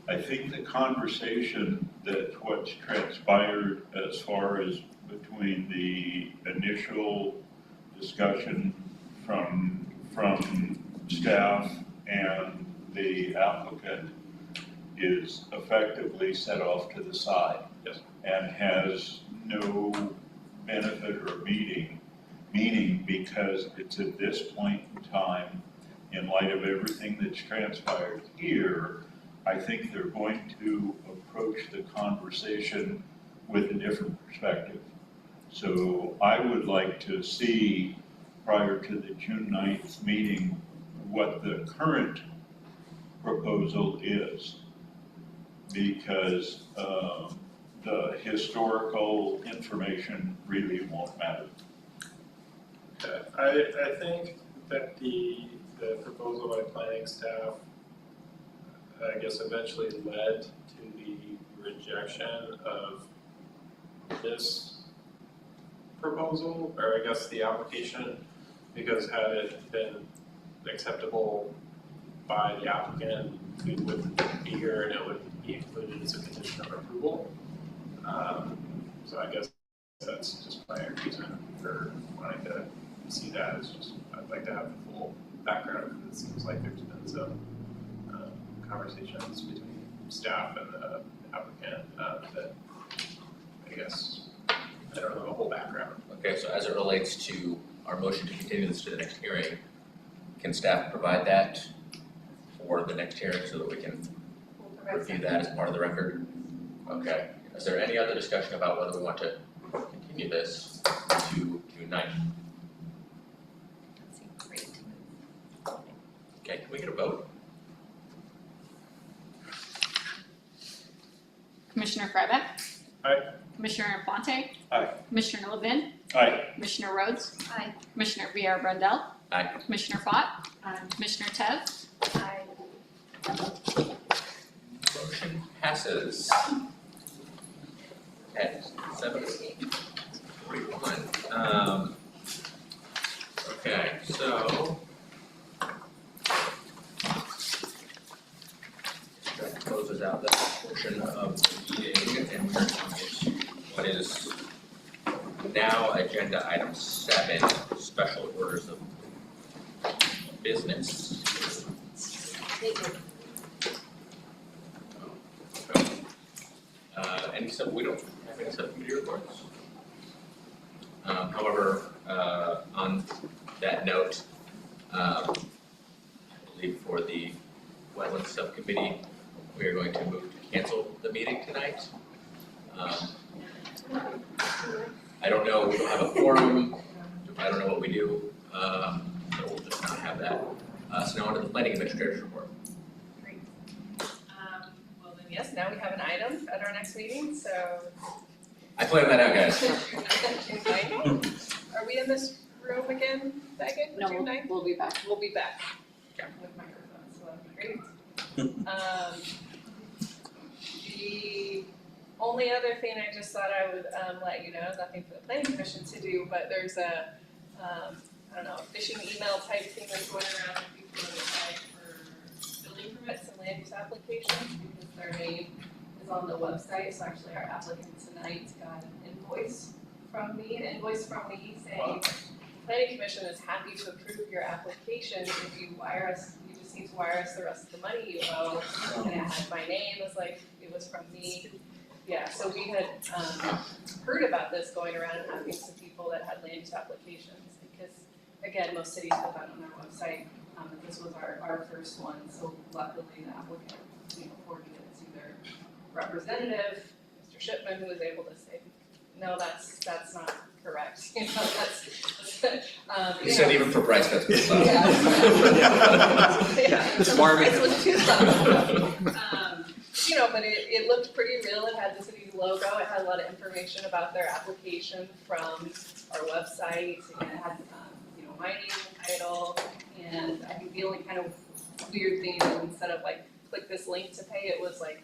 I think the conversation that what's transpired as far as between the initial discussion from staff and the applicant is effectively set off to the side. Yes. And has no benefit or meaning because it's at this point in time, in light of everything that's transpired here, I think they're going to approach the conversation with a different perspective. So I would like to see, prior to the June 9th meeting, what the current proposal is, because the historical information really won't matter. Okay. I think that the proposal by planning staff, I guess, eventually led to the rejection of this proposal, or I guess the application, because had it been acceptable by the applicant, we wouldn't be here and it would be included as a condition of approval. So I guess that's just my reason for wanting to see that. Is just I'd like to have the full background, because it seems like there's been some conversations between staff and the applicant that I guess I don't know the whole background. Okay, so as it relates to our motion to continue this to the next hearing, can staff provide that for the next hearing so that we can review that as part of the record? Okay, is there any other discussion about whether we want to continue this to June 9th? Okay, can we get a vote? Commissioner Frybeck? Aye. Commissioner Infante? Aye. Commissioner Levin? Aye. Commissioner Rhodes? Aye. Commissioner Villar-Brundell? Aye. Commissioner Fott? Commissioner Tev? Aye. Motion passes at 7:41. Okay, so agenda item 7, special orders of business. We don't have any subcommittee reports. However, on that note, I believe for the wetlands subcommittee, we are going to move to cancel the meeting tonight. I don't know, we don't have a quorum, I don't know what we do, so we'll just not have that. So now on to the planning administrator's report. Well then, yes, now we have an item at our next meeting, so. I planned that out, guys. Are we in this room again, Megan? No, June 9th? we'll be back. We'll be back. Yeah. With microphones, so that'd be great. The only other thing I just thought I would let you know, nothing for the planning commission to do, but there's a, I don't know, phishing email type thing that's going around when people apply for building permits and land use applications because their name is on the website. So actually our applicant tonight got an invoice from me saying, planning commission is happy to approve your application if you wire us, you just need to wire us the rest of the money you owe. And it had my name, it was like, it was from me. Yeah, so we had heard about this going around and happening to people that had land use applications because, again, most cities put that on their website. And this was our first one, so luckily the applicant, forwarded it to their representative, Mr. Shipman, who was able to say, no, that's not correct. You said even for Bryce, that's pretty low. The price was too low. But it looked pretty real. It had the city's logo. It had a lot of information about their application from our website. And it had, my name and title. And I think the only kind of weird thing is instead of like click this link to pay, it was like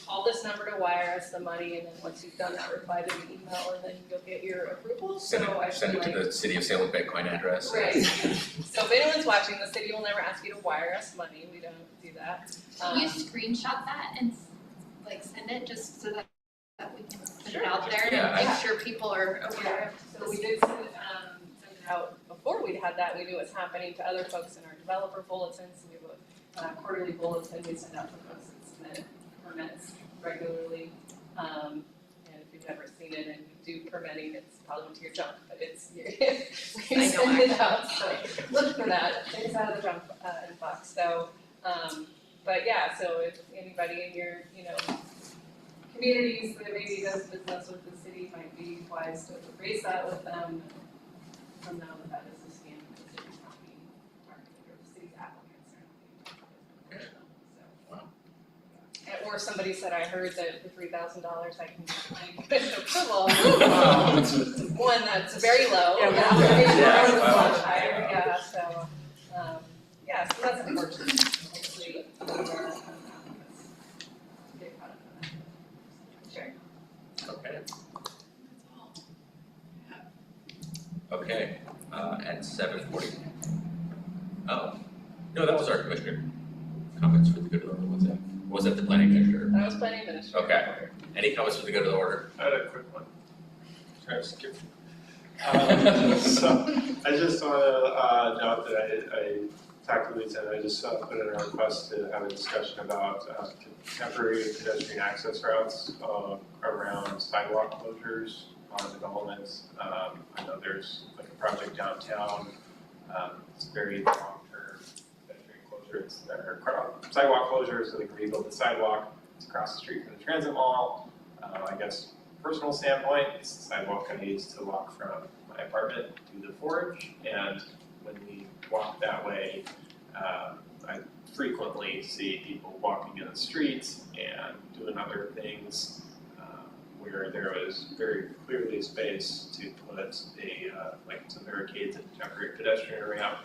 call this number to wire us the money, and then once you've done that, reply to the email, and then you'll get your approval. Send it to the City of Salem Bitcoin address. Right. So if anyone's watching, the city will never ask you to wire us money. We don't do that. Can you screenshot that and send it just so that we can put it out there and make sure people are aware of? So we did send it out before we'd had that. We knew what's happening to other folks in our developer bulletins. We have a quarterly bulletin we send out to folks that submit permits regularly. And if you've never seen it and you do permitting, it's probably into your junk, but it's we send it out. So look for that. It's out of the junk inbox. So, but yeah. So if anybody in your communities that maybe does business with the city, might be wise to raise that with them. From now that is a scam, because the city's not being targeted, or the city's applicants are not being targeted. Or somebody said, I heard that for $3,000 I can get planning commission approval. One that's very low. Yeah, the application is much higher. Yeah, so so that's unfortunate. Hopefully, get caught up on that. Sure. Okay. Okay, at 7:40. Oh, no, that was our commissioner comments for the good of the order, was that? Or was that the planning commissioner? That was planning administrator. Okay, any comments for the good of the order? I had a quick one. Try to skip. So I just want to note that I talked to Lisa and I just put in a request to have a discussion about temporary pedestrian access routes around sidewalk closures on developments. I know there's like a project downtown, it's very long-term pedestrian closures, sidewalk closures, so they can rebuild the sidewalk. It's across the street from the transit mall. I guess personal standpoint, the sidewalk kind of needs to walk from my apartment to the Forge, and when we walk that way, I frequently see people walking in the streets and doing other things where there was very clearly space to put some barricades and temporary pedestrian ramp.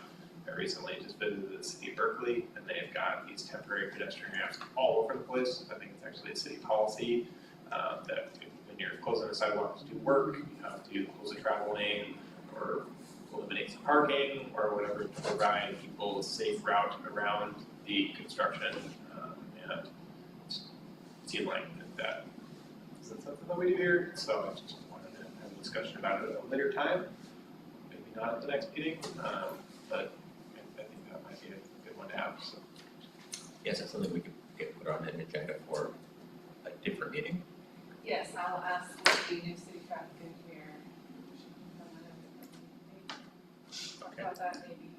I recently just visited the city of Berkeley, and they've got these temporary pedestrian ramps all over the place. I think it's actually a city policy that when you're closing a sidewalk to do work, you have to close a travel lane or eliminate some parking or whatever to provide people a safe route around the construction. And it seemed like that isn't something that we do here, so I just wanted to have a discussion about it at a later time, maybe not at the next meeting, but I think that might be a good one to have, so. Yes, that's something we could get put on an agenda for a different meeting. Yes, I'll ask the new city traffic engineer. Talk Okay. about that maybe.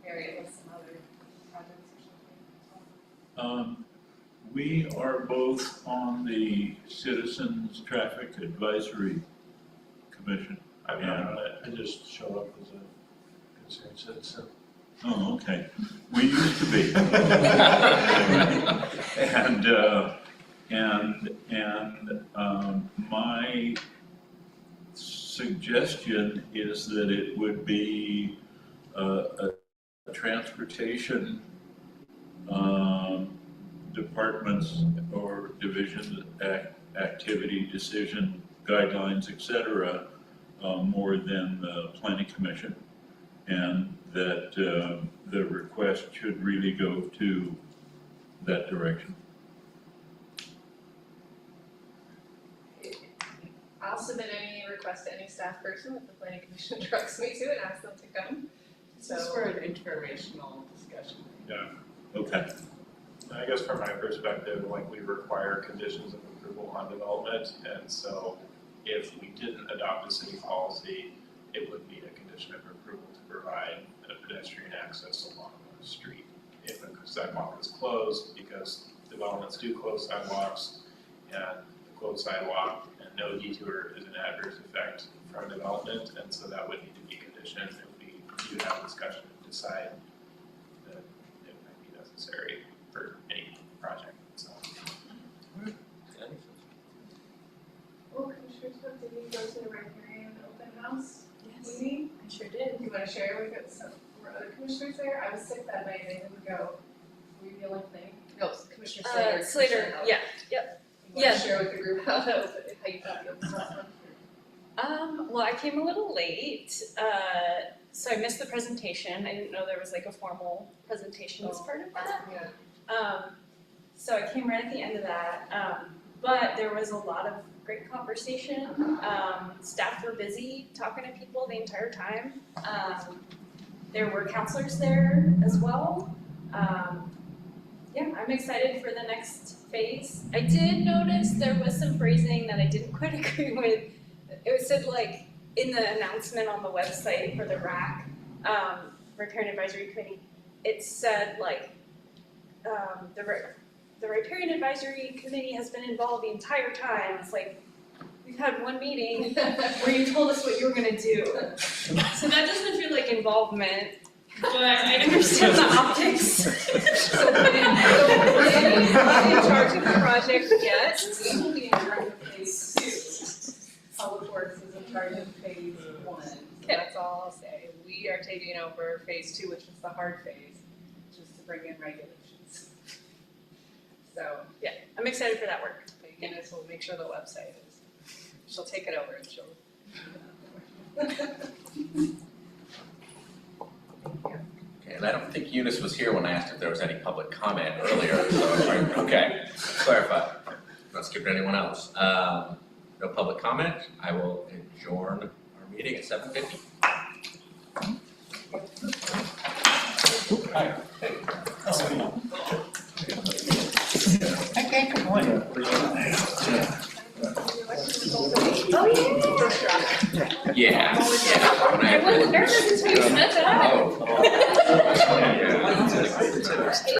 Marry it with some other projects or something. We are both on the Citizens Traffic Advisory Commission. I'm not on it, I just show up as a concerned citizen. Oh, okay. We used to be. My suggestion is that it would be a transportation departments or divisions activity, decision, guidelines, et cetera, more than the planning commission. And that the request should really go to that direction. I'll submit any request to any staff person that the planning commission directs me to and ask them to come. This is for an informational discussion. Yeah. Okay. I guess from my perspective, like, we require conditions of approval on development, and so if we didn't adopt a city policy, it would be a condition of approval to provide a pedestrian access along the street. If a sidewalk is closed, because developments do close sidewalks, and the closed sidewalk and no detour is an adverse effect from development, and so that would need to be conditioned if we do have a discussion and decide that it might be necessary for any project, so. Well, Commissioner Smith, did you go to the Riparian open house meeting? I sure did. Do you want to share? We've got some, were other commissioners there? I was sick that night, I didn't go. Were you the only thing? No, Commissioner Slater. Slater, Commissioner Howard. yeah, yep. You want Yeah. to share with the group how that was, how you thought the open house went? Well, I came a little late, so I missed the presentation. I didn't know there was like a formal presentation as part of that. Yeah. So I came right at the end of that, but there was a lot of great conversation. Staff were busy talking to people the entire time. There were counselors there as well. Yeah, I'm excited for the next phase. I did notice there was some phrasing that I didn't quite agree with. It said like in the announcement on the website for the RAC, Riparian Advisory Committee, it said like the Riparian Advisory Committee has been involved the entire time. It's like, we've had one meeting where you told us what you were gonna do. So that doesn't feel like involvement, but I understand the optics. So we're not in charge of the project yet. We will be in charge of phase 2. Public Works is in charge of phase 1. So that's all I'll say. We are taking over phase 2, which is the hard phase, which is to bring in regulations. So, yeah, I'm excited for that work. Eunice will make sure the website is, she'll take it over and she'll. Okay, and I don't think Eunice was here when I asked if there was any public comment earlier, so, okay, clarify. Not skip to anyone else. No public comment. I will adjourn our meeting at 7:50. Okay, good morning. Oh, Yeah. I wasn't nervous until you said that. Oh.